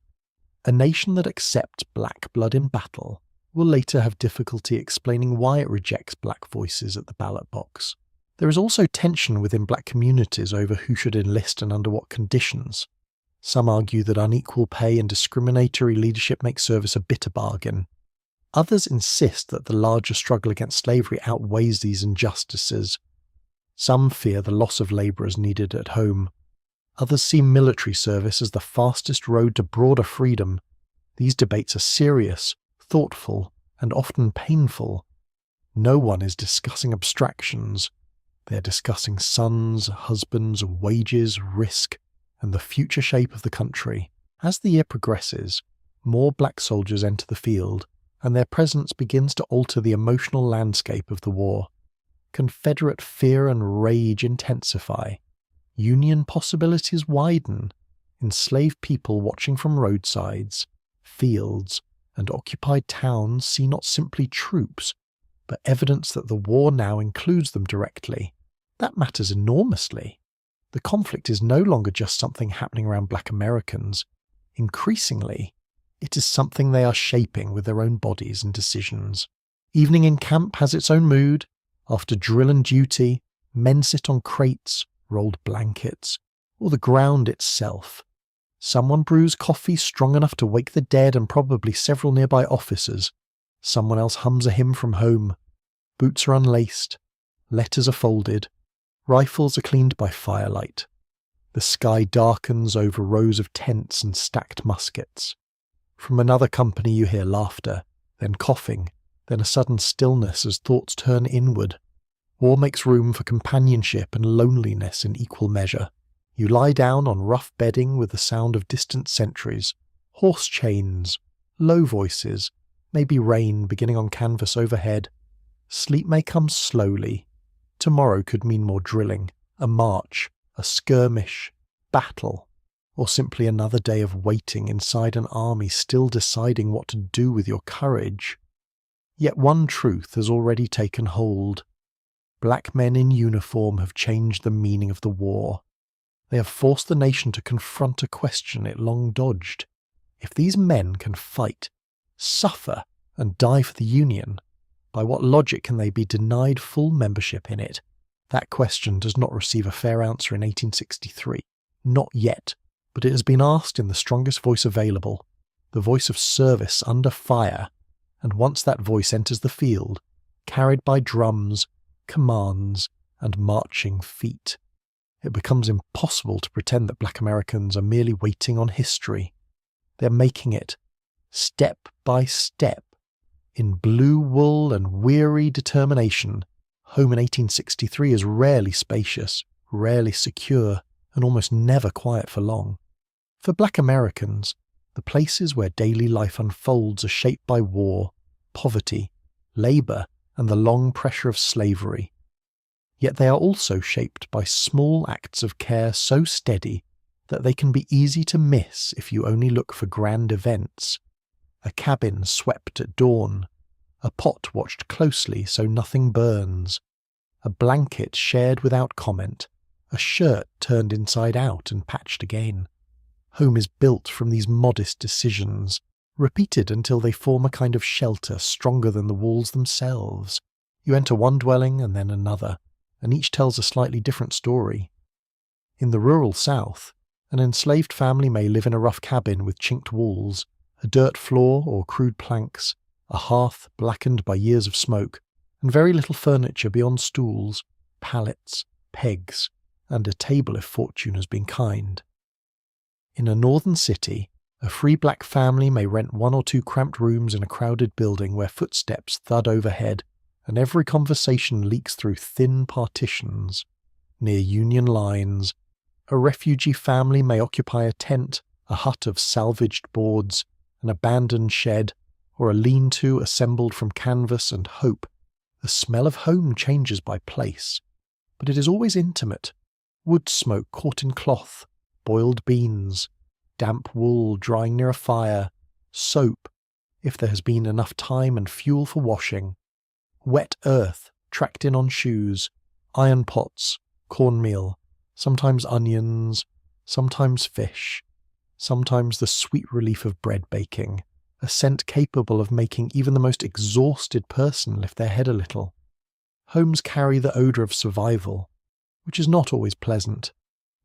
A nation that accepts black blood in battle will later have difficulty explaining why it rejects black voices at the ballot box. There is also tension within black communities over who should enlist and under what conditions. Some argue that unequal pay and discriminatory leadership make service a bitter bargain. Others insist that the larger struggle against slavery outweighs these injustices. Some fear the loss of labourers needed at home. Others see military service as the fastest road to broader freedom. These debates are serious, thoughtful, and often painful. No one is discussing abstractions. They are discussing sons, husbands, wages, risk, and the future shape of the country. As the year progresses, more black soldiers enter the field, and their presence begins to alter the emotional landscape of the war. Confederate fear and rage intensify. Union possibilities widen. Enslaved people watching from roadsides, fields, and occupied towns see not simply troops, but evidence that the war now includes them directly. That matters enormously. The conflict is no longer just something happening around black Americans. Increasingly, it is something they are shaping with their own bodies and decisions. Evening in camp has its own mood. After drill and duty, men sit on crates, rolled blankets, or the ground itself. Someone brews coffee strong enough to wake the dead and probably several nearby officers. Someone else hums a hymn from home. Boots are unlaced. Letters are folded. Rifles are cleaned by firelight. The sky darkens over rows of tents and stacked muskets. From another company you hear laughter, then coughing, then a sudden stillness as thoughts turn inward. War makes room for companionship and loneliness in equal measure. You lie down on rough bedding with the sound of distant sentries, horse chains, low voices, maybe rain beginning on canvas overhead. Sleep may come slowly. Tomorrow could mean more drilling, a march, a skirmish, battle, or simply another day of waiting inside an army still deciding what to do with your courage. Yet one truth has already taken hold. Black men in uniform have changed the meaning of the war. They have forced the nation to confront a question it long dodged. If these men can fight, suffer, and die for the Union, by what logic can they be denied full membership in it? That question does not receive a fair answer in 1863. Not yet, but it has been asked in the strongest voice available, the voice of service under fire, and once that voice enters the field, carried by drums, commands, and marching feet, it becomes impossible to pretend that black Americans are merely waiting on history. They're making it, step by step, in blue wool and weary determination. Home in 1863 is rarely spacious, rarely secure, and almost never quiet for long. For black Americans, the places where daily life unfolds are shaped by war, poverty, labour, and the long pressure of slavery. Yet they are also shaped by small acts of care so steady that they can be easy to miss if you only look for grand events. A cabin swept at dawn, a pot watched closely so nothing burns, a blanket shared without comment, a shirt turned inside out and patched again. Home is built from these modest decisions, repeated until they form a kind of shelter stronger than the walls themselves. You enter one dwelling and then another, and each tells a slightly different story. In the rural South, an enslaved family may live in a rough cabin with chinked walls, a dirt floor or crude planks, a hearth blackened by years of smoke, and very little furniture beyond stools, pallets, pegs, and a table if fortune has been kind. In a northern city, a free black family may rent one or two cramped rooms in a crowded building where footsteps thud overhead, and every conversation leaks through thin partitions. Near Union lines, a refugee family may occupy a tent, a hut of salvaged boards, an abandoned shed, or a lean-to assembled from canvas and hope. The smell of home changes by place, but it is always intimate. Wood smoke caught in cloth, boiled beans, damp wool drying near a fire, soap, if there has been enough time and fuel for washing, wet earth tracked in on shoes, iron pots, cornmeal, sometimes onions, sometimes fish, sometimes the sweet relief of bread baking, a scent capable of making even the most exhausted person lift their head a little. Homes carry the odour of survival, which is not always pleasant,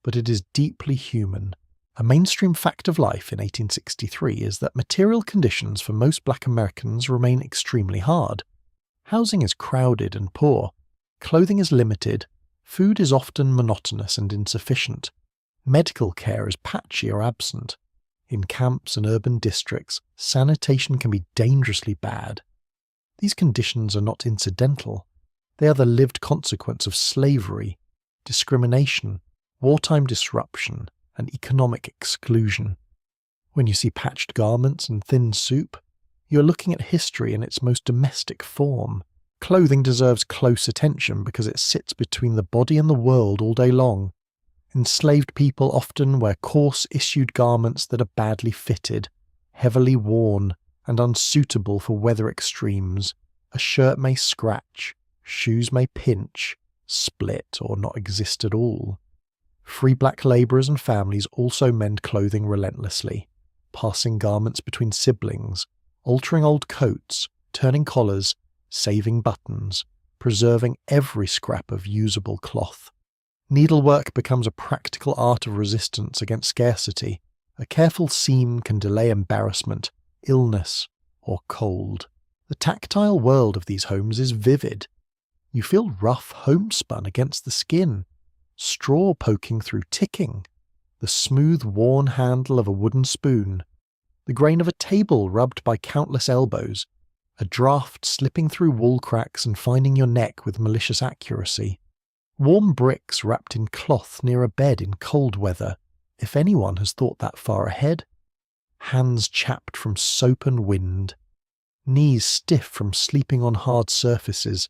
but it is deeply human. A mainstream fact of life in 1863 is that material conditions for most black Americans remain extremely hard. Housing is crowded and poor, clothing is limited, food is often monotonous and insufficient, medical care is patchy or absent. In camps and urban districts, sanitation can be dangerously bad. These conditions are not incidental. They are the lived consequence of slavery, discrimination, wartime disruption, and economic exclusion. When you see patched garments and thin soup, you are looking at history in its most domestic form. Clothing deserves close attention because it sits between the body and the world all day long. Enslaved people often wear coarse-issued garments that are badly fitted, heavily worn, and unsuitable for weather extremes. A shirt may scratch, shoes may pinch, split, or not exist at all. Free black labourers and families also mend clothing relentlessly, passing garments between siblings, altering old coats, turning collars, saving buttons, preserving every scrap of usable cloth. Needlework becomes a practical art of resistance against scarcity. A careful seam can delay embarrassment, illness, or cold. The tactile world of these homes is vivid. You feel rough homespun against the skin, straw poking through ticking, the smooth worn handle of a wooden spoon, the grain of a table rubbed by countless elbows, a draught slipping through wall cracks and finding your neck with malicious accuracy. Warm bricks wrapped in cloth near a bed in cold weather, if anyone has thought that far ahead. Hands chapped from soap and wind. Knees stiff from sleeping on hard surfaces.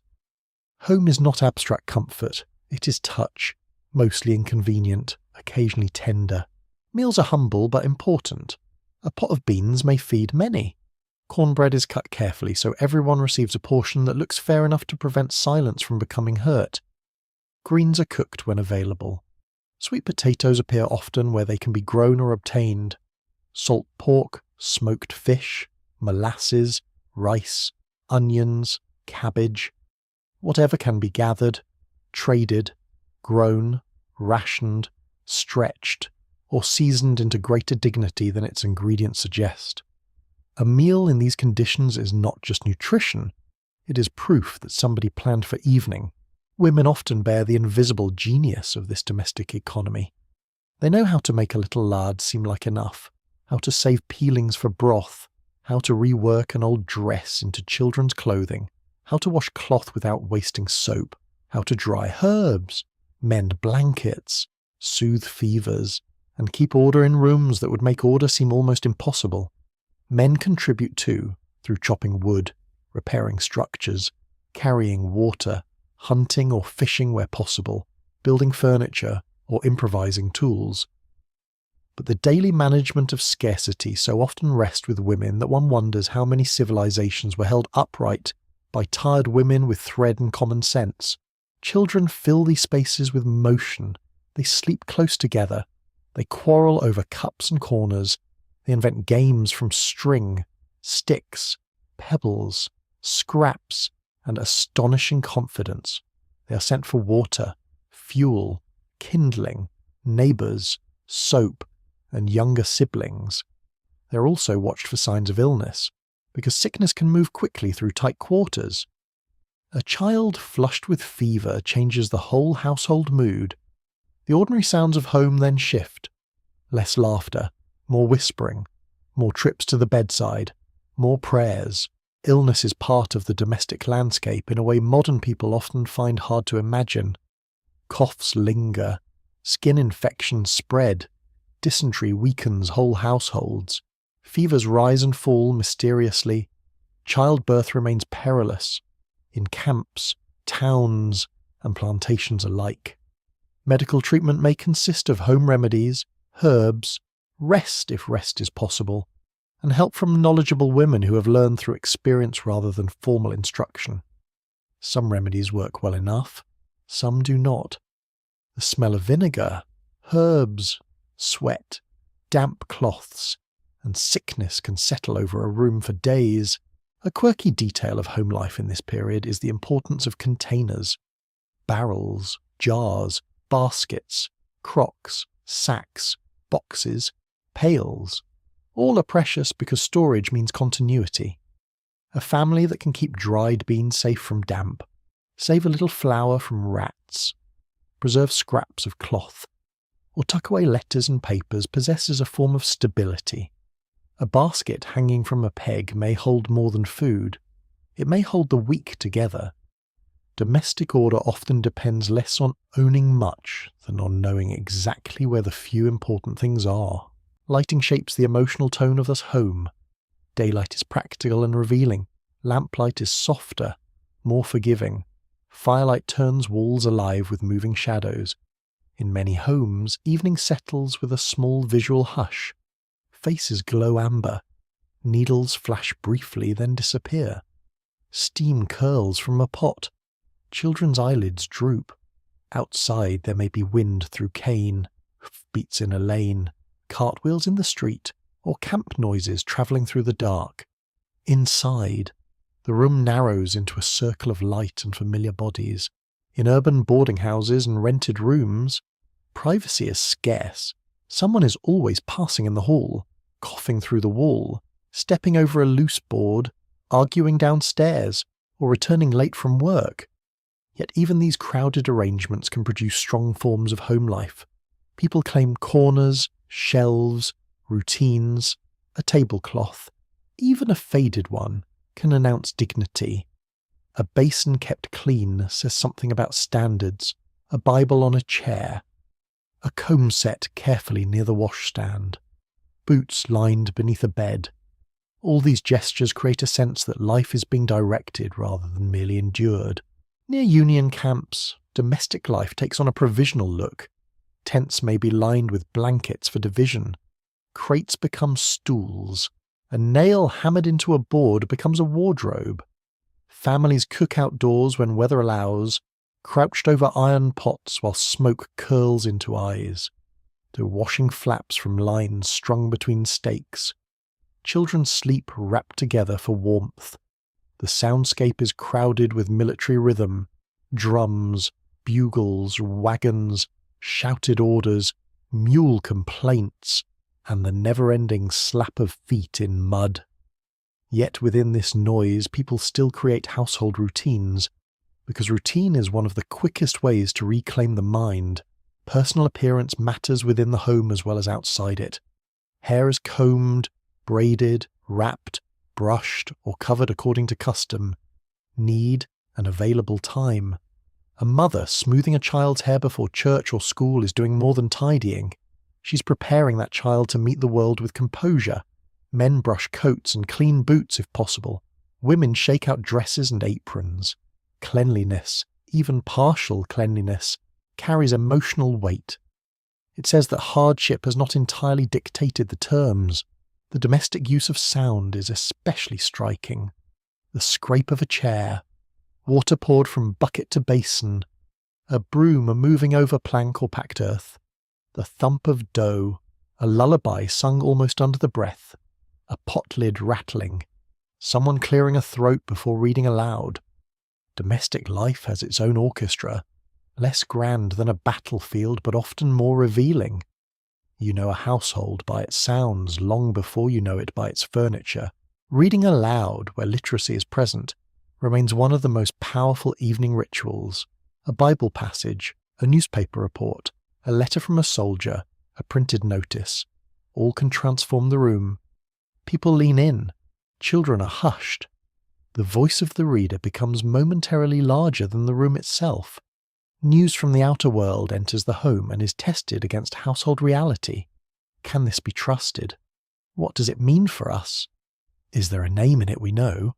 Home is not abstract comfort, it is touch, mostly inconvenient, occasionally tender. Meals are humble but important. A pot of beans may feed many. Cornbread is cut carefully so everyone receives a portion that looks fair enough to prevent silence from becoming hurt. Greens are cooked when available. Sweet potatoes appear often where they can be grown or obtained. Salt pork, smoked fish, molasses, rice, onions, cabbage, whatever can be gathered, traded, grown, rationed, stretched, or seasoned into greater dignity than its ingredients suggest. A meal in these conditions is not just nutrition, it is proof that somebody planned for evening. Women often bear the invisible genius of this domestic economy. They know how to make a little lard seem like enough, how to save peelings for broth, how to rework an old dress into children's clothing, how to wash cloth without wasting soap, how to dry herbs, mend blankets, soothe fevers, and keep order in rooms that would make order seem almost impossible. Men contribute too, through chopping wood, repairing structures, carrying water, hunting or fishing where possible, building furniture, or improvising tools. But the daily management of scarcity so often rests with women that one wonders how many civilizations were held upright by tired women with thread and common sense. Children fill these spaces with motion. They sleep close together. They quarrel over cups and corners. They invent games from string, sticks, pebbles, scraps, and astonishing confidence. They are sent for water, fuel, kindling, neighbours, soap, and younger siblings. They are also watched for signs of illness, because sickness can move quickly through tight quarters. A child flushed with fever changes the whole household mood. The ordinary sounds of home then shift. Less laughter, more whispering, more trips to the bedside, more prayers. Illness is part of the domestic landscape in a way modern people often find hard to imagine. Coughs linger, skin infections spread, dysentery weakens whole households, fevers rise and fall mysteriously, childbirth remains perilous, in camps, towns, and plantations alike. Medical treatment may consist of home remedies, herbs, rest if rest is possible, and help from knowledgeable women who have learned through experience rather than formal instruction. Some remedies work well enough, some do not. The smell of vinegar, herbs, sweat, damp cloths, and sickness can settle over a room for days. A quirky detail of home life in this period is the importance of containers. Barrels, jars, baskets, crocks, sacks, boxes, pails. All are precious because storage means continuity. A family that can keep dried beans safe from damp, save a little flour from rats, preserve scraps of cloth, or tuck away letters and papers possesses a form of stability. A basket hanging from a peg may hold more than food. It may hold the weak together. Domestic order often depends less on owning much than on knowing exactly where the few important things are. Lighting shapes the emotional tone of this home. Daylight is practical and revealing. Lamplight is softer, more forgiving. Firelight turns walls alive with moving shadows. In many homes, evening settles with a small visual hush. Faces glow amber. Needles flash briefly, then disappear. Steam curls from a pot. Children's eyelids droop. Outside there may be wind through cane, hoofbeats in a lane, cartwheels in the street, or camp noises travelling through the dark. Inside, the room narrows into a circle of light and familiar bodies. In urban boarding houses and rented rooms, privacy is scarce. Someone is always passing in the hall, coughing through the wall, stepping over a loose board, arguing downstairs, or returning late from work. Yet even these crowded arrangements can produce strong forms of home life. People claim corners, shelves, routines, a tablecloth, even a faded one, can announce dignity. A basin kept clean says something about standards, a Bible on a chair, a comb set carefully near the washstand, boots lined beneath a bed. All these gestures create a sense that life is being directed rather than merely endured. Near Union camps, domestic life takes on a provisional look. Tents may be lined with blankets for division. Crates become stools. A nail hammered into a board becomes a wardrobe. Families cook outdoors when weather allows, crouched over iron pots while smoke curls into eyes. To washing flaps from lines strung between stakes. Children sleep wrapped together for warmth. The soundscape is crowded with military rhythm, drums, bugles, wagons, shouted orders, mule complaints, and the never-ending slap of feet in mud. Yet within this noise, people still create household routines, because routine is one of the quickest ways to reclaim the mind. Personal appearance matters within the home as well as outside it. Hair is combed, braided, wrapped, brushed, or covered according to custom, need, and available time. A mother smoothing a child's hair before church or school is doing more than tidying. She's preparing that child to meet the world with composure. Men brush coats and clean boots if possible. Women shake out dresses and aprons. Cleanliness, even partial cleanliness, carries emotional weight. It says that hardship has not entirely dictated the terms. The domestic use of sound is especially striking. The scrape of a chair, water poured from bucket to basin, a broom moving over plank or packed earth, the thump of dough, a lullaby sung almost under the breath, a pot lid rattling, someone clearing a throat before reading aloud. Domestic life has its own orchestra, less grand than a battlefield but often more revealing. You know a household by its sounds long before you know it by its furniture. Reading aloud, where literacy is present, remains one of the most powerful evening rituals. A Bible passage, a newspaper report, a letter from a soldier, a printed notice, all can transform the room. People lean in. Children are hushed. The voice of the reader becomes momentarily larger than the room itself. News from the outer world enters the home and is tested against household reality. Can this be trusted? What does it mean for us? Is there a name in it we know?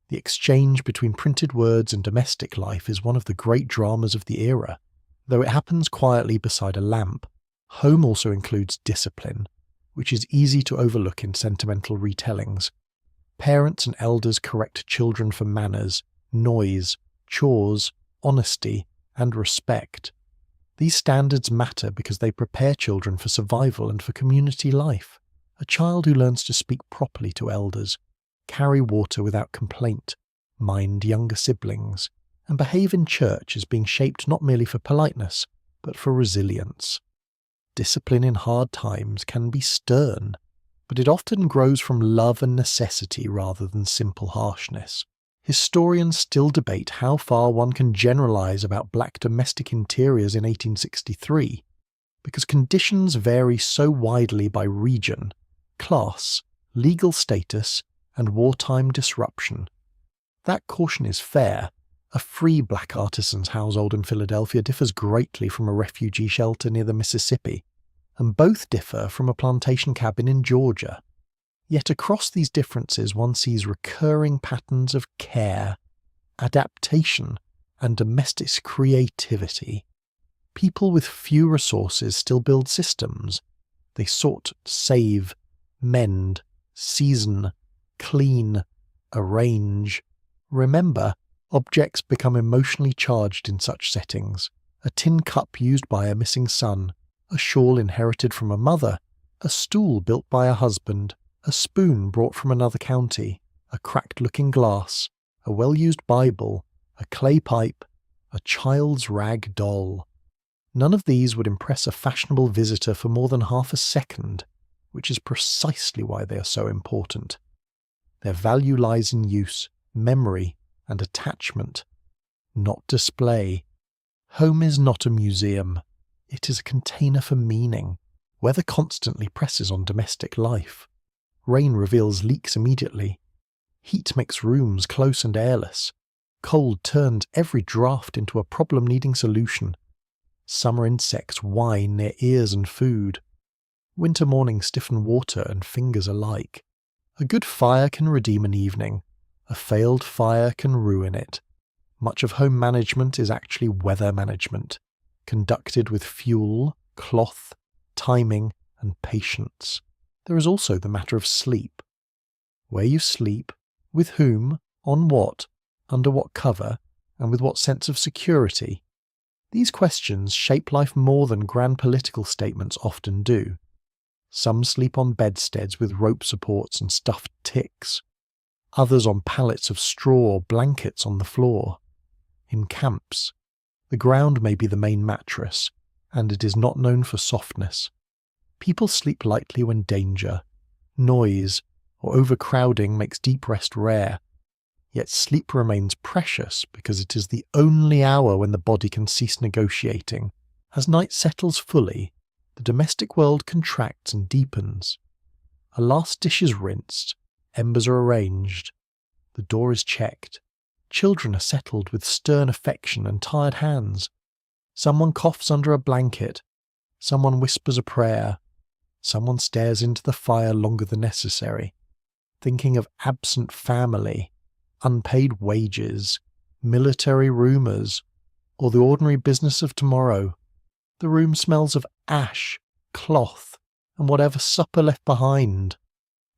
The exchange between printed words and domestic life is one of the great dramas of the era. Though it happens quietly beside a lamp, home also includes discipline, which is easy to overlook in sentimental retellings. Parents and elders correct children for manners, noise, chores, honesty, and respect. These standards matter because they prepare children for survival and for community life. A child who learns to speak properly to elders, carry water without complaint, mind younger siblings, and behave in church is being shaped not merely for politeness, but for resilience. Discipline in hard times can be stern, but it often grows from love and necessity rather than simple harshness. Historians still debate how far one can generalize about black domestic interiors in 1863, because conditions vary so widely by region, class, legal status, and wartime disruption. That caution is fair. A free black artisan's household in Philadelphia differs greatly from a refugee shelter near the Mississippi, and both differ from a plantation cabin in Georgia. Yet across these differences one sees recurring patterns of care, adaptation, and domestic creativity. People with few resources still build systems. They sort, save, mend, season, clean, arrange. Remember, objects become emotionally charged in such settings. A tin cup used by a missing son, a shawl inherited from a mother, a stool built by a husband, a spoon brought from another county, a cracked-looking glass, a well-used Bible, a clay pipe, a child's rag doll. None of these would impress a fashionable visitor for more than half a second, which is precisely why they are so important. Their value lies in use, memory, and attachment, not display. Home is not a museum. It is a container for meaning. Weather constantly presses on domestic life. Rain reveals leaks immediately. Heat makes rooms close and airless. Cold turns every draught into a problem needing solution. Summer insects whine near ears and food. Winter mornings stiffen water and fingers alike. A good fire can redeem an evening. A failed fire can ruin it. Much of home management is actually weather management, conducted with fuel, cloth, timing, and patience. There is also the matter of sleep. Where you sleep, with whom, on what, under what cover, and with what sense of security. These questions shape life more than grand political statements often do. Some sleep on bedsteads with rope supports and stuffed ticks. Others on pallets of straw or blankets on the floor. In camps, the ground may be the main mattress, and it is not known for softness. People sleep lightly when danger, noise, or overcrowding makes deep rest rare. Yet sleep remains precious because it is the only hour when the body can cease negotiating. As night settles fully, the domestic world contracts and deepens. A last dish is rinsed, embers are arranged, the door is checked. Children are settled with stern affection and tired hands. Someone coughs under a blanket. Someone whispers a prayer. Someone stares into the fire longer than necessary, thinking of absent family, unpaid wages, military rumours, or the ordinary business of tomorrow. The room smells of ash, cloth, and whatever supper left behind.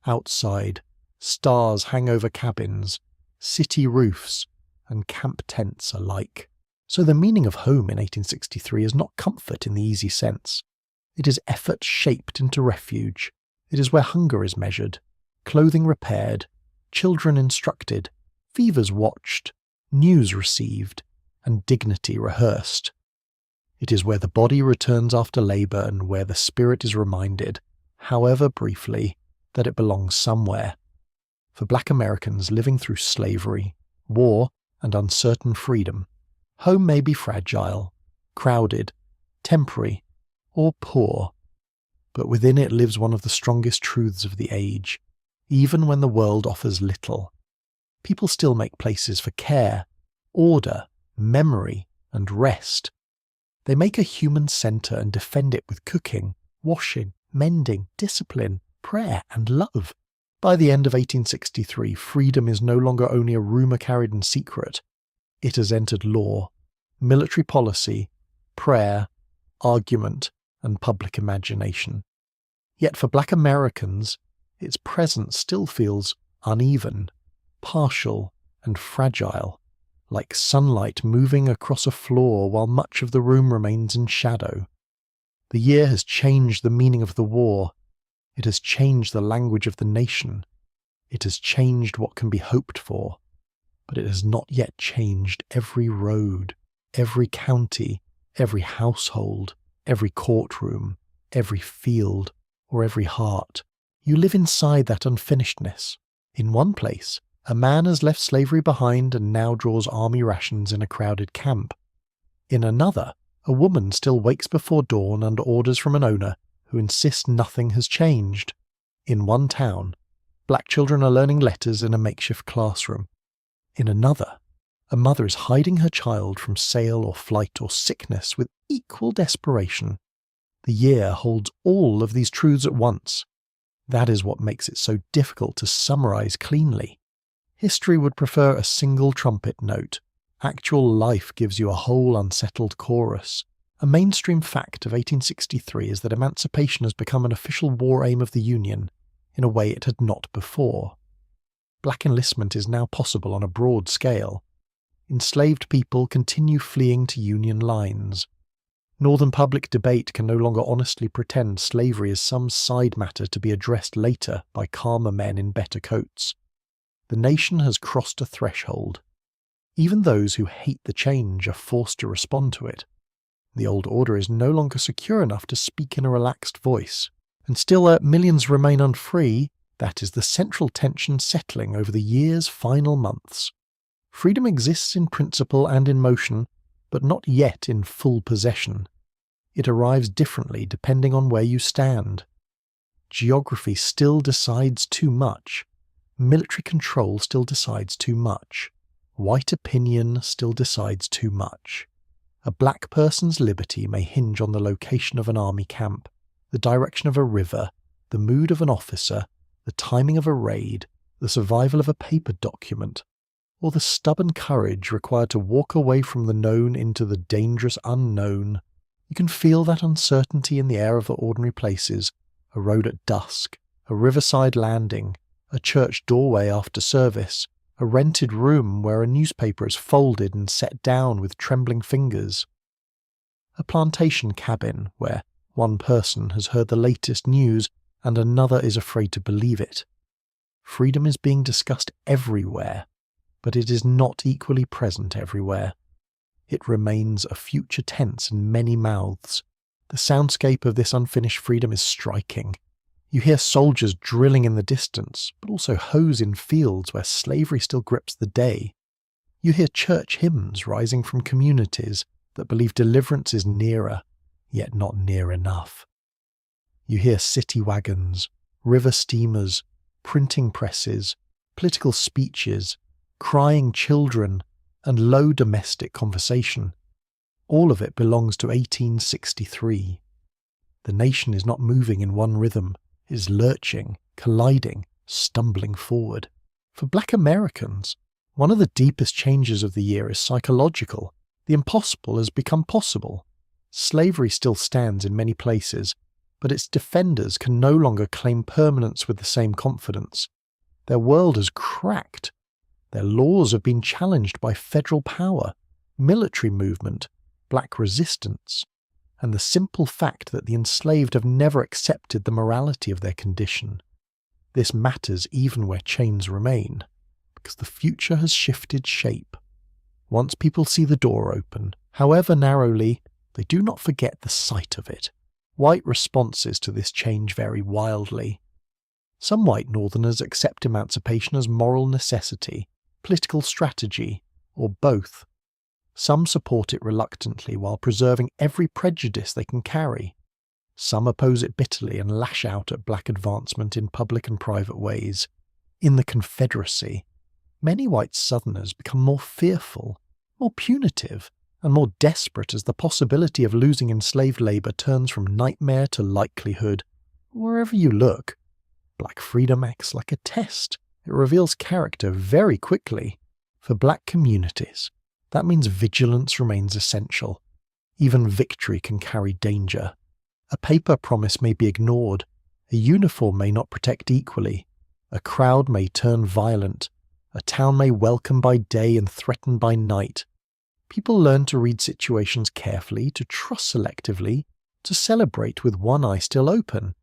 Outside, stars hang over cabins, city roofs, and camp tents alike. So the meaning of home in 1863 is not comfort in the easy sense. It is effort shaped into refuge. It is where hunger is measured, clothing repaired, children instructed, fevers watched, news received, and dignity rehearsed. It is where the body returns after labour and where the spirit is reminded, however briefly, that it belongs somewhere. For black Americans living through slavery, war, and uncertain freedom, home may be fragile, crowded, temporary, or poor, but within it lives one of the strongest truths of the age. Even when the world offers little, people still make places for care, order, memory, and rest. They make a human centre and defend it with cooking, washing, mending, discipline, prayer, and love. By the end of 1863, freedom is no longer only a rumour carried in secret. It has entered law, military policy, prayer, argument, and public imagination. Yet for black Americans, its presence still feels uneven, partial, and fragile, like sunlight moving across a floor while much of the room remains in shadow. The year has changed the meaning of the war. It has changed the language of the nation. It has changed what can be hoped for. But it has not yet changed every road, every county, every household, every courtroom, every field, or every heart. You live inside that unfinishedness. In one place, a man has left slavery behind and now draws army rations in a crowded camp. In another, a woman still wakes before dawn under orders from an owner who insists nothing has changed. In one town, black children are learning letters in a makeshift classroom. In another, a mother is hiding her child from sail or flight or sickness with equal desperation. The year holds all of these truths at once. That is what makes it so difficult to summarize cleanly. History would prefer a single trumpet note. Actual life gives you a whole unsettled chorus. A mainstream fact of 1863 is that emancipation has become an official war aim of the Union in a way it had not before. Black enlistment is now possible on a broad scale. Enslaved people continue fleeing to Union lines. Northern public debate can no longer honestly pretend slavery is some side matter to be addressed later by calmer men in better coats. The nation has crossed a threshold. Even those who hate the change are forced to respond to it. The old order is no longer secure enough to speak in a relaxed voice. And still millions remain unfree. That is the central tension settling over the year's final months. Freedom exists in principle and in motion, but not yet in full possession. It arrives differently depending on where you stand. Geography still decides too much. Military control still decides too much. White opinion still decides too much. A black person's liberty may hinge on the location of an army camp, the direction of a river, the mood of an officer, the timing of a raid, the survival of a paper document, or the stubborn courage required to walk away from the known into the dangerous unknown. You can feel that uncertainty in the air of the ordinary places, a road at dusk, a riverside landing, a church doorway after service, a rented room where a newspaper is folded and set down with trembling fingers, a plantation cabin where one person has heard the latest news and another is afraid to believe it. Freedom is being discussed everywhere, but it is not equally present everywhere. It remains a future tense in many mouths. The soundscape of this unfinished freedom is striking. You hear soldiers drilling in the distance, but also hoes in fields where slavery still grips the day. You hear church hymns rising from communities that believe deliverance is nearer, yet not near enough. You hear city wagons, river steamers, printing presses, political speeches, crying children, and low domestic conversation. All of it belongs to 1863. The nation is not moving in one rhythm, it is lurching, colliding, stumbling forward. For Black Americans, one of the deepest changes of the year is psychological. The impossible has become possible. Slavery still stands in many places, but its defenders can no longer claim permanence with the same confidence. Their world has cracked. Their laws have been challenged by federal power, military movement, black resistance, and the simple fact that the enslaved have never accepted the morality of their condition. This matters even where chains remain, because the future has shifted shape. Once people see the door open, however narrowly, they do not forget the sight of it. White responses to this change vary wildly. Some white Northerners accept emancipation as moral necessity, political strategy, or both. Some support it reluctantly while preserving every prejudice they can carry. Some oppose it bitterly and lash out at black advancement in public and private ways. In the Confederacy, many white Southerners become more fearful, more punitive, and more desperate as the possibility of losing enslaved labour turns from nightmare to likelihood. Wherever you look, black freedom acts like a test. It reveals character very quickly. For black communities, that means vigilance remains essential. Even victory can carry danger. A paper promise may be ignored. A uniform may not protect equally. A crowd may turn violent. A town may welcome by day and threaten by night. People learn to read situations carefully, to trust selectively, to celebrate with one eye still open.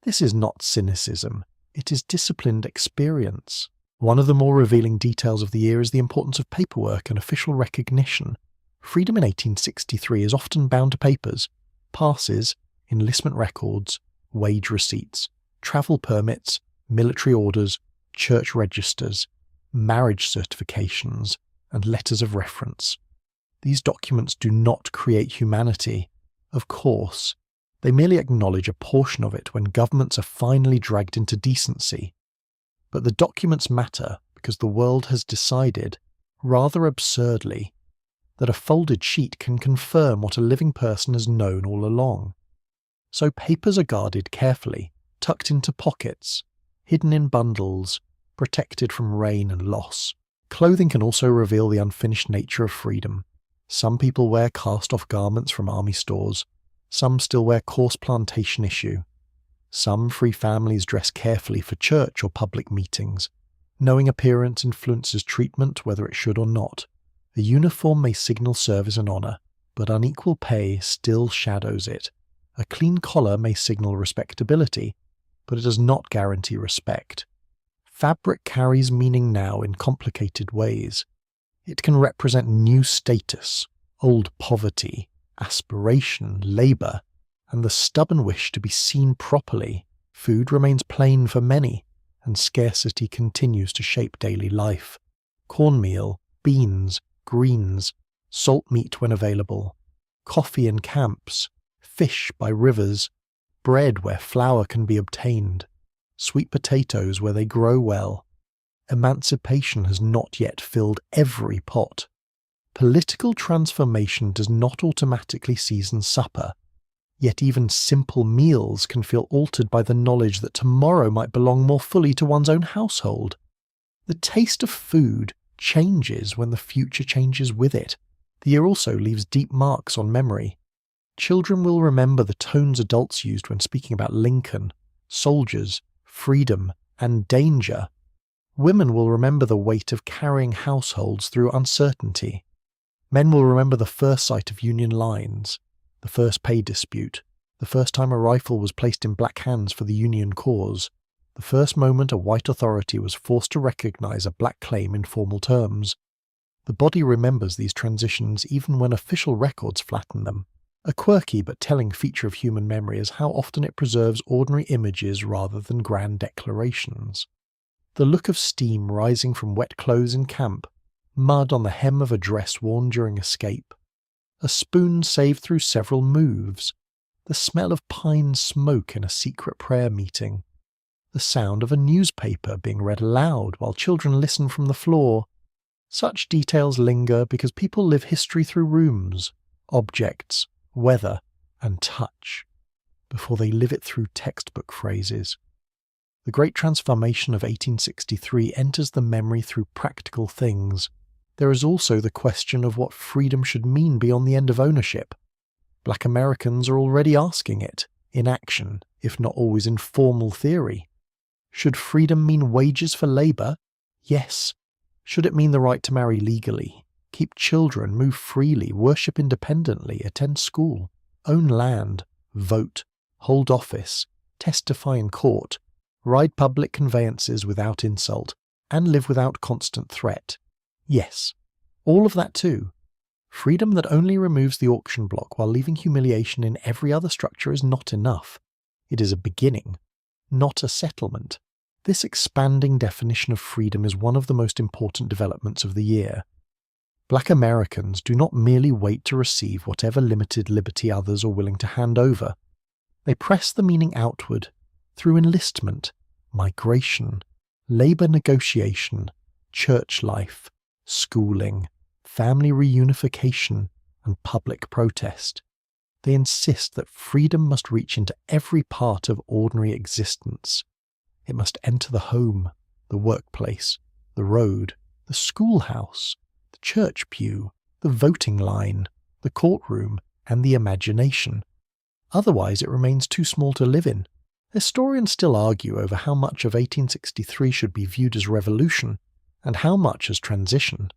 This is not cynicism. It is disciplined experience. One of the more revealing details of the year is the importance of paperwork and official recognition. Freedom in 1863 is often bound to papers, passes, enlistment records, wage receipts, travel permits, military orders, church registers, marriage certifications, and letters of reference. These documents do not create humanity. Of course, they merely acknowledge a portion of it when governments are finally dragged into decency. But the documents matter because the world has decided, rather absurdly, that a folded sheet can confirm what a living person has known all along. So papers are guarded carefully, tucked into pockets, hidden in bundles, protected from rain and loss. Clothing can also reveal the unfinished nature of freedom. Some people wear cast-off garments from army stores. Some still wear coarse plantation issue. Some free families dress carefully for church or public meetings. Knowing appearance influences treatment whether it should or not. A uniform may signal service and honour, but unequal pay still shadows it. A clean collar may signal respectability, but it does not guarantee respect. Fabric carries meaning now in complicated ways. It can represent new status, old poverty, aspiration, labour, and the stubborn wish to be seen properly. Food remains plain for many, and scarcity continues to shape daily life. Cornmeal, beans, greens, salt meat when available, coffee in camps, fish by rivers, bread where flour can be obtained, sweet potatoes where they grow well. Emancipation has not yet filled every pot. Political transformation does not automatically season supper, yet even simple meals can feel altered by the knowledge that tomorrow might belong more fully to one's own household. The taste of food changes when the future changes with it. The year also leaves deep marks on memory. Children will remember the tones adults used when speaking about Lincoln, soldiers, freedom, and danger. Women will remember the weight of carrying households through uncertainty. Men will remember the first sight of Union lines, the first pay dispute, the first time a rifle was placed in black hands for the Union cause, the first moment a white authority was forced to recognize a black claim in formal terms. The body remembers these transitions even when official records flatten them. A quirky but telling feature of human memory is how often it preserves ordinary images rather than grand declarations. The look of steam rising from wet clothes in camp, mud on the hem of a dress worn during escape, a spoon saved through several moves, the smell of pine smoke in a secret prayer meeting, the sound of a newspaper being read aloud while children listen from the floor. Such details linger because people live history through rooms, objects, weather, and touch, before they live it through textbook phrases. The Great Transformation of 1863 enters the memory through practical things. There is also the question of what freedom should mean beyond the end of ownership. Black Americans are already asking it, in action, if not always in formal theory. Should freedom mean wages for labour? Yes. Should it mean the right to marry legally, keep children, move freely, worship independently, attend school, own land, vote, hold office, testify in court, ride public conveyances without insult, and live without constant threat? Yes. All of that too. Freedom that only removes the auction block while leaving humiliation in every other structure is not enough. It is a beginning, not a settlement. This expanding definition of freedom is one of the most important developments of the year. Black Americans do not merely wait to receive whatever limited liberty others are willing to hand over. They press the meaning outward through enlistment, migration, labour negotiation, church life, schooling, family reunification, and public protest. They insist that freedom must reach into every part of ordinary existence. It must enter the home, the workplace, the road, the schoolhouse, the church pew, the voting line, the courtroom, and the imagination. Otherwise it remains too small to live in. Historians still argue over how much of 1863 should be viewed as revolution, and how much as transition.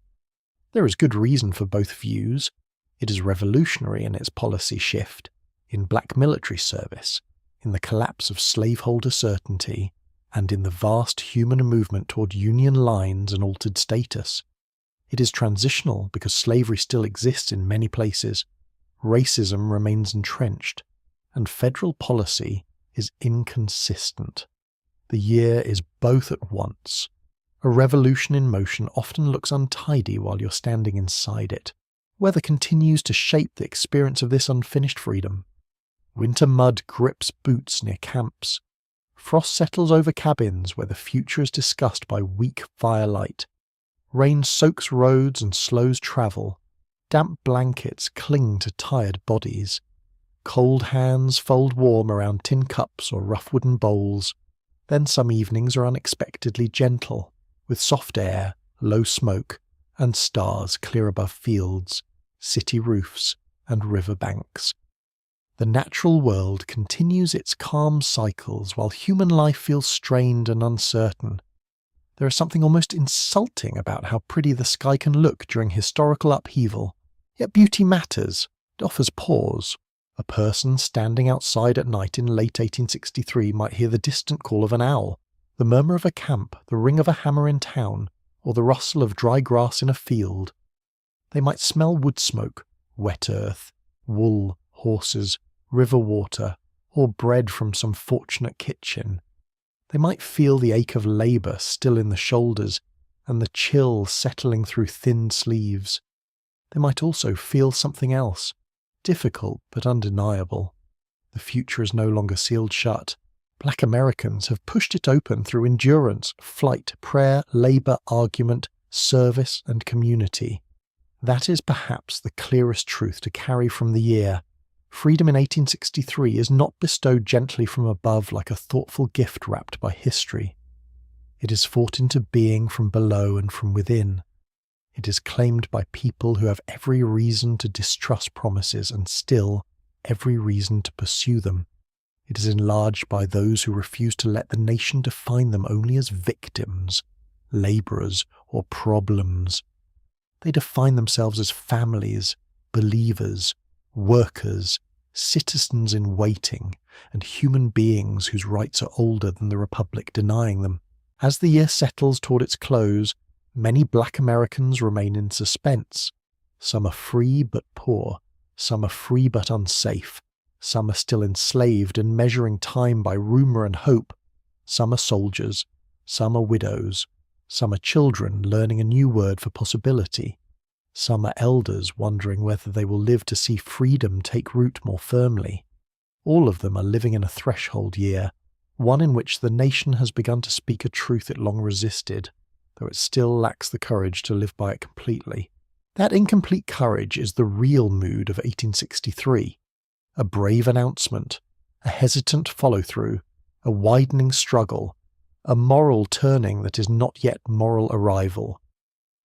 There is good reason for both views. It is revolutionary in its policy shift, in black military service, in the collapse of slaveholder certainty, and in the vast human movement toward Union lines and altered status. It is transitional because slavery still exists in many places, racism remains entrenched, and federal policy is inconsistent. The year is both at once. A revolution in motion often looks untidy while you're standing inside it. Weather continues to shape the experience of this unfinished freedom. Winter mud grips boots near camps. Frost settles over cabins where the future is discussed by weak firelight. Rain soaks roads and slows travel. Damp blankets cling to tired bodies. Cold hands fold warm around tin cups or rough wooden bowls. Then some evenings are unexpectedly gentle, with soft air, low smoke, and stars clear above fields, city roofs, and river banks. The natural world continues its calm cycles while human life feels strained and uncertain. There is something almost insulting about how pretty the sky can look during historical upheaval. Yet beauty matters. It offers pause. A person standing outside at night in late 1863 might hear the distant call of an owl, the murmur of a camp, the ring of a hammer in town, or the rustle of dry grass in a field. They might smell wood smoke, wet earth, wool, horses, river water, or bread from some fortunate kitchen. They might feel the ache of labour still in the shoulders, and the chill settling through thin sleeves. They might also feel something else, difficult but undeniable. The future is no longer sealed shut. Black Americans have pushed it open through endurance, flight, prayer, labour, argument, service, and community. That is perhaps the clearest truth to carry from the year. Freedom in 1863 is not bestowed gently from above like a thoughtful gift wrapped by history. It is fought into being from below and from within. It is claimed by people who have every reason to distrust promises and still every reason to pursue them. It is enlarged by those who refuse to let the nation define them only as victims, labourers, or problems. They define themselves as families, believers, workers, citizens in waiting, and human beings whose rights are older than the Republic denying them. As the year settles toward its close, many Black Americans remain in suspense. Some are free but poor, some are free but unsafe, some are still enslaved and measuring time by rumor and hope. Some are soldiers, some are widows, some are children learning a new word for possibility. Some are elders wondering whether they will live to see freedom take root more firmly. All of them are living in a threshold year, one in which the nation has begun to speak a truth it long resisted, though it still lacks the courage to live by it completely. That incomplete courage is the real mood of 1863. A brave announcement, a hesitant follow-through, a widening struggle, a moral turning that is not yet moral arrival.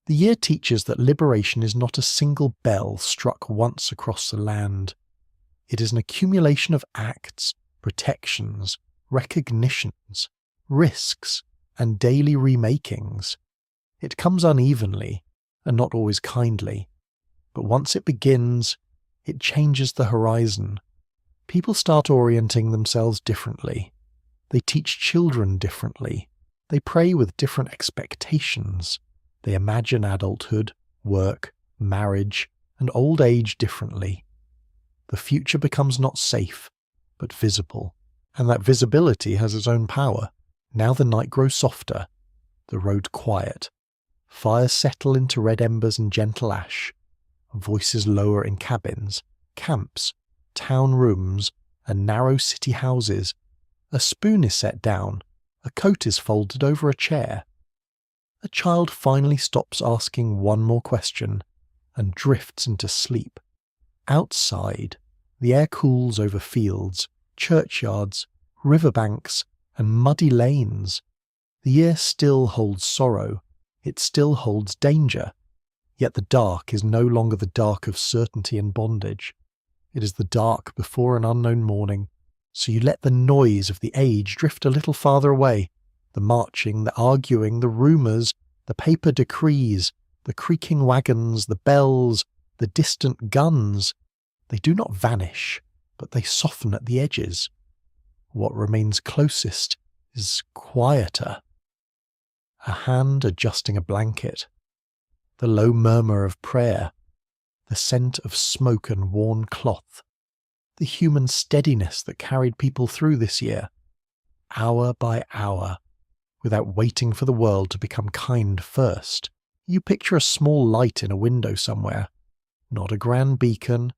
The year teaches that liberation is not a single bell struck once across the land. It is an accumulation of acts, protections, recognitions, risks, and daily remakings. It comes unevenly, and not always kindly, but once it begins, it changes the horizon. People start orienting themselves differently. They teach children differently. They pray with different expectations. They imagine adulthood, work, marriage, and old age differently. The future becomes not safe, but visible. And that visibility has its own power. Now the night grows softer, the road quiet. Fires settle into red embers and gentle ash. Voices lower in cabins, camps, town rooms, and narrow city houses. A spoon is set down, a coat is folded over a chair. A child finally stops asking one more question and drifts into sleep. Outside, the air cools over fields, churchyards, riverbanks, and muddy lanes. The year still holds sorrow, it still holds danger, yet the dark is no longer the dark of certainty and bondage. It is the dark before an unknown morning, so you let the noise of the age drift a little farther away. The marching, the arguing, the rumours, the paper decrees, the creaking wagons, the bells, the distant guns. They do not vanish, but they soften at the edges. What remains closest is quieter. A hand adjusting a blanket, the low murmur of prayer, the scent of smoke and worn cloth, the human steadiness that carried people through this year, hour by hour, without waiting for the world to become kind first. You picture a small light in a window somewhere, not a grand beacon,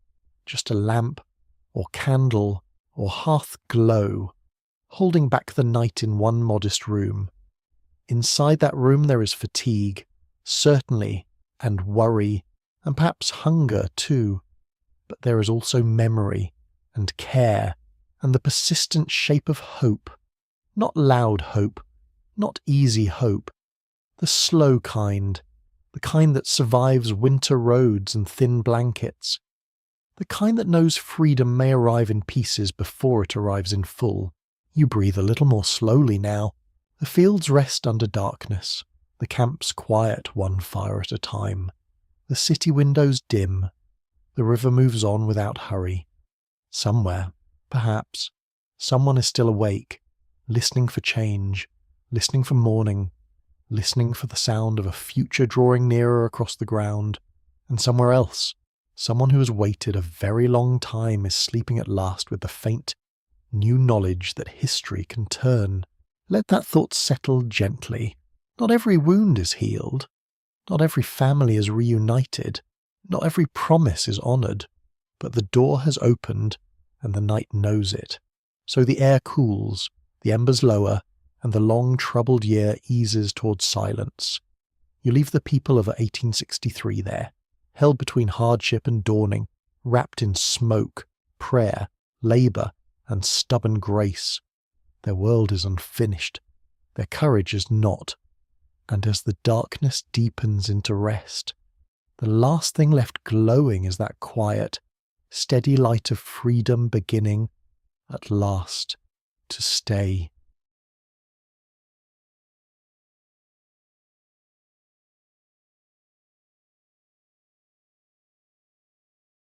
just a lamp, or candle, or hearth glow, holding back the night in one modest room. Inside that room there is fatigue, certainly, and worry, and perhaps hunger too. But there is also memory, and care, and the persistent shape of hope. Not loud hope, not easy hope. The slow kind, the kind that survives winter roads and thin blankets. The kind that knows freedom may arrive in pieces before it arrives in full. You breathe a little more slowly now. The fields rest under darkness, the camps quiet one fire at a time, the city windows dim, the river moves on without hurry. Somewhere, perhaps, someone is still awake, listening for change, listening for morning, listening for the sound of a future drawing nearer across the ground, and somewhere else, someone who has waited a very long time is sleeping at last with the faint, new knowledge that history can turn. Let that thought settle gently. Not every wound is healed. Not every family is reunited. Not every promise is honoured. But the door has opened, and the night knows it. So the air cools, the embers lower, and the long troubled year eases towards silence. You leave the people of 1863 there, held between hardship and dawning, wrapped in smoke, prayer, labour, and stubborn grace. Their world is unfinished, their courage is not, and as the darkness deepens into rest, the last thing left glowing is that quiet, steady light of freedom beginning, at last, to stay.